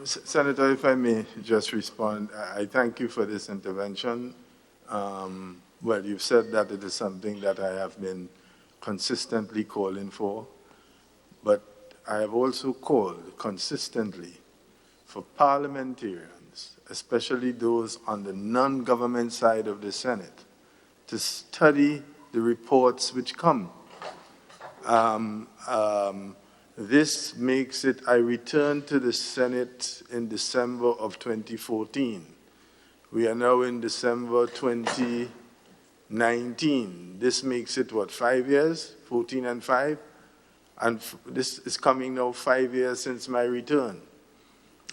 Senator, if I may just respond, I thank you for this intervention. Well, you've said that it is something that I have been consistently calling for, but I have also called consistently for parliamentarians, especially those on the non-government side of the Senate, to study the reports which come. This makes it, I returned to the Senate in December of 2014. We are now in December 2019. This makes it, what, 5 years? 14 and 5? And this is coming now 5 years since my return.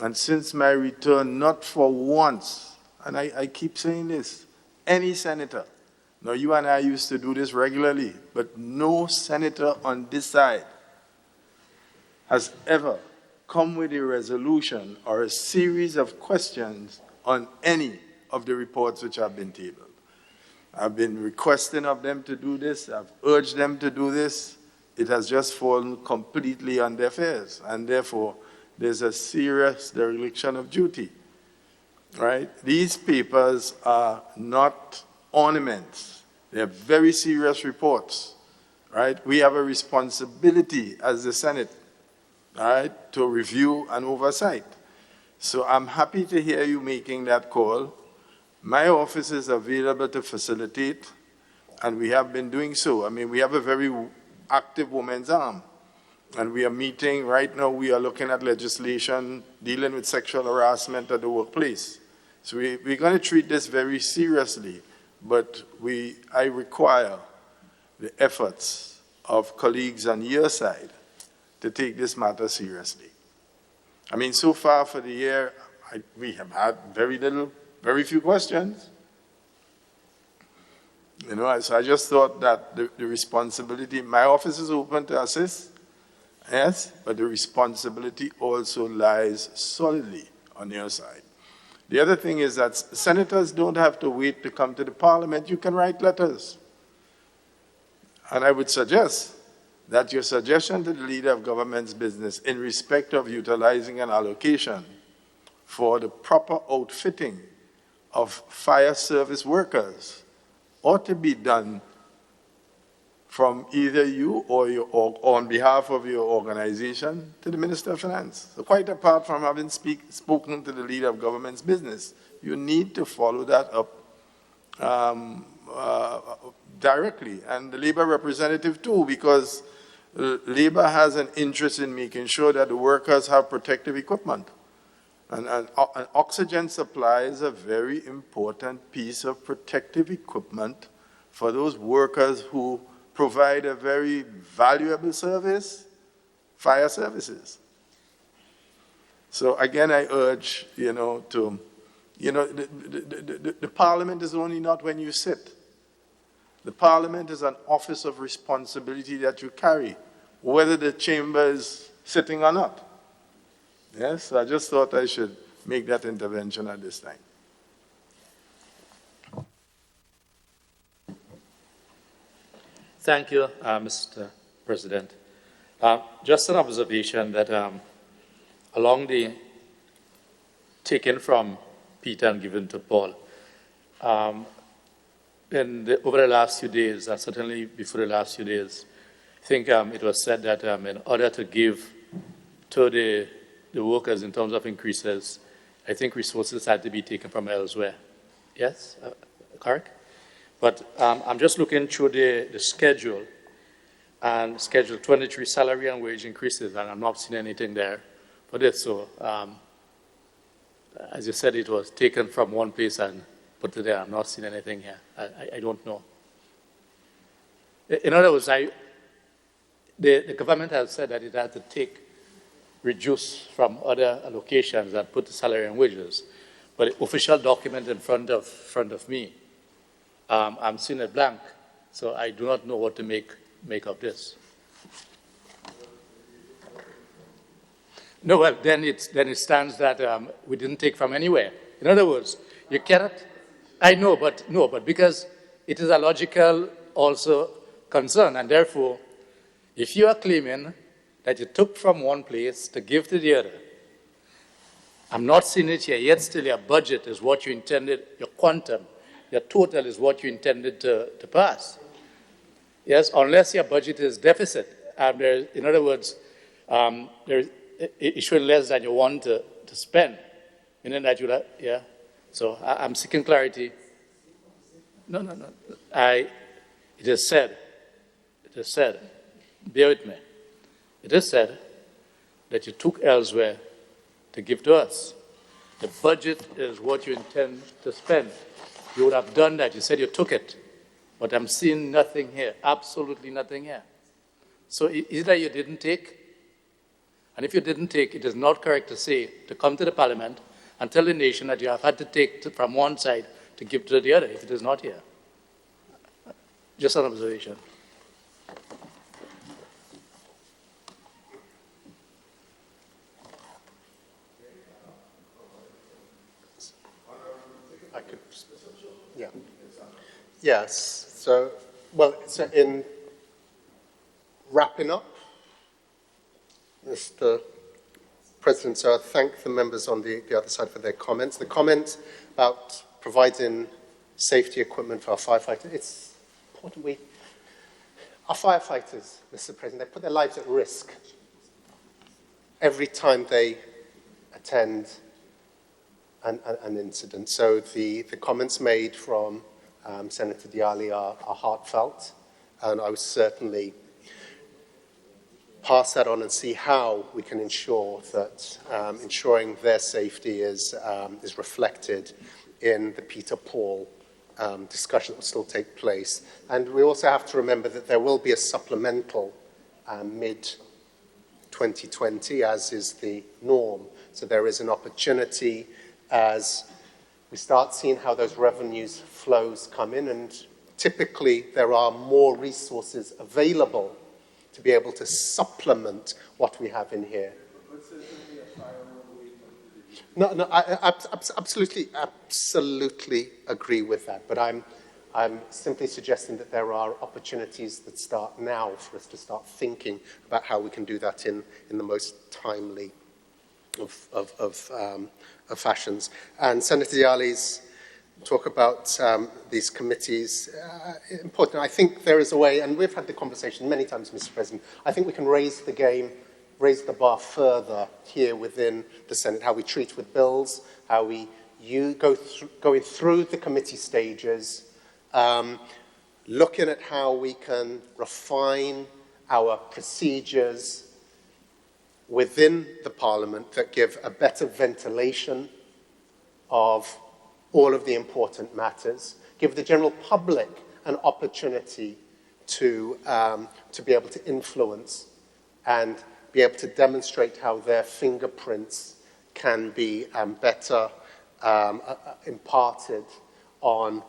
And since my return, not for once, and I keep saying this, any senator, now you and I used to do this regularly, but no senator on this side has ever come with a resolution or a series of questions on any of the reports which have been tabled. I've been requesting of them to do this. I've urged them to do this. It has just fallen completely on deaf ears, and therefore there's a serious dereliction of duty, right? These papers are not ornaments. They're very serious reports, right? We have a responsibility as the Senate, all right, to review and oversight. So I'm happy to hear you making that call. My office is available to facilitate, and we have been doing so. I mean, we have a very active women's arm, and we are meeting right now. We are looking at legislation dealing with sexual harassment at the workplace. So we're going to treat this very seriously, but I require the efforts of colleagues on your side to take this matter seriously. I mean, so far for the year, we have had very few questions. You know, so I just thought that the responsibility, my office is open to assist, yes, but the responsibility also lies solidly on your side. The other thing is that senators don't have to wait to come to the Parliament. You can write letters. And I would suggest that your suggestion to the Leader of Government's Business in respect of utilizing an allocation for the proper outfitting of fire service workers ought to be done from either you or on behalf of your organization to the Minister of Finance. So quite apart from having spoken to the Leader of Government's Business, you need to follow that up directly, and the Labour representative too, because Labour has an interest in making sure that the workers have protective equipment. And oxygen supply is a very important piece of protective equipment for those workers who provide a very valuable service, fire services. So again, I urge, the Parliament is only not when you sit. The Parliament is an office of responsibility that you carry whether the chamber is sitting or not. Yes, I just thought I should make that intervention at this time. Thank you, Mr. President. Just an observation that along the taken from Peter and given to Paul, over the last few days, and certainly before the last few days, I think it was said that in order to give to the workers in terms of increases, I think resources had to be taken from elsewhere. Yes? Correct? But I'm just looking through the schedule, and Schedule 23, salary and wage increases, and I'm not seeing anything there for this. So, as you said, it was taken from one place and put it there. I'm not seeing anything here. I don't know. In other words, the government has said that it had to reduce from other allocations and put the salary and wages. But the official document in front of me, I'm seeing it blank, so I do not know what to make of this. No, well, then it stands that we didn't take from anywhere. In other words, you cannot. I know, but because it is a logical also concern, and therefore, if you are claiming that you took from one place to give to the other, I'm not seeing it here yet. Still, your budget is what you intended. Your quantum, your total is what you intended to pass. Yes, unless your budget is deficit. In other words, it's showing less than you want to spend. Meaning that you, yeah. So I'm seeking clarity. No. It is said, bear with me. It is said that you took elsewhere to give to us. The budget is what you intend to spend. You would have done that. You said you took it. But I'm seeing nothing here, absolutely nothing here. So either you didn't take, and if you didn't take, it is not correct to come to the parliament and tell the nation that you have had to take from one side to give to the other, if it is not here. Just an observation. I could, yeah. Yes, so in wrapping up, Mr. President, so I thank the members on the other side for their comments. The comment about providing safety equipment for our firefighters, it's important our firefighters, Mr. President, they put their lives at risk every time they attend an incident. So the comments made from Senator Diali are heartfelt, and I would certainly pass that on and see how we can ensure that ensuring their safety is reflected in the Peter Paul discussion that will still take place. And we also have to remember that there will be a supplemental mid-2020, as is the norm. So there is an opportunity as we start seeing how those revenues flows come in, and typically there are more resources available to be able to supplement what we have in here. No, I absolutely agree with that. But I'm simply suggesting that there are opportunities that start now for us to start thinking about how we can do that in the most timely of fashions. And Senator Diali's talk about these committees, important. I think there is a way, and we've had the conversation many times, Mr. President, I think we can raise the game, raise the bar further here within the Senate, how we treat with bills, how we going through the committee stages, looking at how we can refine our procedures within the Parliament that give a better ventilation of all of the important matters, give the general public an opportunity to be able to influence and be able to demonstrate how their fingerprints can be better imparted on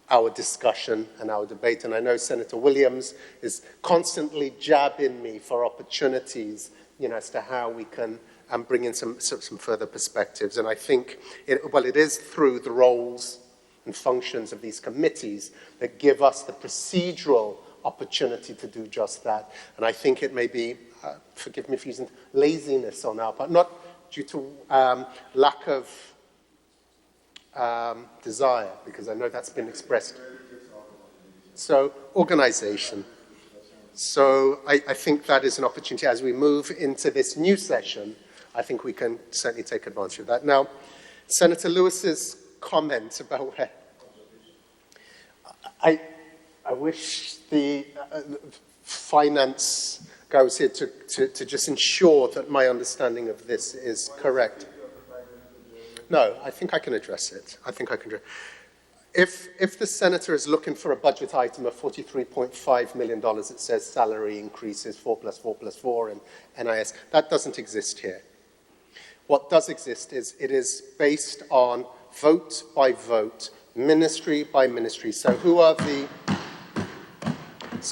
our discussion and our debate. And I know Senator Williams is constantly jabbing me for opportunities, as to how we can bring in some further perspectives. And I think, it is through the roles and functions of these committees that give us the procedural opportunity to do just that. And I think it may be, forgive me for using laziness on our part, not due to lack of desire, because I know that's been expressed. So, organization. So I think that is an opportunity as we move into this new session. I think we can certainly take advantage of that. Now, Senator Lewis's comment about where I wish the finance guy was here to just ensure that my understanding of this is correct. No, I think I can address it. If the senator is looking for a budget item of $43.5 million, it says salary increases 4 plus 4 plus 4 and NIS, that doesn't exist here. What does exist is it is based on vote by vote, ministry by ministry. So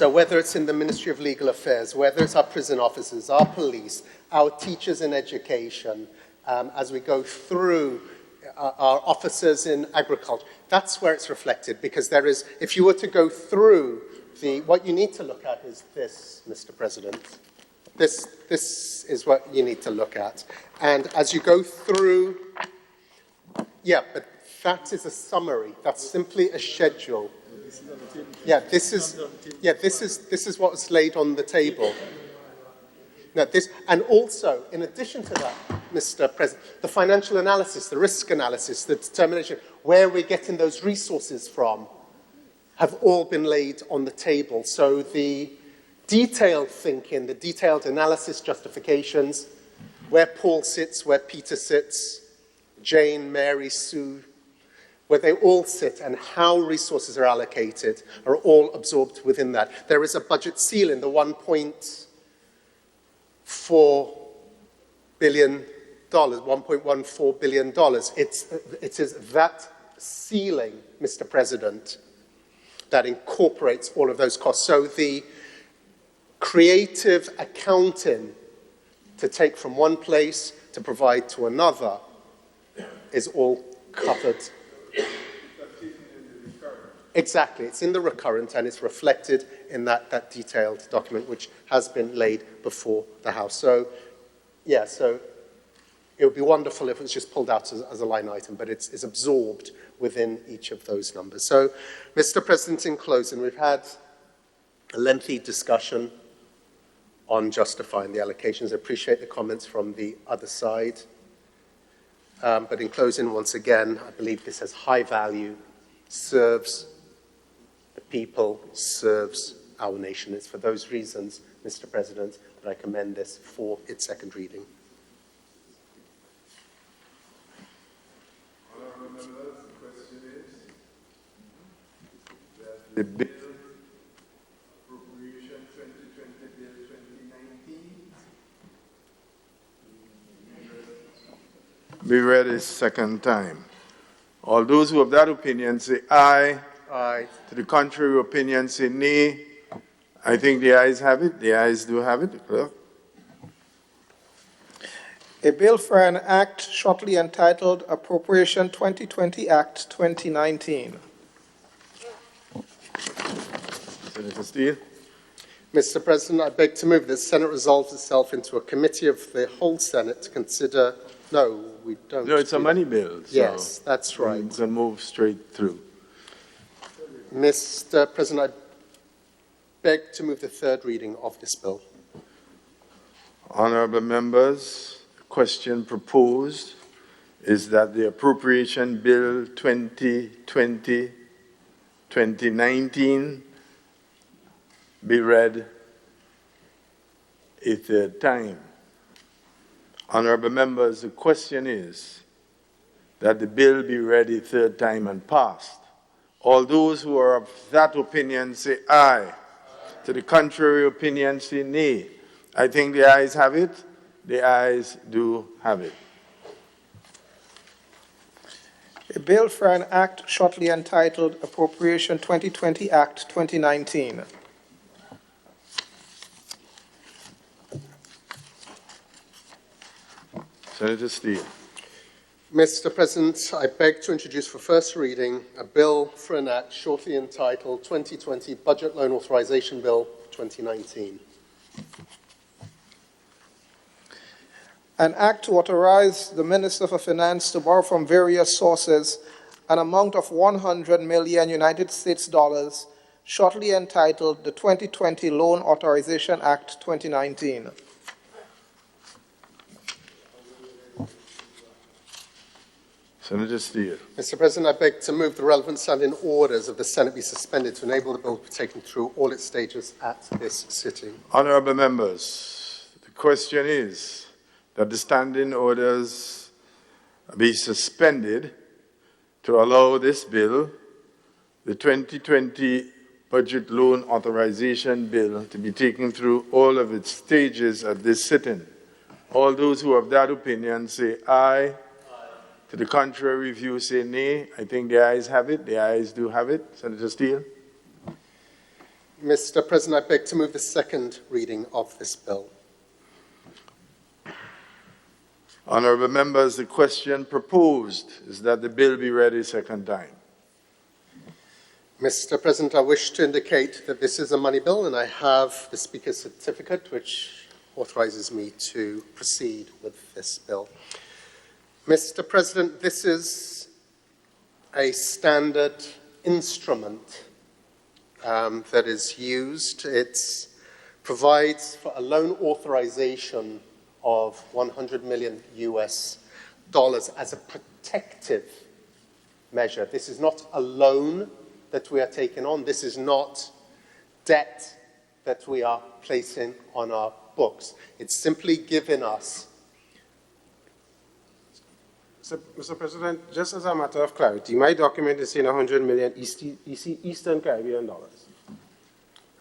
whether it's in the Ministry of Legal Affairs, whether it's our prison officers, our police, our teachers in education, as we go through our officers in agriculture, that's where it's reflected, because there is, if you were to go through what you need to look at is this, Mr. President. This is what you need to look at. And as you go through, but that is a summary. That's simply a schedule. This is what was laid on the table. Now and also, in addition to that, Mr. President, the financial analysis, the risk analysis, the determination, where we're getting those resources from, have all been laid on the table. So the detailed thinking, the detailed analysis, justifications, where Paul sits, where Peter sits, Jane, Mary, Sue, where they all sit and how resources are allocated are all absorbed within that. There is a budget ceiling, the $1.4 billion, $1.14 billion. It is that ceiling, Mr. President, that incorporates all of those costs. So the creative accounting to take from one place to provide to another is all covered. Exactly, it's in the recurrent and it's reflected in that detailed document which has been laid before the House. So, so it would be wonderful if it was just pulled out as a line item, but it's absorbed within each of those numbers. So, Mr. President, in closing, we've had a lengthy discussion on justifying the allocations. I appreciate the comments from the other side. But in closing, once again, I believe this has high value, serves the people, serves our nation. It's for those reasons, Mr. President, that I commend this for its second reading. Honourable members, the question is that the bill, appropriation 2020 bill 2019, be read a second time. All those who have that opinion say aye. Aye. To the contrary opinion say nay. I think the ayes have it. The ayes do have it. A bill for an act shortly entitled Appropriation 2020 Act 2019. Senator Steele. Mr. President, I beg to move that the Senate resolves itself into a committee of the whole Senate to consider. No, we don't. No, it's a money bill. So yes, that's right. We can move straight through. Mr. President, I beg to move the third reading of this bill. Honourable members, the question proposed is that the Appropriation Bill 2020-2019 be read a third time. Honourable members, the question is that the bill be read a third time and passed. All those who are of that opinion say aye. To the contrary opinion say nay. I think the ayes have it. The ayes do have it. A bill for an act shortly entitled Appropriation 2020 Act 2019. Senator Steele. Mr. President, I beg to introduce for first reading a bill for an act shortly entitled 2020 Budget Loan Authorization Bill 2019. An act to authorize the Minister for Finance to borrow from various sources an amount of 100 million United States dollars, shortly entitled the 2020 Loan Authorization Act 2019. Senator Steele. Mr. President, I beg to move the relevant standing orders of the Senate be suspended to enable the bill to be taken through all its stages at this sitting. Honourable members, the question is that the standing orders be suspended to allow this bill, the 2020 Budget Loan Authorization Bill, to be taken through all of its stages at this sitting. All those who have that opinion say aye. To the contrary view, say nay. I think the ayes have it. The ayes do have it. Senator Steele. Mr. President, I beg to move the second reading of this bill. Honourable members, the question proposed is that the bill be read a second time. Mr. President, I wish to indicate that this is a money bill, and I have the Speaker's certificate, which authorizes me to proceed with this bill. Mr. President, this is a standard instrument that is used. It provides for a loan authorization of 100 million US dollars as a protective measure. This is not a loan that we are taking on. This is not debt that we are placing on our books. It's simply giving us. Mr. President, just as a matter of clarity, my document is saying 100 million Eastern Caribbean dollars.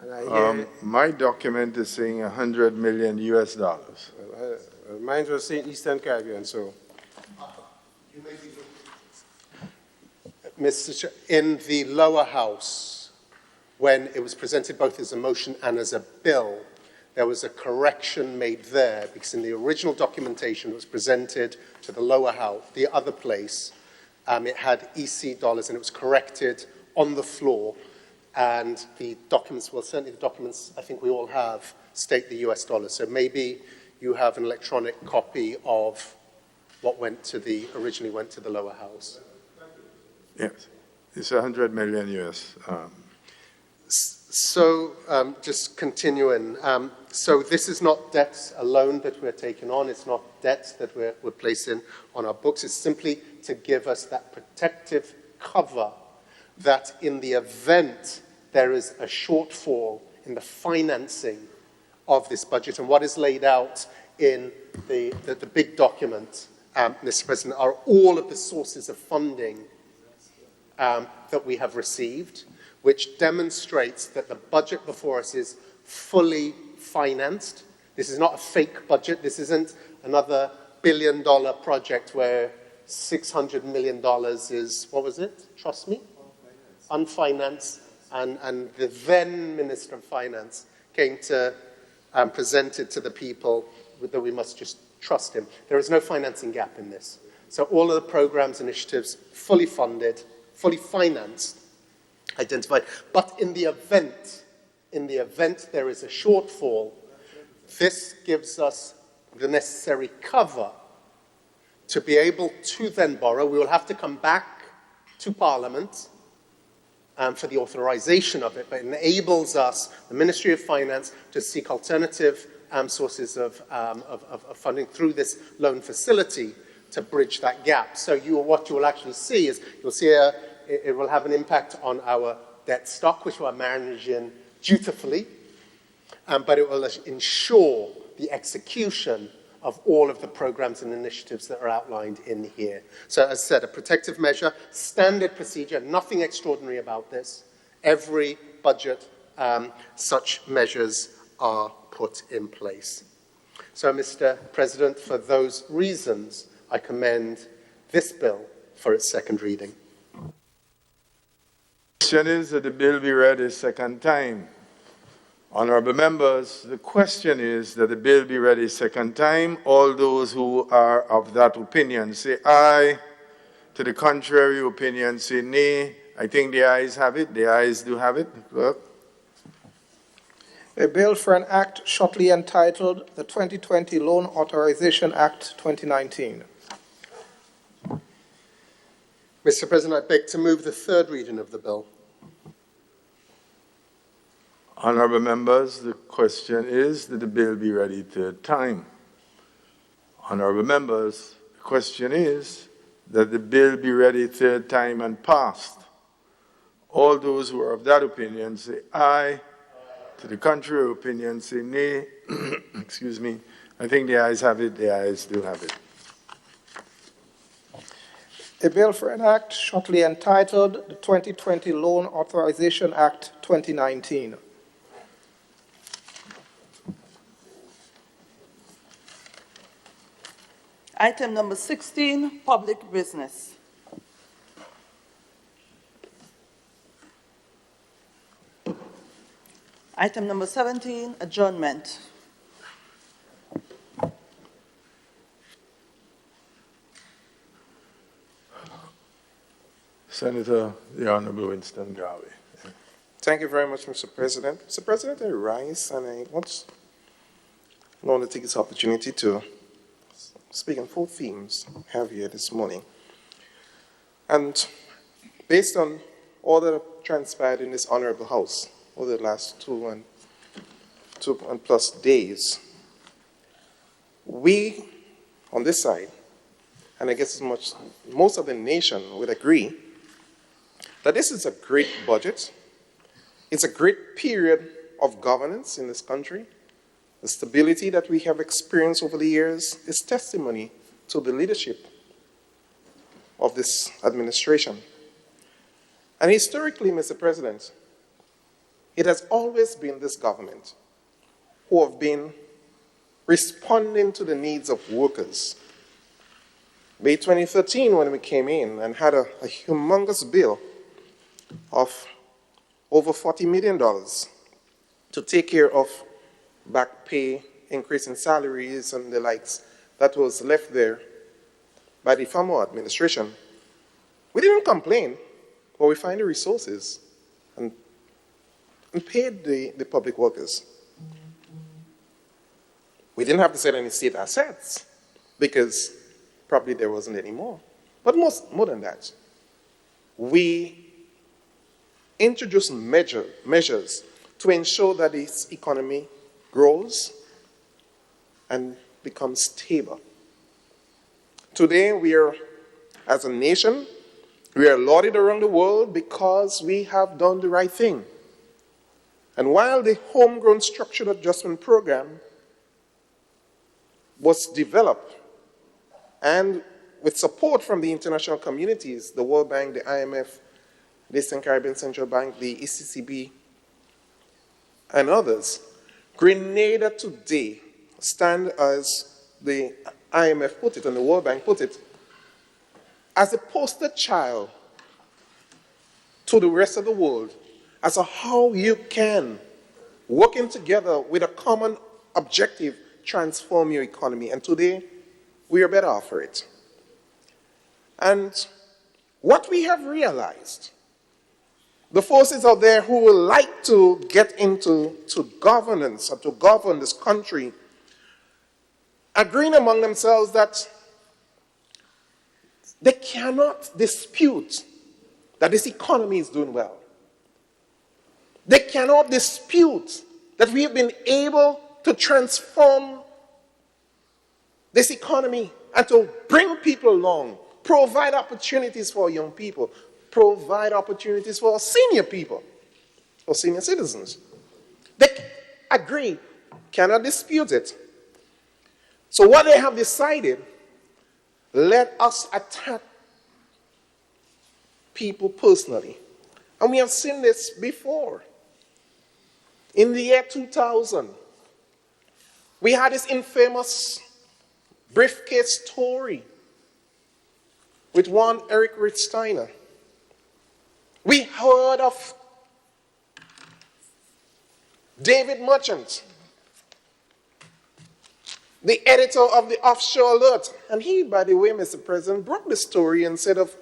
And I hear, My document is saying 100 million US dollars. mine was saying Eastern Caribbean, so. Mr. Chair, in the lower house, when it was presented both as a motion and as a bill, there was a correction made there, because in the original documentation that was presented to the lower house, the other place, it had EC dollars, and it was corrected on the floor. And the documents, well, certainly the documents I think we all have, state the US dollars. So maybe you have an electronic copy of what originally went to the lower house. Yes, it's 100 million US. So just continuing, so this is not debt alone that we're taking on. It's not debt that we're placing on our books. It's simply to give us that protective cover that in the event there is a shortfall in the financing of this budget, and what is laid out in the big document, Mr. President, are all of the sources of funding that we have received, which demonstrates that the budget before us is fully financed. This is not a fake budget. This isn't another billion-dollar project where $600 million is, what was it? Trust me? Unfinanced. And the then Minister of Finance came to present it to the people that we must just trust him. There is no financing gap in this. So all of the programs, initiatives, fully funded, fully financed, identified. But in the event there is a shortfall, this gives us the necessary cover to be able to then borrow. We will have to come back to Parliament for the authorization of it, but it enables us, the Ministry of Finance, to seek alternative sources of funding through this loan facility to bridge that gap. So what you will actually see is, you'll see it will have an impact on our debt stock, which we are managing dutifully, but it will ensure the execution of all of the programs and initiatives that are outlined in here. So as I said, a protective measure, standard procedure, nothing extraordinary about this. Every budget, such measures are put in place. So, Mr. President, for those reasons, I commend this bill for its second reading. Question is that the bill be read a second time. Honorable members, the question is that the bill be read a second time. All those who are of that opinion say aye. To the contrary opinion, say nay. I think the ayes have it. The ayes do have it. Clerk. A bill for an act shortly entitled the 2020 Loan Authorization Act 2019. Mr. President, I beg to move the third reading of the bill. Honorable members, the question is that the bill be read a third time. Honorable members, the question is that the bill be read a third time and passed. All those who are of that opinion say aye. To the contrary opinion, say nay. Excuse me. I think the ayes have it. The ayes do have it. A bill for an act shortly entitled the 2020 Loan Authorization Act 2019. Item number 16, public business. Item number 17, adjournment. Senator, the Honorable Winston Garvey. Thank you very much, Mr. President. Mr. President, I rise and I want to take this opportunity to speak on 4 themes I have here this morning. And based on all that have transpired in this honorable House over the last 2 and plus days, we on this side, and I guess most of the nation would agree that this is a great budget. It's a great period of governance in this country. The stability that we have experienced over the years is testimony to the leadership of this administration. And historically, Mr. President, it has always been this government who have been responding to the needs of workers. May 2013, when we came in and had a humongous bill of over $40 million to take care of back pay, increase in salaries and the likes that was left there by the former administration. We didn't complain, but we found the resources and paid the public workers. We didn't have to sell any state assets because probably there wasn't any more. But more than that, we introduced measures to ensure that this economy grows and becomes stable. Today, as a nation, we are lauded around the world because we have done the right thing. And while the Homegrown Structured Adjustment Program was developed, and with support from the international communities, the World Bank, the IMF, the Eastern Caribbean Central Bank, the ECCB, and others, Grenada today stand as the IMF put it and the World Bank put it, as a poster child to the rest of the world as to how you can, working together with a common objective, transform your economy. And today, we are better off for it. And what we have realized, the forces out there who would like to get into governance or to govern this country, agreeing among themselves that they cannot dispute that this economy is doing well. They cannot dispute that we have been able to transform this economy and to bring people along, provide opportunities for young people, provide opportunities for senior people, for senior citizens. They agree, cannot dispute it. So what they have decided, let us attack people personally. And we have seen this before. In the year 2000, we had this infamous briefcase story with one Eric Rich Steiner. We heard of David Merchant, the editor of the Offshore Alert. And he, by the way, Mr. President, broke the story and said of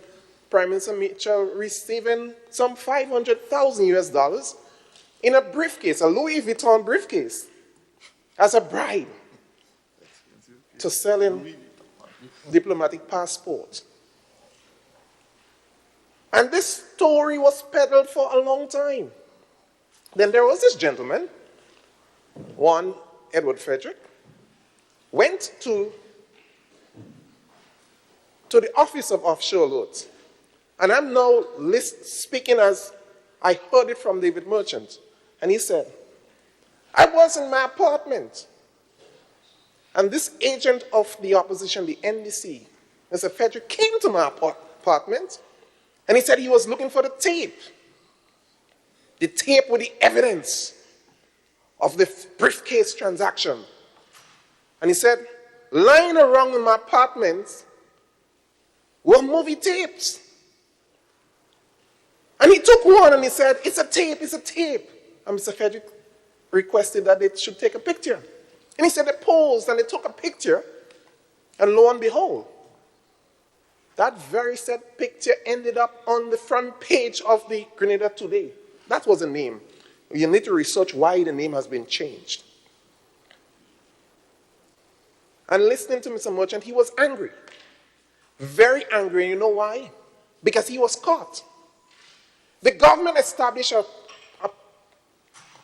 Prime Minister Mitchell receiving some $500,000 in a briefcase, a Louis Vuitton briefcase, as a bribe to sell him diplomatic passports. And this story was peddled for a long time. Then there was this gentleman, one Edward Frederick, went to the office of Offshore Alert. And I'm now speaking as I heard it from David Merchant. And he said, I was in my apartment. And this agent of the opposition, the NDC, Mr. Frederick, came to my apartment. And he said he was looking for the tape with the evidence of the briefcase transaction. And he said, lying around in my apartment were movie tapes. And he took one and he said, it's a tape, it's a tape. And Mr. Frederick requested that they should take a picture. And he said they posed and they took a picture. And lo and behold, that very said picture ended up on the front page of the Grenada Today. That was the name. You need to research why the name has been changed. And listening to Mr. Merchant, he was angry. Very angry. And you know why? Because he was caught. The government established an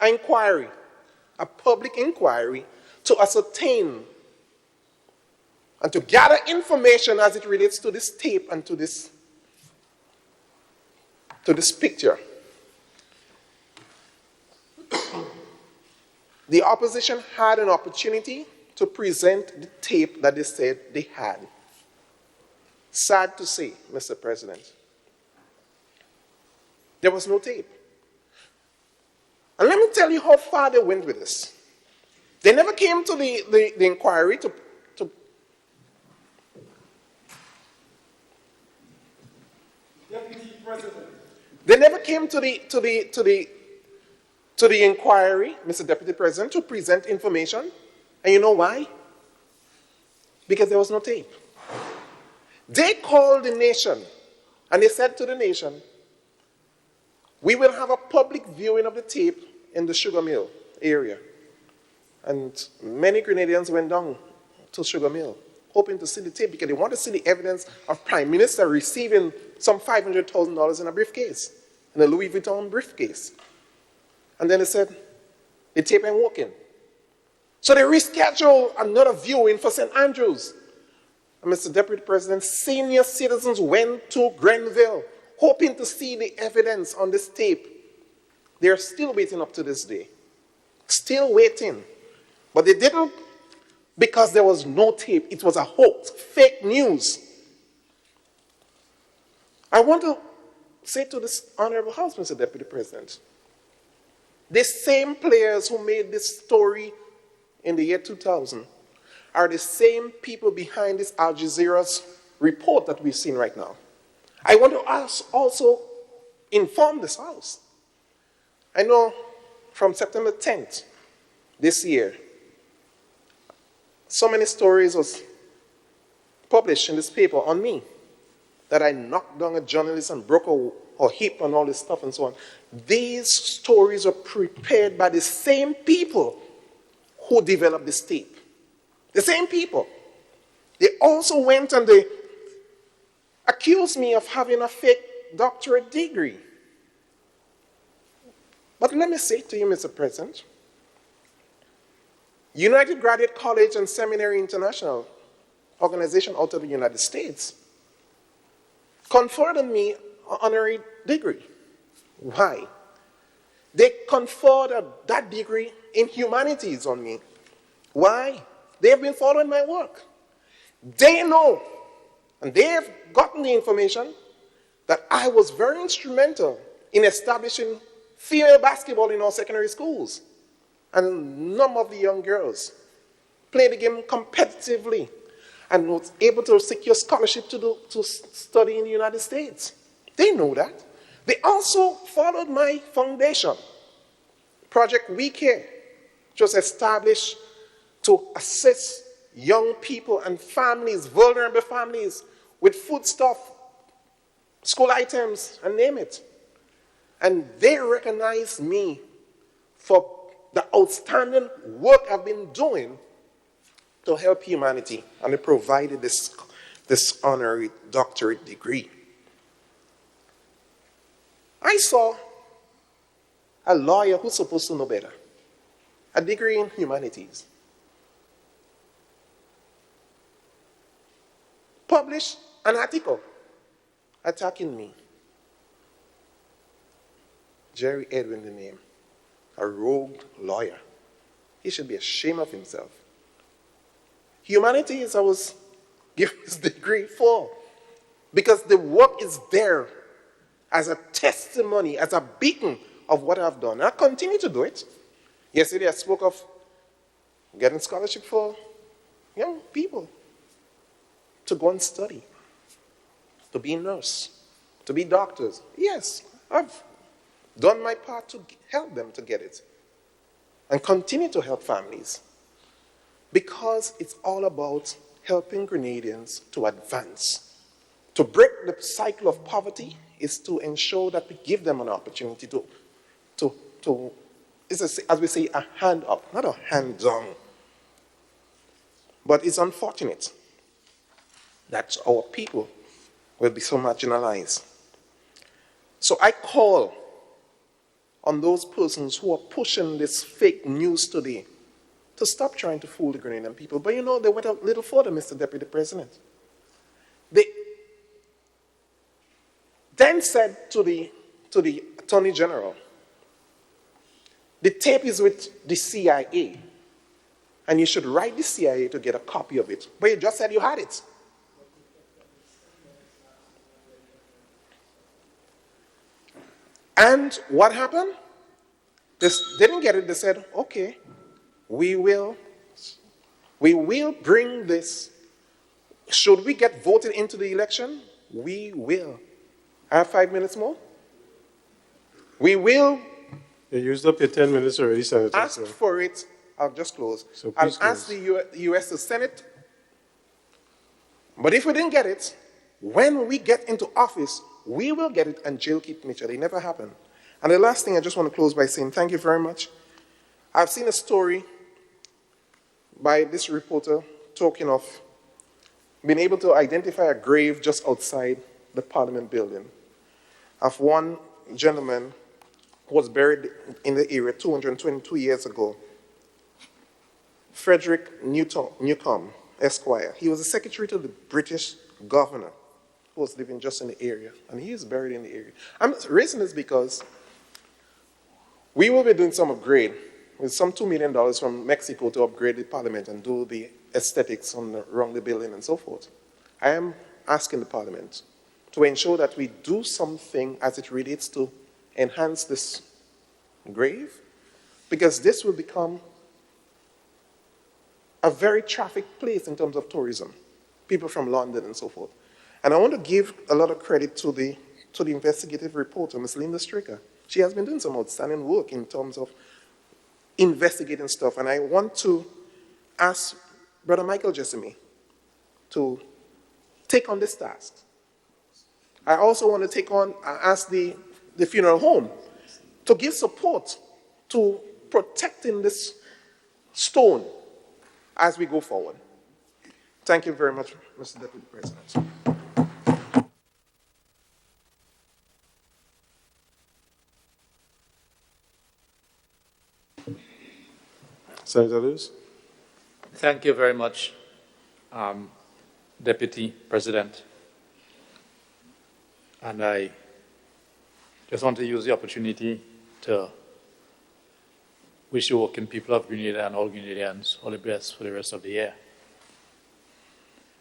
inquiry, a public inquiry, to ascertain and to gather information as it relates to this tape and to this picture. The opposition had an opportunity to present the tape that they said they had. Sad to say, Mr. President, there was no tape. And let me tell you how far they went with this. They never came to the inquiry to Deputy President. They never came to the inquiry, Mr. Deputy President, to present information. And you know why? Because there was no tape. They called the nation and they said to the nation, we will have a public viewing of the tape in the Sugar Mill area. And many Grenadians went down to Sugar Mill, hoping to see the tape because they want to see the evidence of Prime Minister receiving some $500,000 in a briefcase, in a Louis Vuitton briefcase. And then they said, the tape ain't working. So they rescheduled another viewing for St. Andrews. And Mr. Deputy President, senior citizens went to Grenville, hoping to see the evidence on this tape. They're still waiting up to this day. Still waiting. But they didn't because there was no tape. It was a hoax, fake news. I want to say to this Honorable House, Mr. Deputy President, the same players who made this story in the year 2000 are the same people behind this Al Jazeera's report that we've seen right now. I want to also inform this House. I know from September 10th this year, so many stories was published in this paper on me that I knocked down a journalist and broke a hip and all this stuff and so on. These stories were prepared by the same people who developed this tape. The same people. They also went and they accused me of having a fake doctorate degree. But let me say to you, Mr. President, United Graduate College and Seminary International, organization out of the United States, conferred on me an honorary degree. Why? They conferred that degree in humanities on me. Why? They have been following my work. They know, and they have gotten the information that I was very instrumental in establishing female basketball in our secondary schools. And a number of the young girls play the game competitively. and was able to secure scholarship to study in the United States. They know that. They also followed my foundation, Project We Care, which was established to assist young people and families, vulnerable families, with foodstuff, school items, and name it. And they recognized me for the outstanding work I've been doing to help humanity, and they provided this honorary doctorate degree. I saw a lawyer who's supposed to know better, a degree in humanities, publish an article attacking me. Jerry Edwin, the name, a rogue lawyer. He should be ashamed of himself. Humanities, I was given this degree for, because the work is there as a testimony, as a beacon of what I've done. And I continue to do it. Yesterday I spoke of getting scholarship for young people to go and study, to be a nurse, to be doctors. Yes, I've done my part to help them to get it and continue to help families, because it's all about helping Grenadians to advance. To break the cycle of poverty is to ensure that we give them an opportunity to as we say, a hand up, not a hand down. But it's unfortunate that our people will be so marginalized. So I call on those persons who are pushing this fake news today to stop trying to fool the Grenadian people. But you know, they went a little further, Mr. Deputy President. They then said to the Attorney General, the tape is with the CIA, and you should write the CIA to get a copy of it. But you just said you had it. And what happened? They didn't get it. They said, okay, we will bring this. Should we get voted into the election? We will. I have 5 minutes more. We will. You used up your 10 minutes already, Senator. Ask for it. I'll just close. So I'll please ask close. the U.S. to send it. But if we didn't get it, when we get into office, we will get it and jail keep Mitchell. It never happened. And the last thing I just want to close by saying thank you very much. I've seen a story by this reporter talking of being able to identify a grave just outside the Parliament building of one gentleman who was buried in the area 222 years ago, Frederick Newcomb, Esquire. He was the secretary to the British governor who was living just in the area, and he is buried in the area. I'm raising this because we will be doing some upgrade with some $2 million from Mexico to upgrade the Parliament and do the aesthetics around the building and so forth. I am asking the Parliament to ensure that we do something as it relates to enhance this grave, because this will become a very trafficked place in terms of tourism, people from London and so forth. And I want to give a lot of credit to the investigative reporter, Ms. Linda Stricker. She has been doing some outstanding work in terms of investigating stuff, and I want to ask Brother Michael Jessamy to take on this task. I also want to ask the funeral home to give support to protecting this stone as we go forward. Thank you very much, Mr. Deputy President. Senator Lewis. Thank you very much, Deputy President. And I just want to use the opportunity to wish you working people of Grenada and all Grenadians all the best for the rest of the year.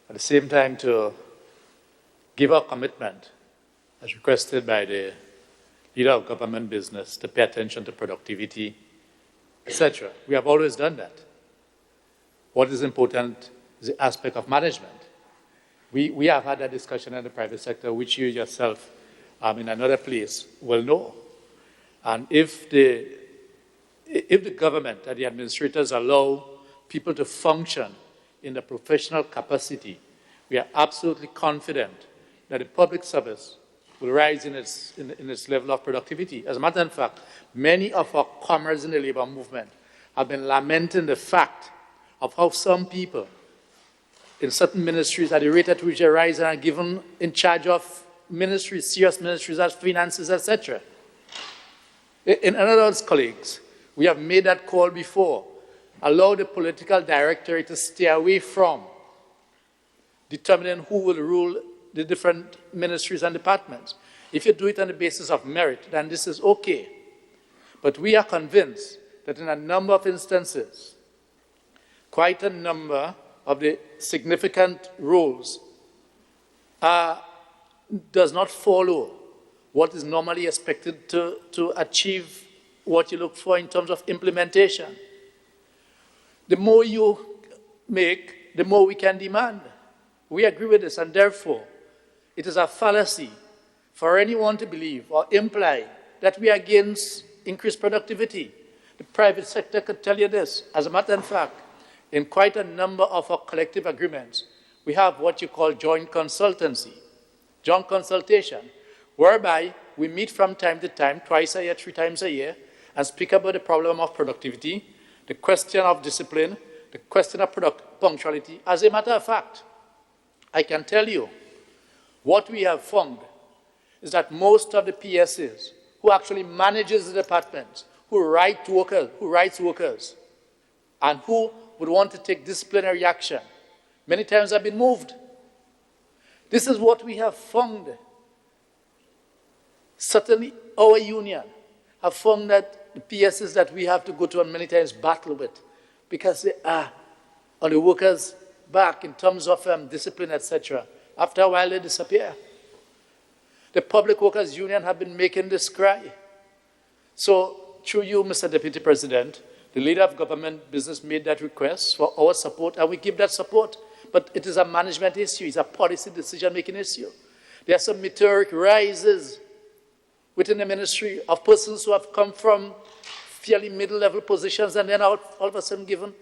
At the same time, to give our commitment, as requested by the leader of government business, to pay attention to productivity, etc. We have always done that. What is important is the aspect of management. We have had that discussion in the private sector, which you yourself in another place will know. And if the government and the administrators allow people to function in the professional capacity, we are absolutely confident that the public service will rise in its level of productivity. As a matter of fact, many of our comrades in the labor movement have been lamenting the fact of how some people in certain ministries, at the rate at which they rise, and are given in charge of ministries, serious ministries as finances, etc. In other words, colleagues, we have made that call before. Allow the political directorate to stay away from determining who will rule the different ministries and departments. If you do it on the basis of merit, then this is okay. But we are convinced that in a number of instances, quite a number of the significant roles does not follow what is normally expected to achieve what you look for in terms of implementation. The more you make, the more we can demand. We agree with this, and therefore, it is a fallacy for anyone to believe or imply that we are against increased productivity. The private sector could tell you this. As a matter of fact, in quite a number of our collective agreements, we have what you call joint consultancy, joint consultation, whereby we meet from time to time, twice a year, 3 times a year, and speak about the problem of productivity, the question of discipline, the question of punctuality. As a matter of fact, I can tell you what we have found is that most of the PSs who actually manages the departments, who writes workers, and who would want to take disciplinary action, many times have been moved. This is what we have found. Certainly our union have found that the PSs that we have to go to and many times battle with, because they are on the workers' back in terms of discipline, etc. After a while, they disappear. The Public Workers Union have been making this cry. So, through you, Mr. Deputy President, the leader of government business made that request for our support, and we give that support. But it is a management issue. It's a policy decision-making issue. There are some meteoric rises within the ministry of persons who have come from fairly middle-level positions and then all of a sudden given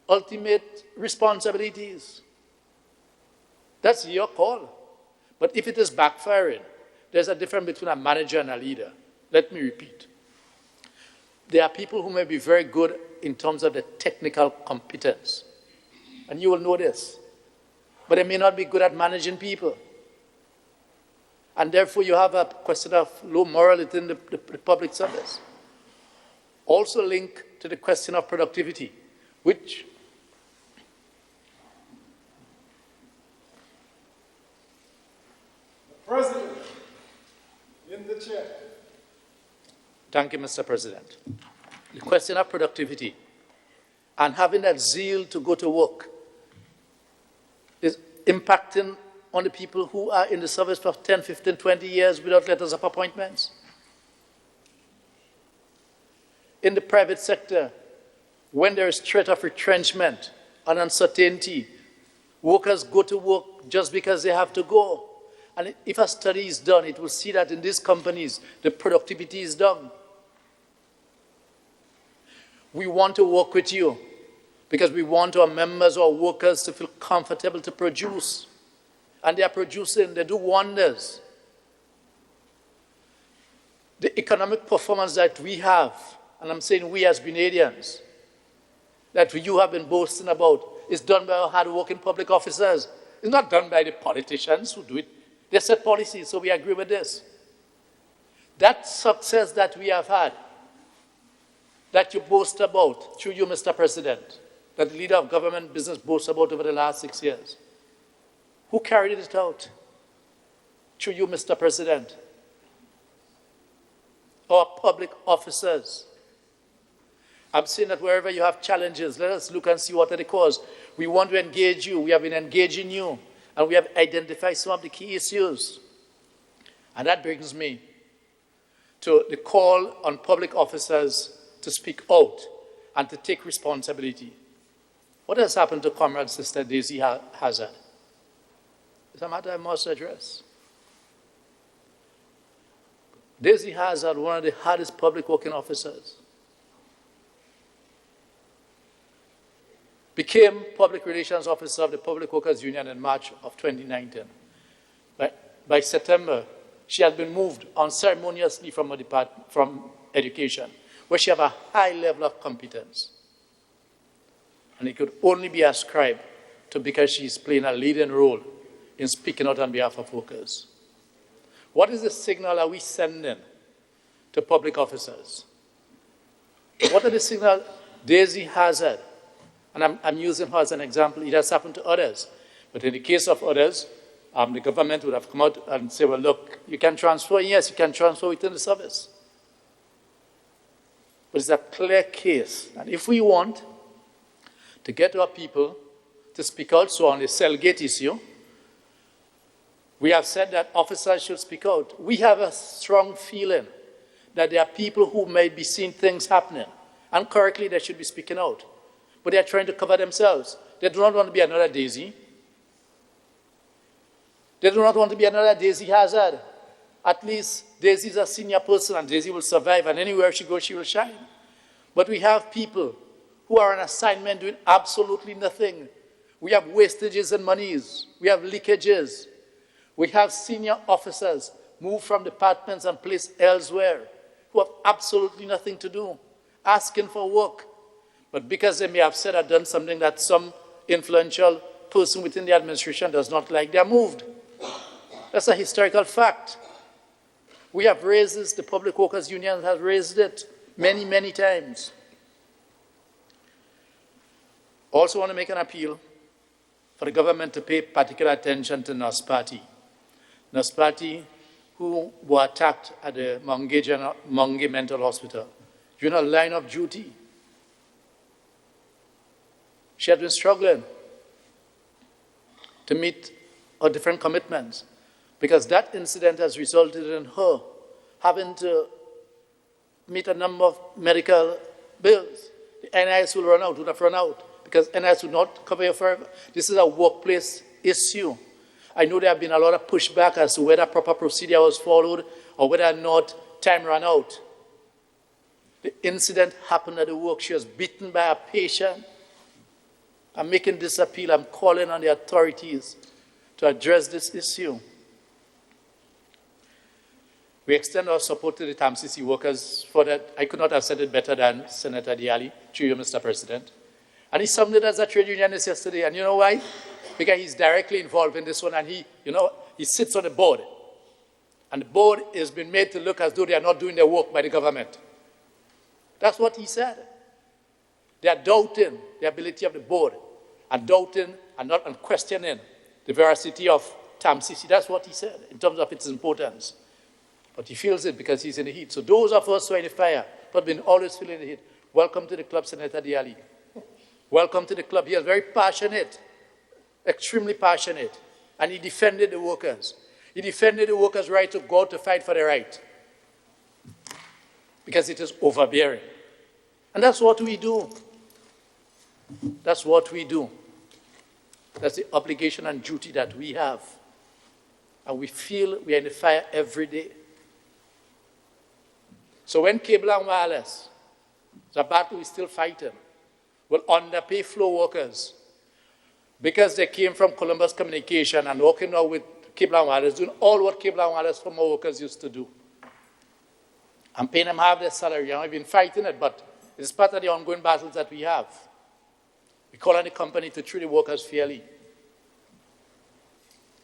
ultimate responsibilities. That's your call. But if it is backfiring, there's a difference between a manager and a leader. Let me repeat. There are people who may be very good in terms of the technical competence, and you will know this, but they may not be good at managing people. And therefore, you have a question of low morality in the public service. Also linked to the question of productivity, which President, in the chair. Thank you, Mr. President. The question of productivity and having that zeal to go to work is impacting on the people who are in the service for 10, 15, 20 years without letters of appointments. In the private sector, when there is threat of retrenchment and uncertainty, workers go to work just because they have to go. And if a study is done, it will see that in these companies, the productivity is down. We want to work with you because we want our members or workers to feel comfortable to produce. And they are producing, they do wonders. The economic performance that we have, and I'm saying we as Grenadians, that you have been boasting about, is done by our hard-working public officers. It's not done by the politicians who do it. They set policies, so we agree with this. That success that we have had, that you boast about, through you, Mr. President, that the leader of government business boasts about over the last 6 years, who carried it out? Through you, Mr. President. Our public officers. I'm saying that wherever you have challenges, let us look and see what are the cause. We want to engage you. We have been engaging you. And we have identified some of the key issues. And that brings me to the call on public officers to speak out and to take responsibility. What has happened to Comrade Sister Daisy Hazard? It's a matter I must address. Daisy Hazard, one of the hardest public working officers, became Public Relations Officer of the Public Workers Union in March of 2019. By September, she had been moved unceremoniously from education, where she had a high level of competence. And it could only be ascribed to because she's playing a leading role in speaking out on behalf of workers. What is the signal are we sending to public officers? What are the signals Daisy Hazard, and I'm using her as an example, it has happened to others, but in the case of others, the government would have come out and say, well, look, you can transfer, yes, you can transfer within the service. But it's a clear case. And if we want to get our people to speak out, so on the Cellgate issue, we have said that officers should speak out. We have a strong feeling that there are people who may be seeing things happening, and correctly they should be speaking out. But they are trying to cover themselves. They do not want to be another Daisy. They do not want to be another Daisy Hazard. At least Daisy is a senior person and Daisy will survive, and anywhere she goes, she will shine. But we have people who are on assignment doing absolutely nothing. We have wastages and monies. We have leakages. We have senior officers moved from departments and placed elsewhere who have absolutely nothing to do, asking for work. But because they may have said or done something that some influential person within the administration does not like, they are moved. That's a historical fact. We have raised this, the Public Workers Union has raised it many, many times. Also want to make an appeal for the government to pay particular attention to Nurse Party. Nurse Party, who were attacked at the Monge Mental Hospital during her line of duty. She had been struggling to meet her different commitments because that incident has resulted in her having to meet a number of medical bills. The NIS will run out, would have run out, because NIS would not cover you forever. This is a workplace issue. I know there have been a lot of pushback as to whether proper procedure was followed or whether or not time ran out. The incident happened at the work. She was beaten by a patient. I'm making this appeal. I'm calling on the authorities to address this issue. We extend our support to the TAMCC workers for that. I could not have said it better than Senator Diali, through you, Mr. President. And he summed it as a trade unionist yesterday. And you know why? Because he's directly involved in this one, and he sits on the board. And the board has been made to look as though they are not doing their work by the government. That's what he said. They are doubting the ability of the board, and doubting and questioning the veracity of TAMCC. That's what he said in terms of its importance. But he feels it because he's in the heat. So those of us who are in the fire, but been always feeling the heat, welcome to the club, Senator Diali. Welcome to the club. He is very passionate, extremely passionate, and he defended the workers. He defended the workers' right to go out to fight for their right because it is overbearing. And that's what we do. That's what we do. That's the obligation and duty that we have. And we feel we are in the fire every day. So when Cable and Wireless, the battle we're still fighting, will underpay flow workers because they came from Columbus Communication and working now with Cable and Wireless, doing all what Cable and Wireless former workers used to do. I'm paying them half their salary. I've been fighting it, but it's part of the ongoing battles that we have. We call on the company to treat the workers fairly.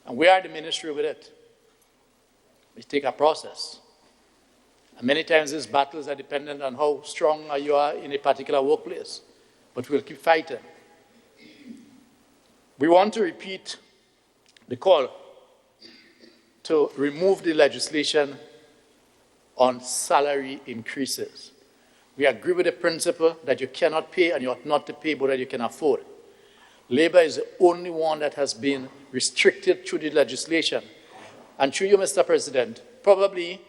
And we are the ministry with it. We take a process. And many times these battles are dependent on how strong you are in a particular workplace. But we'll keep fighting. We want to repeat the call to remove the legislation on salary increases. We agree with the principle that you cannot pay and you ought not to pay, but that you can afford. Labor is the only one that has been restricted through the legislation. And through you, Mr. President, probably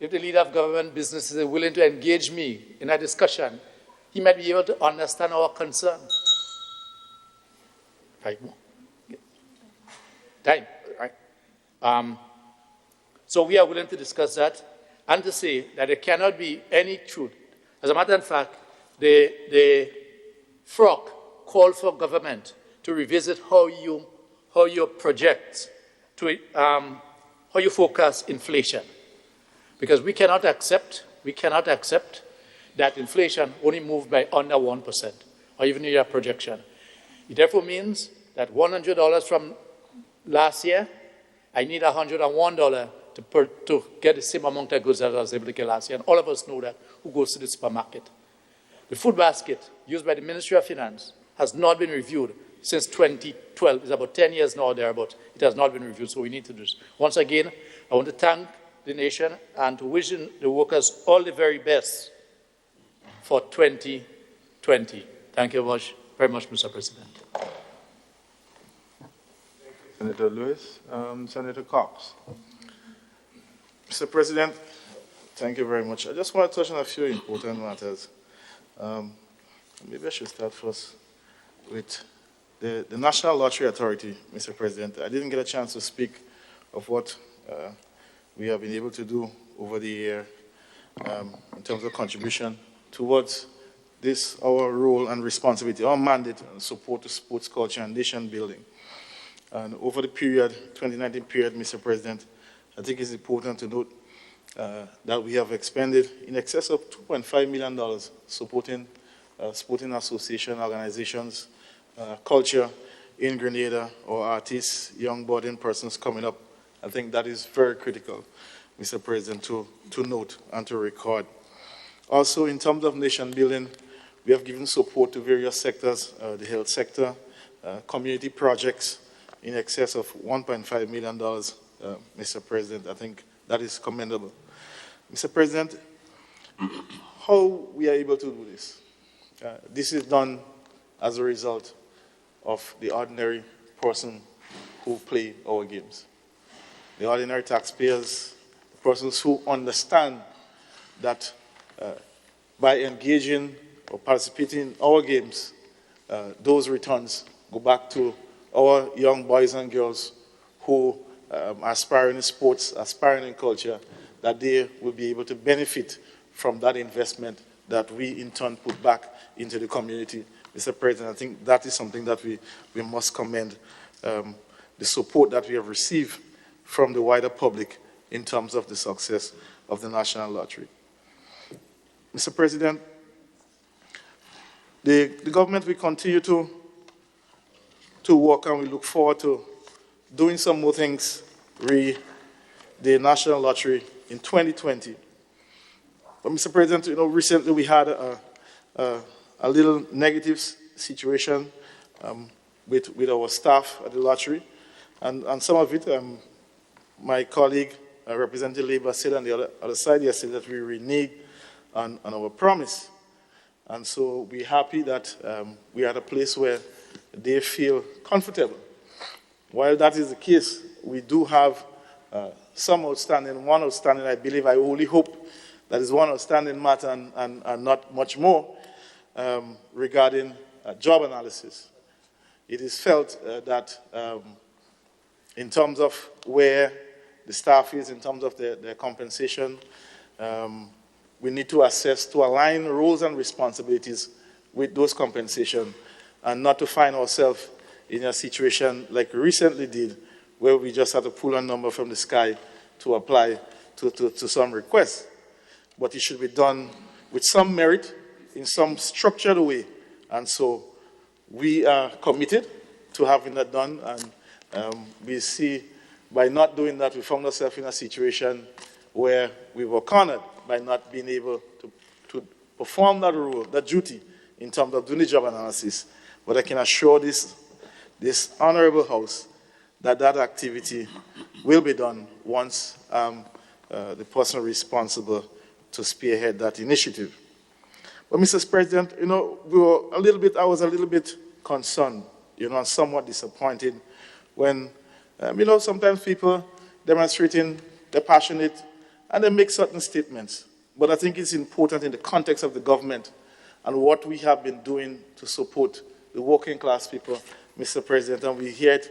if the leader of government businesses is willing to engage me in a discussion, he might be able to understand our concern. 5 more. Time, right? So we are willing to discuss that and to say that there cannot be any truth. As a matter of fact, the FROC called for government to revisit how you project, how you forecast inflation. Because we cannot accept that inflation only moved by under 1%, or even in your projection. It therefore means that $100 from last year, I need $101 to get the same amount of goods that I was able to get last year. And all of us know that who goes to the supermarket. The food basket used by the Ministry of Finance has not been reviewed since 2012. It's about 10 years now, thereabout. It has not been reviewed, so we need to do this. Once again, I want to thank the nation and to wish the workers all the very best for 2020. Thank you very much, Mr. President. Senator Lewis. Senator Cox. Mr. President, thank you very much. I just want to touch on a few important matters. Maybe I should start first with the National Lottery Authority, Mr. President. I didn't get a chance to speak of what we have been able to do over the year in terms of contribution towards this, our role and responsibility, our mandate and support to sports culture and nation building. And over the period, 2019 period, Mr. President, I think it's important to note that we have expended in excess of $2.5 million supporting sporting association organizations, culture in Grenada, or artists, young budding persons coming up. I think that is very critical, Mr. President, to note and to record. Also, in terms of nation building, we have given support to various sectors, the health sector, community projects in excess of $1.5 million, Mr. President. I think that is commendable. Mr. President, how we are able to do this? This is done as a result of the ordinary person who play our games. The ordinary taxpayers, the persons who understand that by engaging or participating in our games, those returns go back to our young boys and girls who are aspiring in sports, aspiring in culture, that they will be able to benefit from that investment that we in turn put back into the community. Mr. President, I think that is something that we must commend the support that we have received from the wider public in terms of the success of the National Lottery. Mr. President, the government will continue to work, and we look forward to doing some more things re the National Lottery in 2020. But Mr. President, recently we had a little negative situation with our staff at the lottery, and some of it, my colleague, Representative Labour, said on the other side yesterday that we reneged on our promise. And so we're happy that we are at a place where they feel comfortable. While that is the case, we do have some outstanding, one outstanding, I believe, I only hope that is one outstanding matter and not much more regarding job analysis. It is felt that in terms of where the staff is, in terms of their compensation, we need to assess, to align roles and responsibilities with those compensation, and not to find ourselves in a situation like we recently did, where we just had to pull a number from the sky to apply to some requests. But it should be done with some merit, in some structured way. And so we are committed to having that done, and we see by not doing that, we found ourselves in a situation where we were cornered by not being able to perform that role, that duty, in terms of doing the job analysis. But I can assure this honorable House that that activity will be done once the person responsible to spearhead that initiative. But Mr. President, I was a little bit concerned, and somewhat disappointed when, sometimes people demonstrating they're passionate and they make certain statements. But I think it's important in the context of the government and what we have been doing to support the working class people, Mr. President, and we hear it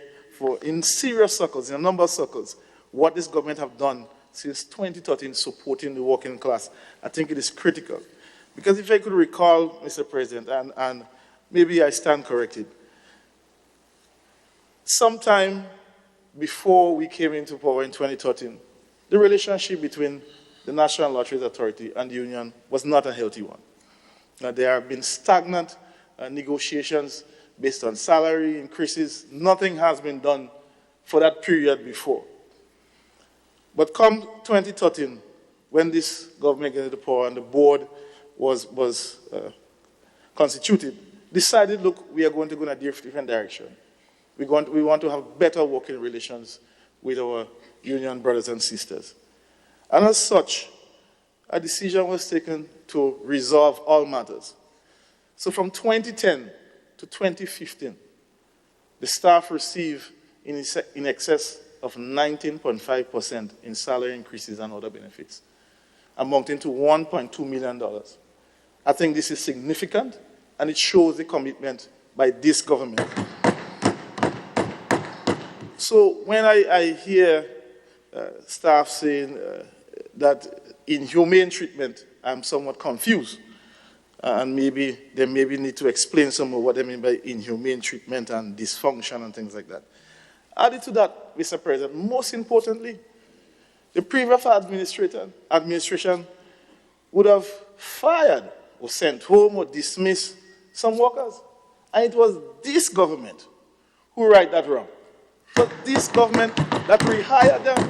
in serious circles, in a number of circles, what this government have done since 2013 supporting the working class. I think it is critical. Because if I could recall, Mr. President, and maybe I stand corrected, sometime before we came into power in 2013, the relationship between the National Lotteries Authority and the union was not a healthy one. Now, there have been stagnant negotiations based on salary increases. Nothing has been done for that period before. But come 2013, when this government got into power and the board was constituted, decided, look, we are going to go in a different direction. We want to have better working relations with our union brothers and sisters. And as such, a decision was taken to resolve all matters. So from 2010 to 2015, the staff received in excess of 19.5% in salary increases and other benefits, amounting to $1.2 million. I think this is significant, and it shows the commitment by this government. So when I hear staff saying that inhumane treatment, I'm somewhat confused. And maybe they need to explain some of what they mean by inhumane treatment and dysfunction and things like that. Added to that, Mr. President, most importantly, the previous administration would have fired or sent home or dismissed some workers. And it was this government who right that wrong. But this government that rehired them.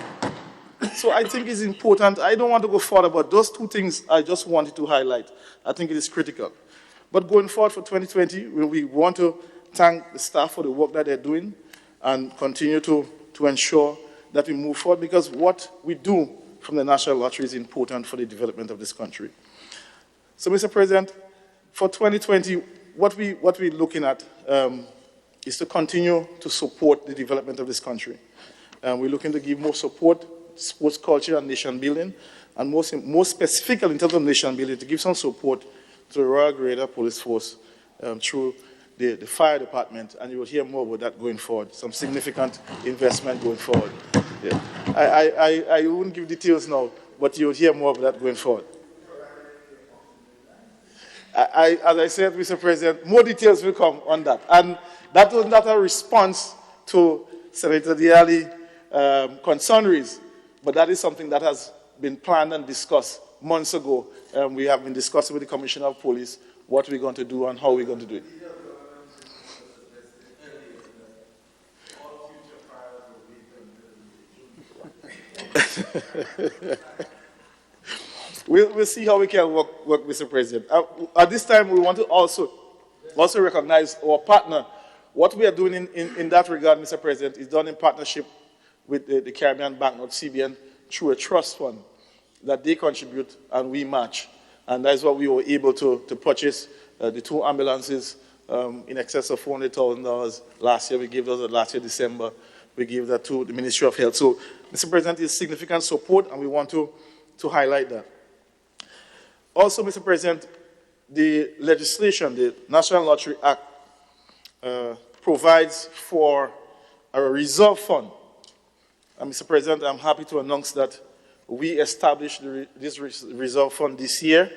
So I think it's important. I don't want to go further, but those two things I just wanted to highlight. I think it is critical. But going forward for 2020, we want to thank the staff for the work that they're doing and continue to ensure that we move forward, because what we do from the National Lottery is important for the development of this country. So, Mr. President, for 2020, what we're looking at is to continue to support the development of this country. We're looking to give more support to sports culture and nation building, and more specifically in terms of nation building, to give some support to the Royal Greater Police Force through the fire department, and you will hear more about that going forward, some significant investment going forward. Yeah. I won't give details now, but you'll hear more about that going forward. As I said, Mr. President, more details will come on that. And that was not a response to Senator Dially's concerns, but that is something that has been planned and discussed months ago. We have been discussing with the Commissioner of Police what we're going to do and how we're going to do it. We'll see how we can work, Mr. President. At this time, we want to also recognize our partner. What we are doing in that regard, Mr. President, is done in partnership with the Caribbean Banknote, CBN, through a trust fund that they contribute and we match. And that's why we were able to purchase the 2 ambulances in excess of $400,000 last year. We gave those last year, December. We gave that to the Ministry of Health. So, Mr. President, it's significant support, and we want to highlight that. Also, Mr. President, the legislation, the National Lottery Act, provides for a reserve fund. And Mr. President, I'm happy to announce that we established this reserve fund this year,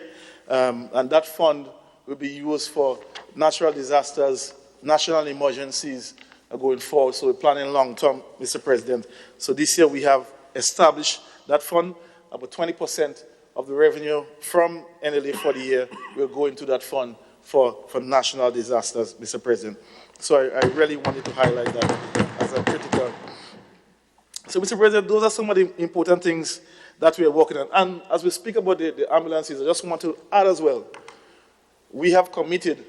and that fund will be used for natural disasters, national emergencies going forward. So we're planning long-term, Mr. President. So this year we have established that fund. About 20% of the revenue from NLA for the year will go into that fund for national disasters, Mr. President. So I really wanted to highlight that as a critical. So, Mr. President, those are some of the important things that we are working on. And as we speak about the ambulances, I just want to add as well, we have committed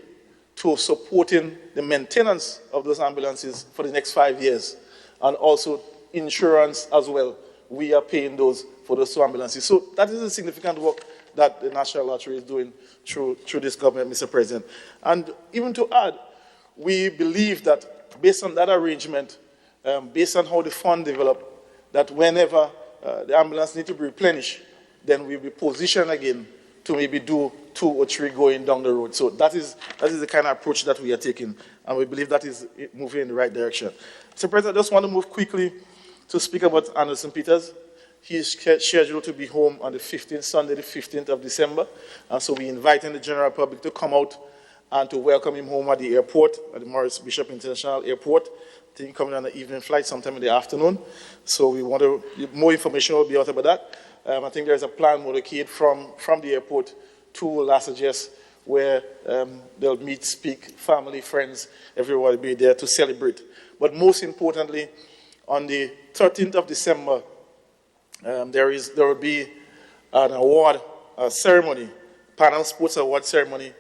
to supporting the maintenance of those ambulances for the next 5 years, and also insurance as well. We are paying for those 2 ambulances. So that is a significant work that the National Lottery is doing through this government, Mr. President. And even to add, we believe that based on that arrangement, based on how the fund developed, that whenever the ambulance needs to be replenished, then we'll be positioned again to maybe do 2 or 3 going down the road. So that is the kind of approach that we are taking, and we believe that is moving in the right direction. Mr. President, I just want to move quickly to speak about Anderson Peters. He is scheduled to be home on the 15th, Sunday, the 15th of December, and so we're inviting the general public to come out and to welcome him home at the airport, at the Morris Bishop International Airport. I think coming on the evening flight sometime in the afternoon. So we want to, more information will be out about that. I think there's a planned motorcade from the airport to Las Vegas where they'll meet, speak, family, friends, everyone will be there to celebrate. But most importantly, on the 13th of December, there will be an award ceremony, Pan Am Sports Award ceremony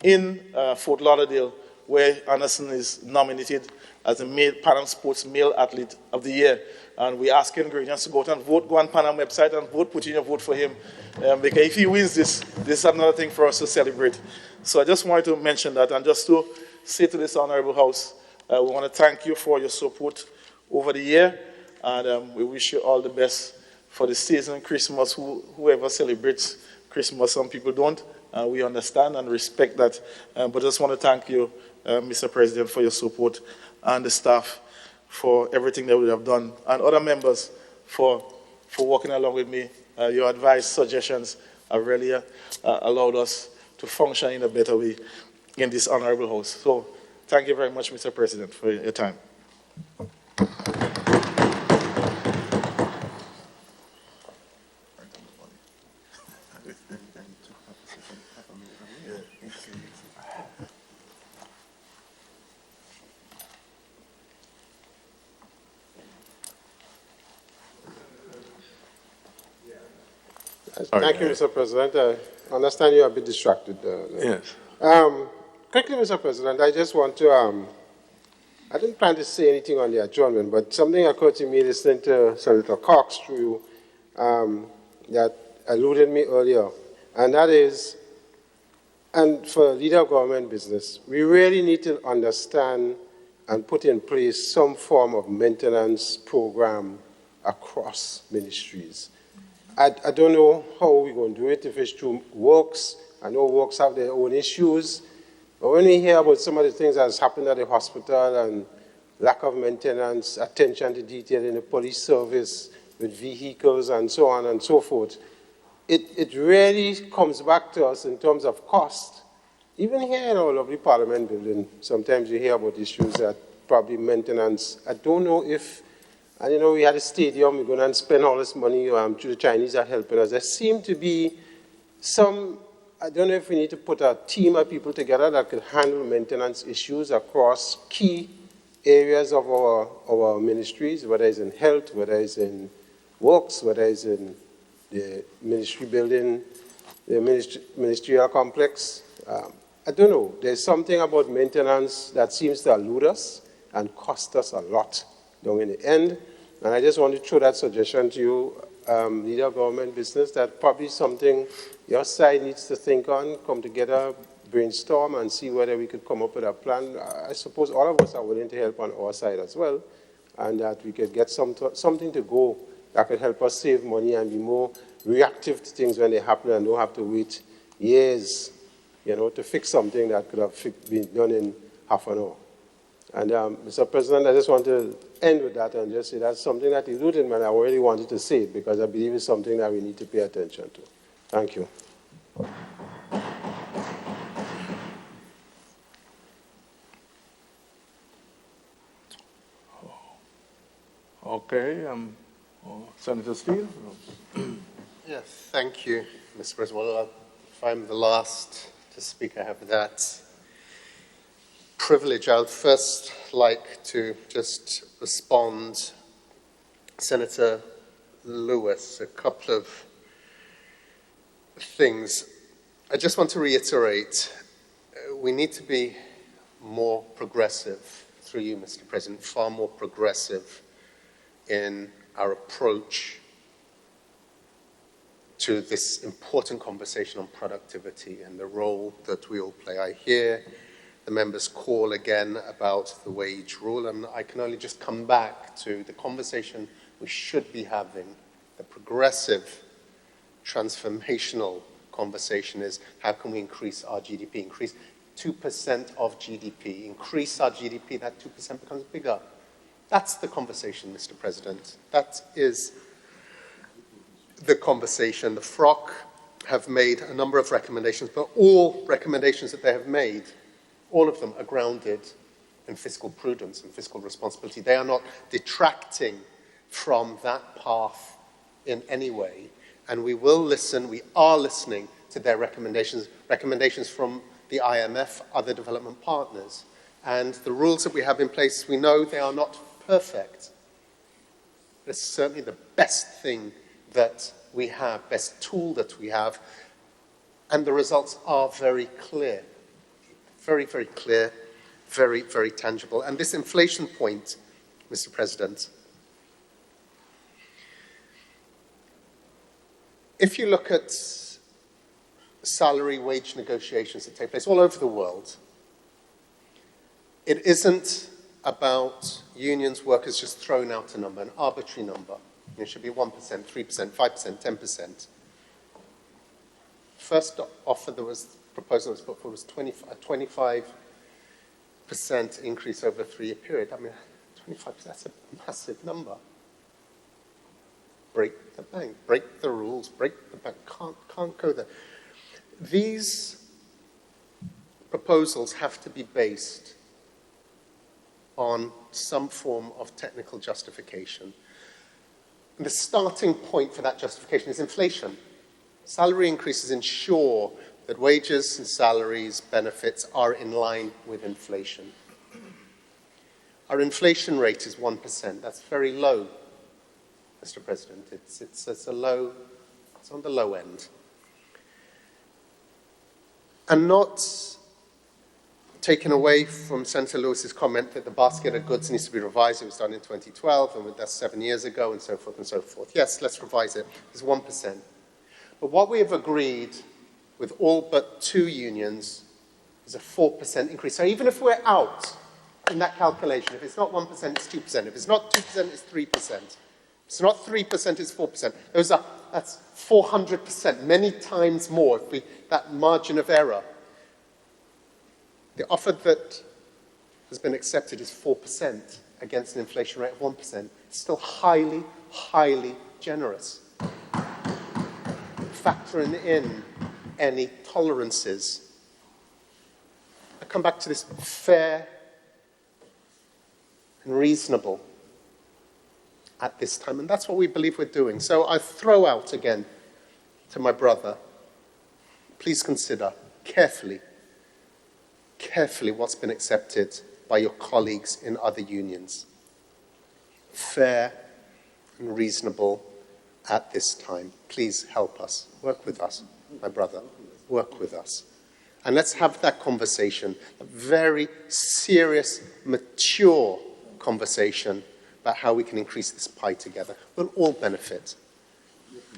in Fort Lauderdale, where Anderson is nominated as the Pan Am Sports Male Athlete of the Year. And we're asking Grenadians to go out and vote, go on Pan Am website and vote, put in your vote for him. Because if he wins this is another thing for us to celebrate. So I just wanted to mention that, and just to say to this Honorable House, we want to thank you for your support over the year, and we wish you all the best for the season, Christmas, whoever celebrates Christmas, some people don't. We understand and respect that, but I just want to thank you, Mr. President, for your support, and the staff for everything that we have done, and other members for working along with me. Your advice, suggestions have really allowed us to function in a better way in this honorable house. So thank you very much, Mr. President, for your time. Thank you, Mr. President. I understand you're a bit distracted. Yes. Quickly, Mr. President, I just want to, I didn't plan to say anything on the adjournment, but something occurred to me listening to Senator Cox through that eluded me earlier, and that is, and for leader of government business, we really need to understand and put in place some form of maintenance program across ministries. I don't know how we're going to do it, if it's through works. I know works have their own issues, but when we hear about some of the things that's happened at the hospital and lack of maintenance, attention to detail in the police service with vehicles and so on and so forth, it really comes back to us in terms of cost. Even here in our lovely Parliament building, sometimes you hear about issues that probably maintenance. I don't know if, and you know, we had a stadium, we're going to spend all this money, the Chinese are helping us. There seem to be some, I don't know if we need to put a team of people together that could handle maintenance issues across key areas of our ministries, whether it's in health, whether it's in works, whether it's in the ministry building, the ministerial complex. I don't know. There's something about maintenance that seems to elude us and cost us a lot down in the end. And I just want to throw that suggestion to you, leader of government business, that probably something your side needs to think on, come together, brainstorm, and see whether we could come up with a plan. I suppose all of us are willing to help on our side as well, and that we could get something to go that could help us save money and be more reactive to things when they happen and don't have to wait years, you know, to fix something that could have been done in half an hour. And Mr. President, I just want to end with that and just say that's something that eluded me, and I already wanted to say it because I believe it's something that we need to pay attention to. Thank you. Okay, Senator Steele. Yes, thank you, Mr. President. Well, if I'm the last to speak, I have that privilege. I would first like to just respond, Senator Lewis, a couple of things. I just want to reiterate, we need to be more progressive, through you, Mr. President, far more progressive in our approach to this important conversation on productivity and the role that we all play. I hear the members call again about the wage rule, and I can only just come back to the conversation we should be having, the progressive, transformational conversation is how can we increase our GDP, increase 2% of GDP, increase our GDP, that 2% becomes bigger. That's the conversation, Mr. President. That is the conversation. The FROC have made a number of recommendations, but all recommendations that they have made, all of them are grounded in fiscal prudence and fiscal responsibility. They are not detracting from that path in any way. And we will listen, we are listening to their recommendations from the IMF, other development partners. And the rules that we have in place, we know they are not perfect. It's certainly the best thing that we have, best tool that we have. And the results are very clear. Very, very clear, very, very tangible. And this inflation point, Mr. President, if you look at salary wage negotiations that take place all over the world, it isn't about unions, workers just throwing out a number, an arbitrary number. It should be 1%, 3%, 5%, 10%. First offer that was proposal that was put forward was a 25% increase over a 3-year period. I mean, 25%, that's a massive number. Break the bank, break the rules, break the bank. Can't go there. These proposals have to be based on some form of technical justification. And the starting point for that justification is inflation. Salary increases ensure that wages and salaries, benefits are in line with inflation. Our inflation rate is 1%. That's very low, Mr. President. It's on the low end. And not taken away from Senator Lewis's comment that the basket of goods needs to be revised. It was done in 2012, and that's 7 years ago, and so forth and so forth. Yes, let's revise it. It's 1%. But what we have agreed with all but 2 unions is a 4% increase. So even if we're out in that calculation, if it's not 1%, it's 2%. If it's not 2%, it's 3%. If it's not 3%, it's 4%. That's 400%, many times more, that margin of error. The offer that has been accepted is 4% against an inflation rate of 1%. It's still highly, highly generous. Factoring in any tolerances. I come back to this fair and reasonable at this time, and that's what we believe we're doing. So I throw out again to my brother, please consider carefully what's been accepted by your colleagues in other unions. Fair and reasonable at this time. Please help us. Work with us, my brother. Work with us. And let's have that conversation, a very serious, mature conversation about how we can increase this pie together. We'll all benefit.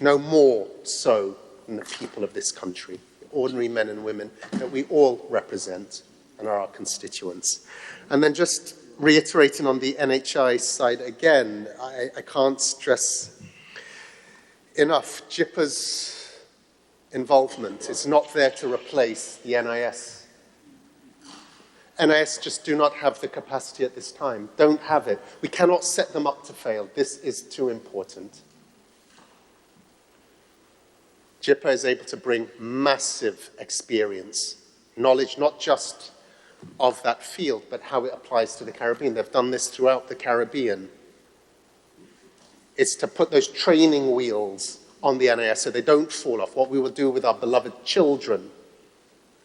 No more so than the people of this country, the ordinary men and women that we all represent and are our constituents. And then just reiterating on the NHI side again, I can't stress enough, JIPA's involvement is not there to replace the NIS. NIS just do not have the capacity at this time, don't have it. We cannot set them up to fail. This is too important. JIPA is able to bring massive experience, knowledge, not just of that field, but how it applies to the Caribbean. They've done this throughout the Caribbean. It's to put those training wheels on the NIS so they don't fall off. What we will do with our beloved children,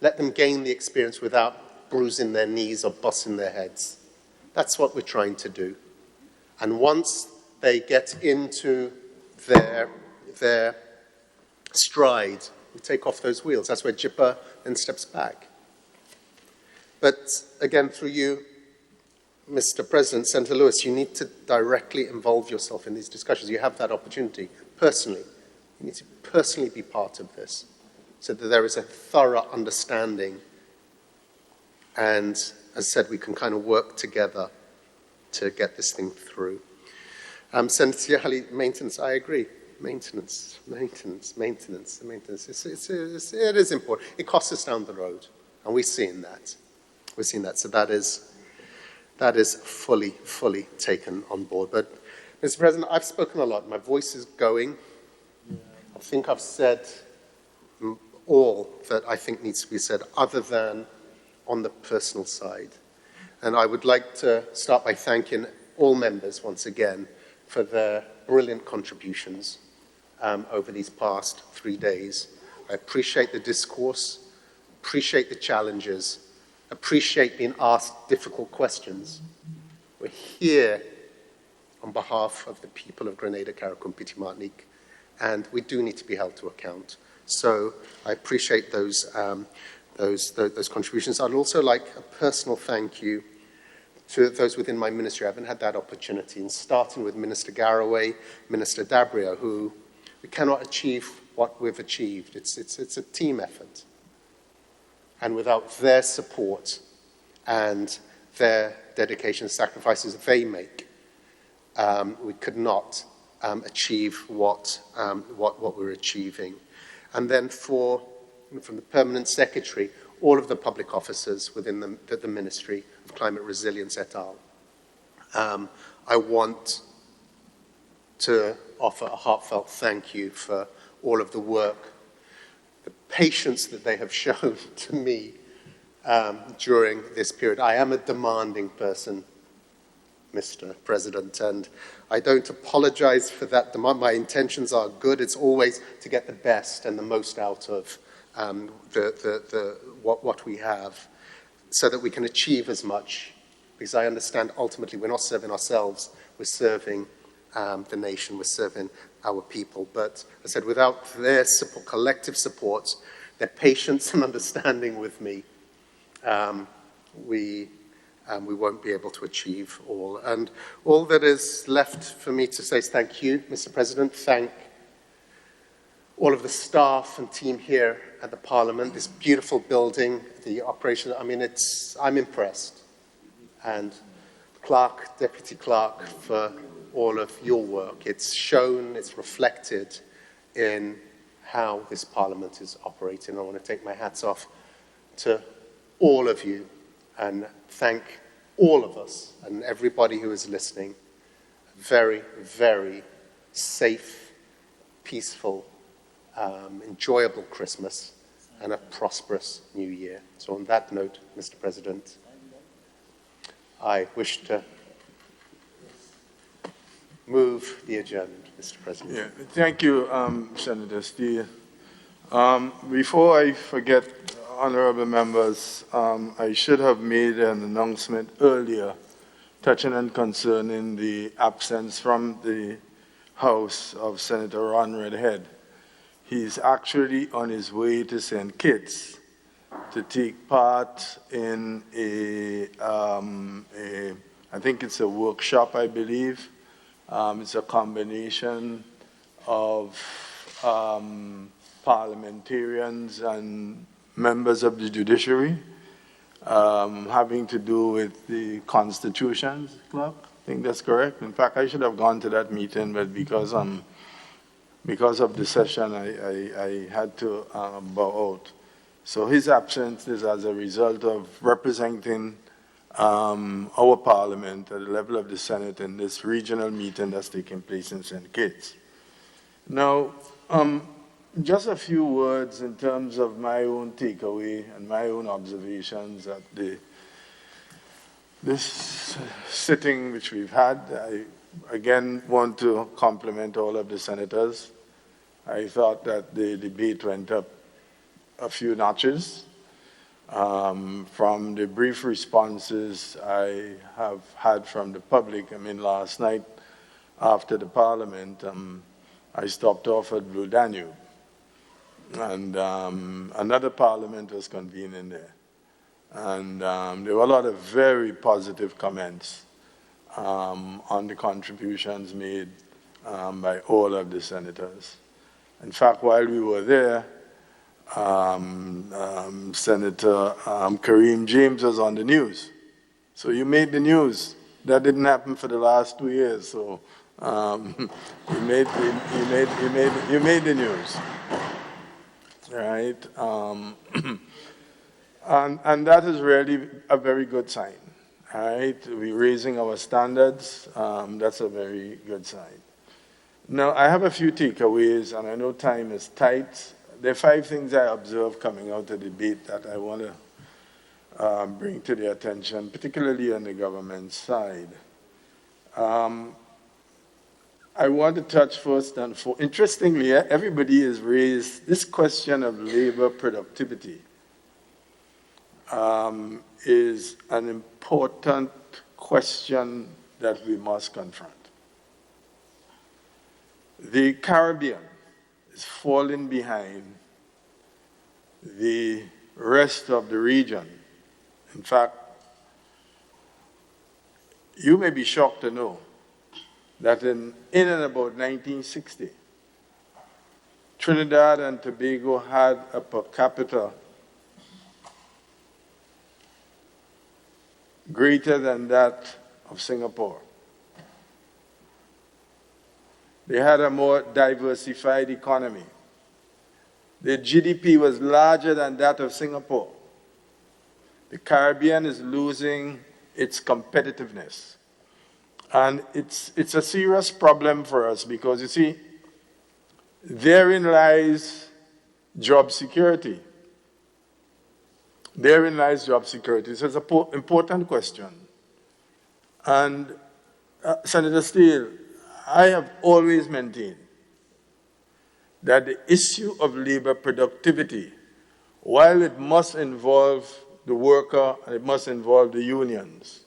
let them gain the experience without bruising their knees or busting their heads. That's what we're trying to do. And once they get into their stride, we take off those wheels. That's where JIPA then steps back. But again, through you, Mr. President, Senator Lewis, you need to directly involve yourself in these discussions. You have that opportunity personally. You need to personally be part of this so that there is a thorough understanding. And as I said, we can kind of work together to get this thing through. Senator Yali, maintenance, I agree. Maintenance. It is important. It costs us down the road, and we're seeing that. So that is fully taken on board. But, Mr. President, I've spoken a lot. My voice is going. I think I've said all that I think needs to be said, other than on the personal side. And I would like to start by thanking all members once again for their brilliant contributions over these past 3 days. I appreciate the discourse, appreciate the challenges, appreciate being asked difficult questions. We're here on behalf of the people of Grenada, CARICOM, Petite Martinique, and we do need to be held to account. So I appreciate those contributions. I'd also like a personal thank you to those within my ministry. I haven't had that opportunity, and starting with Minister Garraway, Minister Dabria, who we cannot achieve what we've achieved. It's a team effort. And without their support and their dedication and sacrifices they make, we could not achieve what we're achieving. And then from the permanent secretary, all of the public officers within the Ministry of Climate Resilience et al. I want to offer a heartfelt thank you for all of the work, the patience that they have shown to me during this period. I am a demanding person, Mr. President, and I don't apologize for that demand. My intentions are good. It's always to get the best and the most out of what we have, so that we can achieve as much, because I understand ultimately we're not serving ourselves, we're serving the nation, we're serving our people. But as I said, without their support, collective support, their patience and understanding with me, we won't be able to achieve all. And all that is left for me to say is thank you, Mr. President. Thank all of the staff and team here at the Parliament, this beautiful building, the operation. I mean, I'm impressed. And clerk, deputy clerk, for all of your work. It's shown, it's reflected in how this Parliament is operating. I want to take my hats off to all of you and thank all of us and everybody who is listening. Very, very safe, peaceful, enjoyable Christmas and a prosperous New Year. So on that note, Mr. President, I wish to move the adjournment, Mr. President. Yeah, thank you, Senator Steele. Before I forget, honorable members, I should have made an announcement earlier touching and concerning the absence from the House of Senator Ron Redhead. He's actually on his way to St. Kitts to take part in I think it's a workshop, I believe. It's a combination of parliamentarians and members of the judiciary, having to do with the Constitutions Club. I think that's correct. In fact, I should have gone to that meeting, but because of the session, I had to bow out. So his absence is as a result of representing our Parliament at the level of the Senate in this regional meeting that's taking place in St. Kitts. Now, just a few words in terms of my own takeaway and my own observations at this sitting which we've had. I again want to compliment all of the senators. I thought that the debate went up a few notches. From the brief responses I have had from the public, I mean, last night after the Parliament, I stopped off at Blue Danube, and another Parliament was convening there. And there were a lot of very positive comments on the contributions made by all of the senators. In fact, while we were there, Senator Kareem James was on the news. So you made the news. That didn't happen for the last 2 years. So You made the news, right? And that is really a very good sign, right? We're raising our standards. That's a very good sign. Now, I have a few takeaways, and I know time is tight. There are 5 things I observed coming out of the debate that I want to bring to their attention, particularly on the government side. I want to touch first on, interestingly, everybody has raised this question of labor productivity is an important question that we must confront. The Caribbean is falling behind the rest of the region. In fact, you may be shocked to know that in and about 1960, Trinidad and Tobago had a per capita greater than that of Singapore. They had a more diversified economy. Their GDP was larger than that of Singapore. The Caribbean is losing its competitiveness. And it's a serious problem for us because, you see, therein lies job security. Therein lies job security. So it's an important question. And Senator Steele, I have always maintained that the issue of labor productivity, while it must involve the worker and it must involve the unions,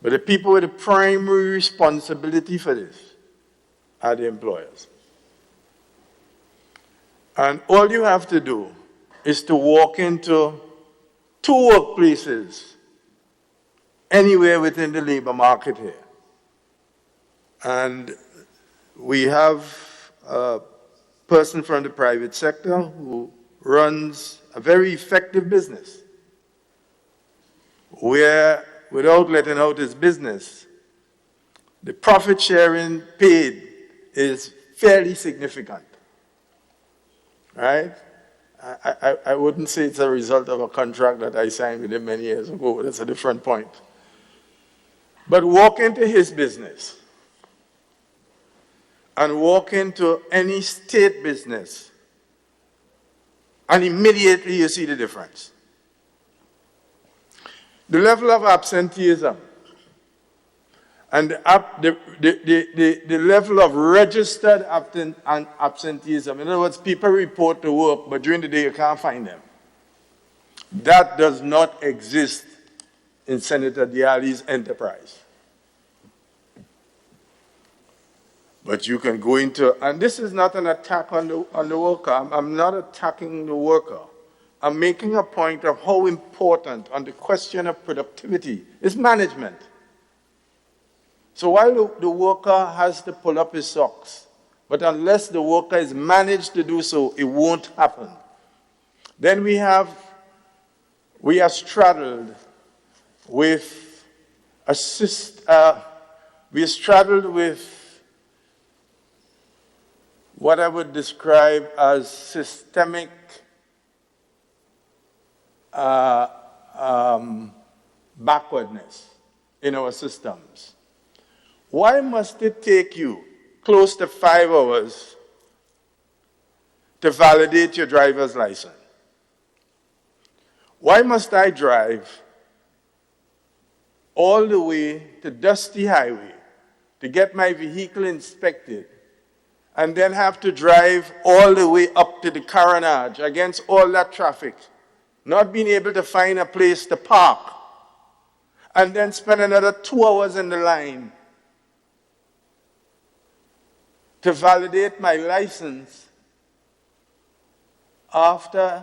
but the people with the primary responsibility for this are the employers. And all you have to do is to walk into 2 workplaces anywhere within the labor market here. And we have a person from the private sector who runs a very effective business where, without letting out his business, the profit sharing paid is fairly significant, right? I wouldn't say it's a result of a contract that I signed with him many years ago. That's a different point. But walk into his business and walk into any state business, and immediately you see the difference. The level of absenteeism and the level of registered absenteeism, in other words, people report to work, but during the day you can't find them. That does not exist in Senator Dially's enterprise. But you can go into, and this is not an attack on the worker. I'm not attacking the worker. I'm making a point of how important on the question of productivity is management. So while the worker has to pull up his socks, but unless the worker is managed to do so, it won't happen. Then we are straddled with what I would describe as systemic backwardness in our systems. Why must it take you close to 5 hours to validate your driver's license? Why must I drive all the way to Dusty Highway to get my vehicle inspected and then have to drive all the way up to the Carenage against all that traffic, not being able to find a place to park, and then spend another 2 hours in the line to validate my license after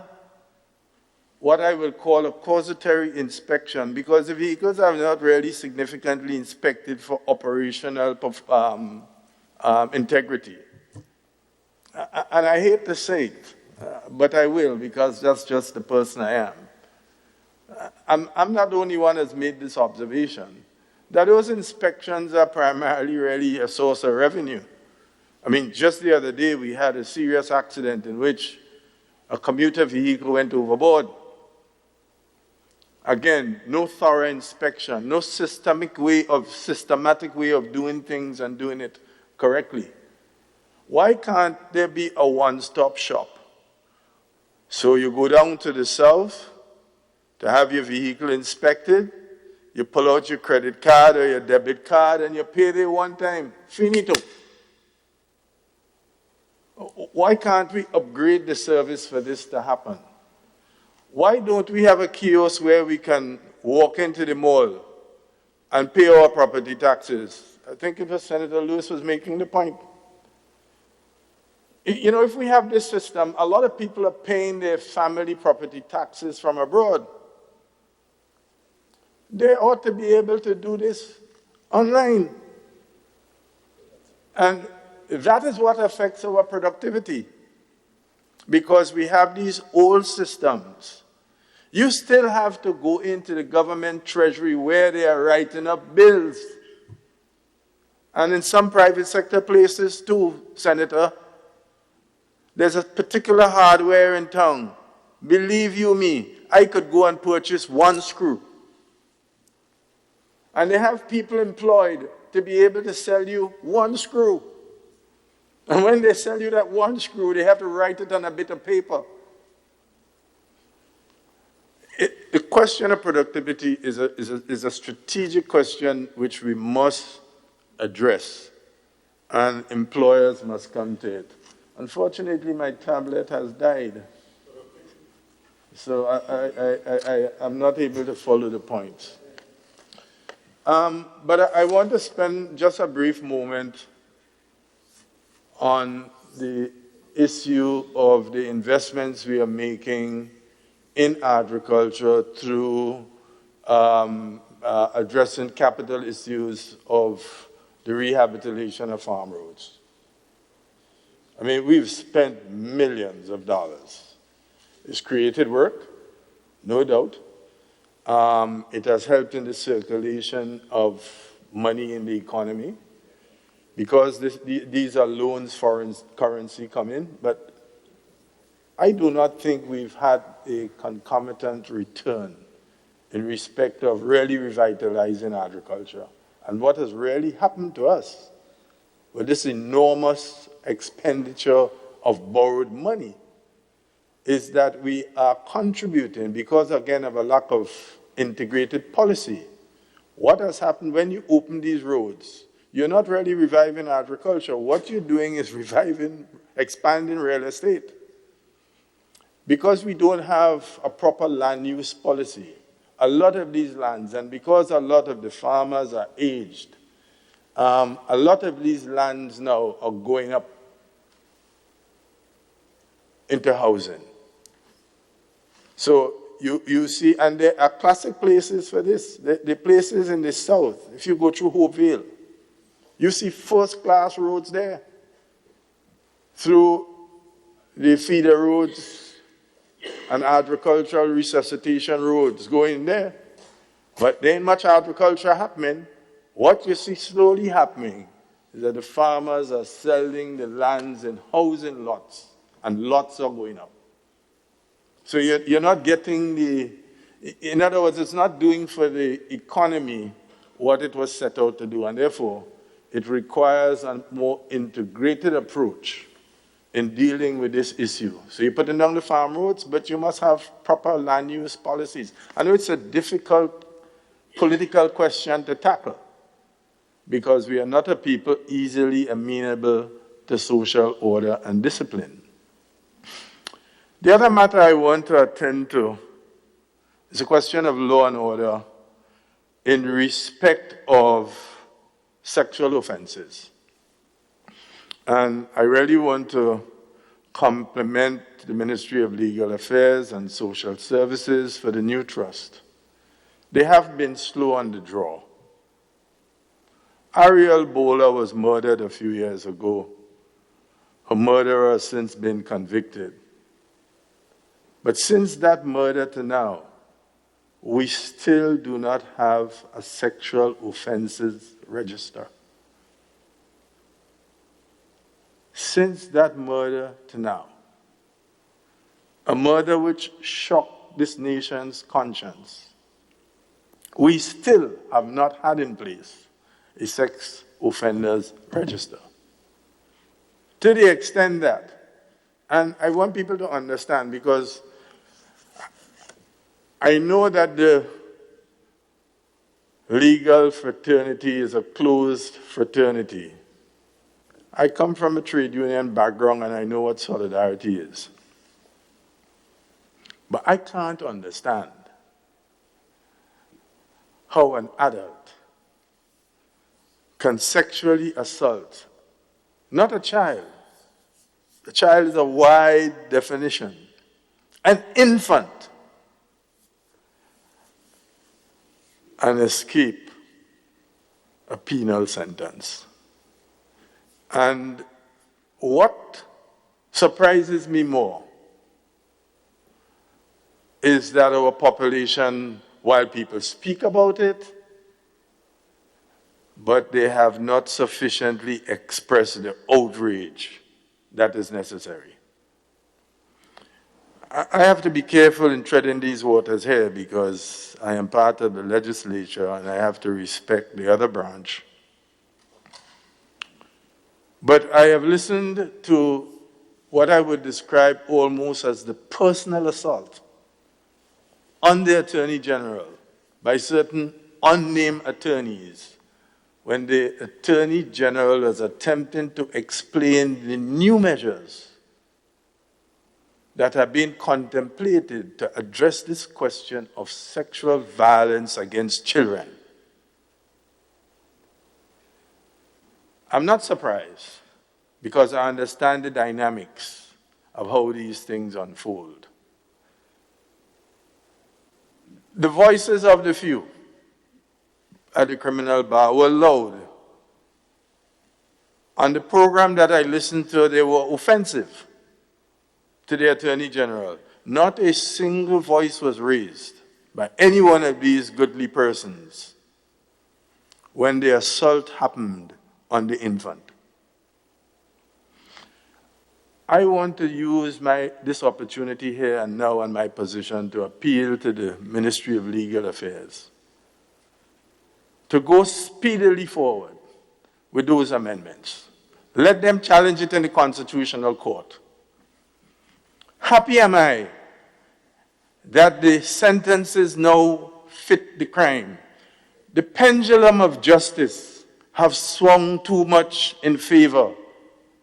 what I will call a causality inspection, because the vehicles are not really significantly inspected for operational integrity. And I hate to say it, but I will, because that's just the person I am. I'm not the only one who's made this observation. that those inspections are primarily really a source of revenue. I mean, just the other day, we had a serious accident in which a commuter vehicle went overboard. Again, no thorough inspection, no systematic way of doing things and doing it correctly. Why can't there be a one-stop shop? So you go down to the south to have your vehicle inspected, you pull out your credit card or your debit card and you pay there one time. Finito. Why can't we upgrade the service for this to happen? Why don't we have a kiosk where we can walk into the mall and pay our property taxes? I think it was Senator Lewis was making the point. You know, if we have this system, a lot of people are paying their family property taxes from abroad. They ought to be able to do this online. And that is what affects our productivity, because we have these old systems. You still have to go into the government treasury where they are writing up bills. And in some private sector places too, Senator, there's a particular hardware in town. Believe you me, I could go and purchase one screw. And they have people employed to be able to sell you one screw. And when they sell you that one screw, they have to write it on a bit of paper. The question of productivity is a strategic question which we must address, and employers must come to it. Unfortunately, my tablet has died, so I'm not able to follow the points. But I want to spend just a brief moment on the issue of the investments we are making in agriculture through addressing capital issues of the rehabilitation of farm roads. I mean, we've spent millions of dollars. It's created work, no doubt. It has helped in the circulation of money in the economy, because these are loans, foreign currency come in, but I do not think we've had a concomitant return in respect of really revitalizing agriculture. And what has really happened to us with this enormous expenditure of borrowed money is that we are contributing, because again of a lack of integrated policy. What has happened when you open these roads? You're not really reviving agriculture. What you're doing is expanding real estate. Because we don't have a proper land use policy, a lot of these lands, and because a lot of the farmers are aged, a lot of these lands now are going up into housing. So you see, and there are classic places for this. The places in the south, if you go through Hopevale, you see first-class roads there, through the feeder roads and agricultural resuscitation roads going there. But there ain't much agriculture happening. What you see slowly happening is that the farmers are selling the lands in housing lots, and lots are going up. So you're not getting in other words, it's not doing for the economy what it was set out to do, and therefore it requires a more integrated approach in dealing with this issue. So you're putting down the farm roads, but you must have proper land use policies. I know it's a difficult political question to tackle, because we are not a people easily amenable to social order and discipline. The other matter I want to attend to is a question of law and order in respect of sexual offenses. And I really want to compliment the Ministry of Legal Affairs and Social Services for the new trust. They have been slow on the draw. Ariel Bola was murdered a few years ago. Her murderer has since been convicted. But since that murder to now, we still do not have a sexual offenses register. Since that murder to now, a murder which shocked this nation's conscience, we still have not had in place a sex offenders register. To the extent that, and I want people to understand, because I know that the legal fraternity is a closed fraternity. I come from a trade union background and I know what solidarity is. But I can't understand how an adult can sexually assault, not a child. A child is a wide definition. An infant, and escape a penal sentence. And what surprises me more is that our population, while people speak about it, but they have not sufficiently expressed the outrage that is necessary. I have to be careful in treading these waters here because I am part of the legislature and I have to respect the other branch. But I have listened to what I would describe almost as the personal assault on the Attorney General by certain unnamed attorneys when the Attorney General was attempting to explain the new measures that have been contemplated to address this question of sexual violence against children. I'm not surprised because I understand the dynamics of how these things unfold. The voices of the few at the criminal bar were loud. On the program that I listened to, they were offensive to the Attorney General. Not a single voice was raised by any one of these goodly persons when the assault happened on the infant. I want to use this opportunity here and now and my position to appeal to the Ministry of Legal Affairs to go speedily forward with those amendments. Let them challenge it in the Constitutional Court. Happy am I that the sentences now fit the crime. The pendulum of justice have swung too much in favor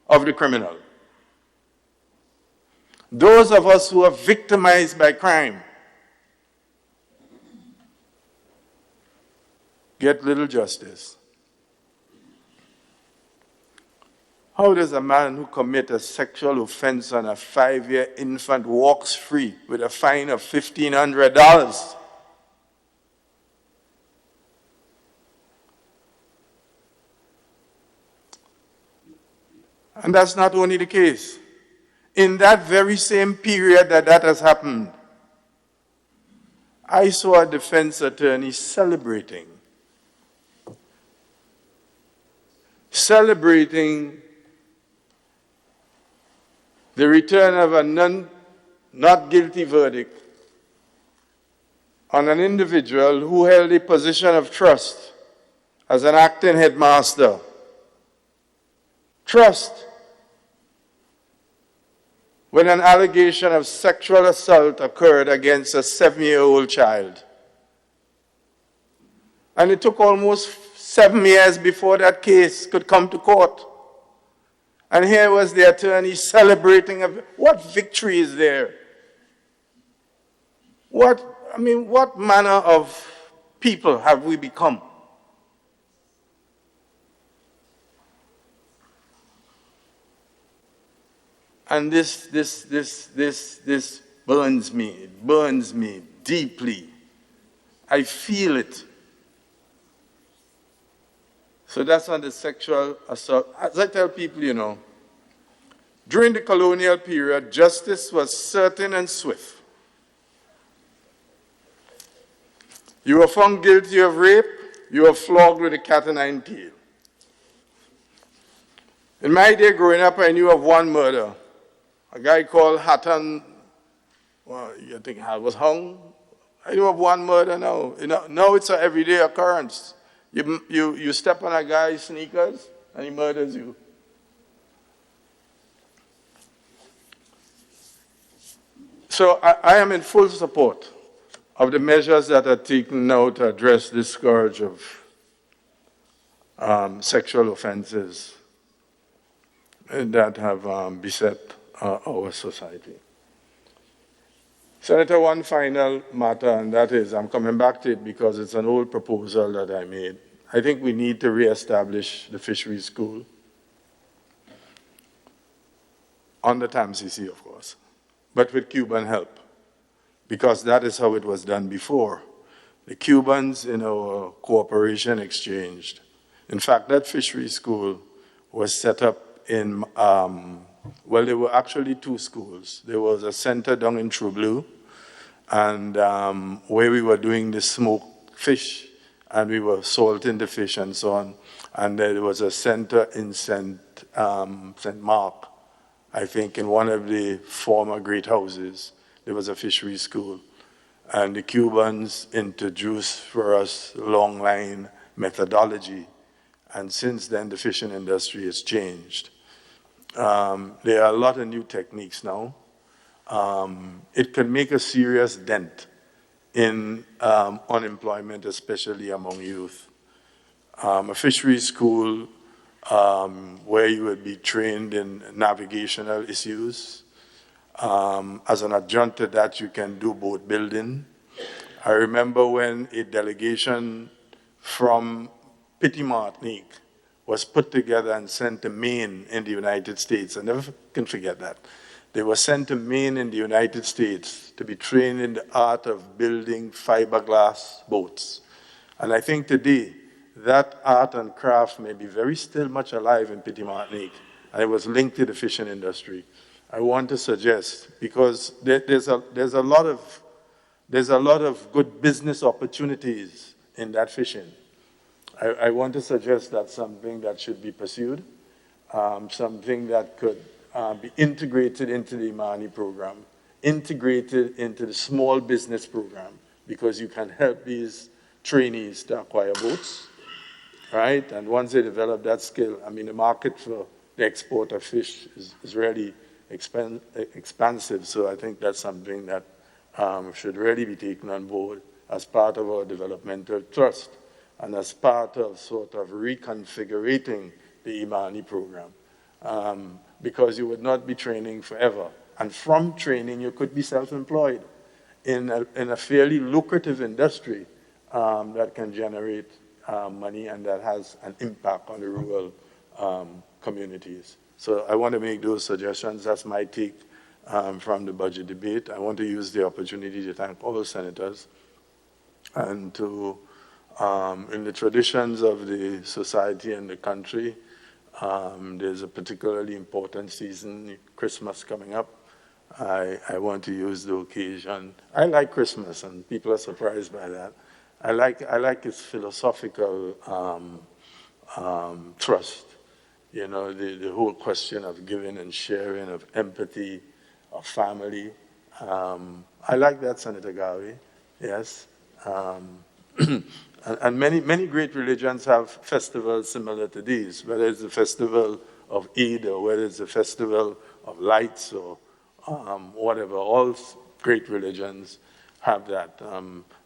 of the criminal. Those of us who are victimized by crime get little justice. How does a man who commits a sexual offense on a 5-year infant walks free with a fine of $1,500? And that's not only the case. In that very same period that has happened, I saw a defense attorney celebrating the return of a not guilty verdict on an individual who held a position of trust as an acting headmaster. Trust when an allegation of sexual assault occurred against a 7-year-old child. And it took almost 7 years before that case could come to court. And here was the attorney celebrating. What victory is there? What manner of people have we become? And this burns me. It burns me deeply. I feel it. So that's on the sexual assault. As I tell people, during the colonial period, justice was certain and swift. You were found guilty of rape, you were flogged with a cat o' nine tail. In my day growing up, I knew of one murder. A guy called Hatton, well, you think I was hung? I knew of one murder now. Now it's an everyday occurrence. You step on a guy's sneakers and he murders you. So I am in full support of the measures that are taken now to address this scourge of sexual offenses that have beset our society. Senator, one final matter, and that is, I'm coming back to it because it's an old proposal that I made. I think we need to reestablish the fisheries school on the TAMCC, of course, but with Cuban help, because that is how it was done before. The Cubans in our cooperation exchanged. In fact, that fisheries school was set up in, well, there were actually two schools. There was a center down in True Blue, and where we were doing the smoked fish, and we were salting the fish and so on. And there was a center in St. Mark, I think, in one of the former great houses. There was a fisheries school. And the Cubans introduced for us long line methodology. And since then, the fishing industry has changed. There are a lot of new techniques now. It can make a serious dent in unemployment, especially among youth. A fisheries school where you would be trained in navigational issues. As an adjunct to that, you can do boat building. I remember when a delegation from Petit Martinique was put together and sent to Maine in the United States. I never can forget that. They were sent to Maine in the United States to be trained in the art of building fiberglass boats. And I think today, that art and craft may be very still much alive in Petit Martinique, and it was linked to the fishing industry. I want to suggest, because there's a lot of good business opportunities in that fishing. I want to suggest that's something that should be pursued, something that could be integrated into the Imani program, integrated into the small business program, because you can help these trainees to acquire boats, right? And once they develop that skill, I mean, the market for the export of fish is really expansive. So I think that's something that should really be taken on board as part of our developmental trust and as part of sort of reconfiguring the Imani program. Because you would not be training forever. And from training, you could be self-employed in a fairly lucrative industry that can generate money and that has an impact on the rural communities. So I want to make those suggestions. That's my take from the budget debate. I want to use the opportunity to thank all the senators and to, in the traditions of the society and the country, there's a particularly important season, Christmas coming up. I want to use the occasion. I like Christmas, and people are surprised by that. I like its philosophical trust. You know, the whole question of giving and sharing, of empathy, of family. I like that, Senator Garvey, yes. And many great religions have festivals similar to these, whether it's the festival of Eid or whether it's the festival of lights or whatever. All great religions have that.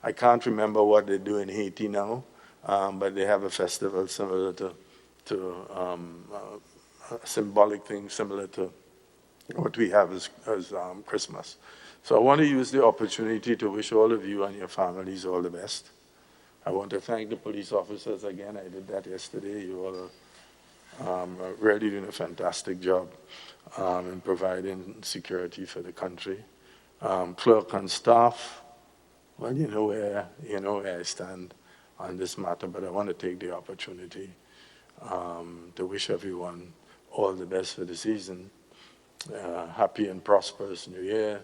I can't remember what they do in Haiti now, but they have a festival similar to a symbolic thing similar to what we have as Christmas. So I want to use the opportunity to wish all of you and your families all the best. I want to thank the police officers again. I did that yesterday. You all are really doing a fantastic job in providing security for the country. Clerk and staff, well, you know where I stand on this matter, but I want to take the opportunity to wish everyone all the best for the season. Happy and prosperous New Year,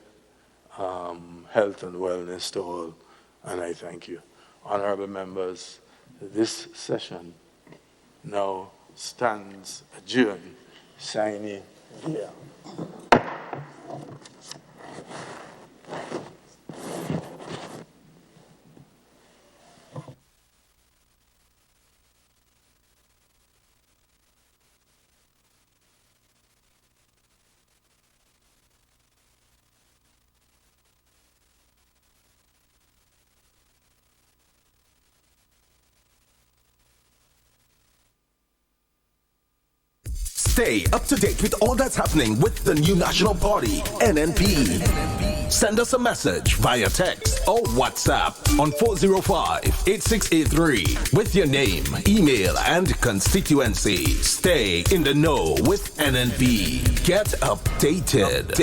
health and wellness to all, and I thank you. honorable members, this session now stands adjourned. Sine die. Stay up to date with all that's happening with the new National Party, NNP. Send us a message via text or WhatsApp on 405-8683 with your name, email, and constituency. Stay in the know with NNP. Get updated.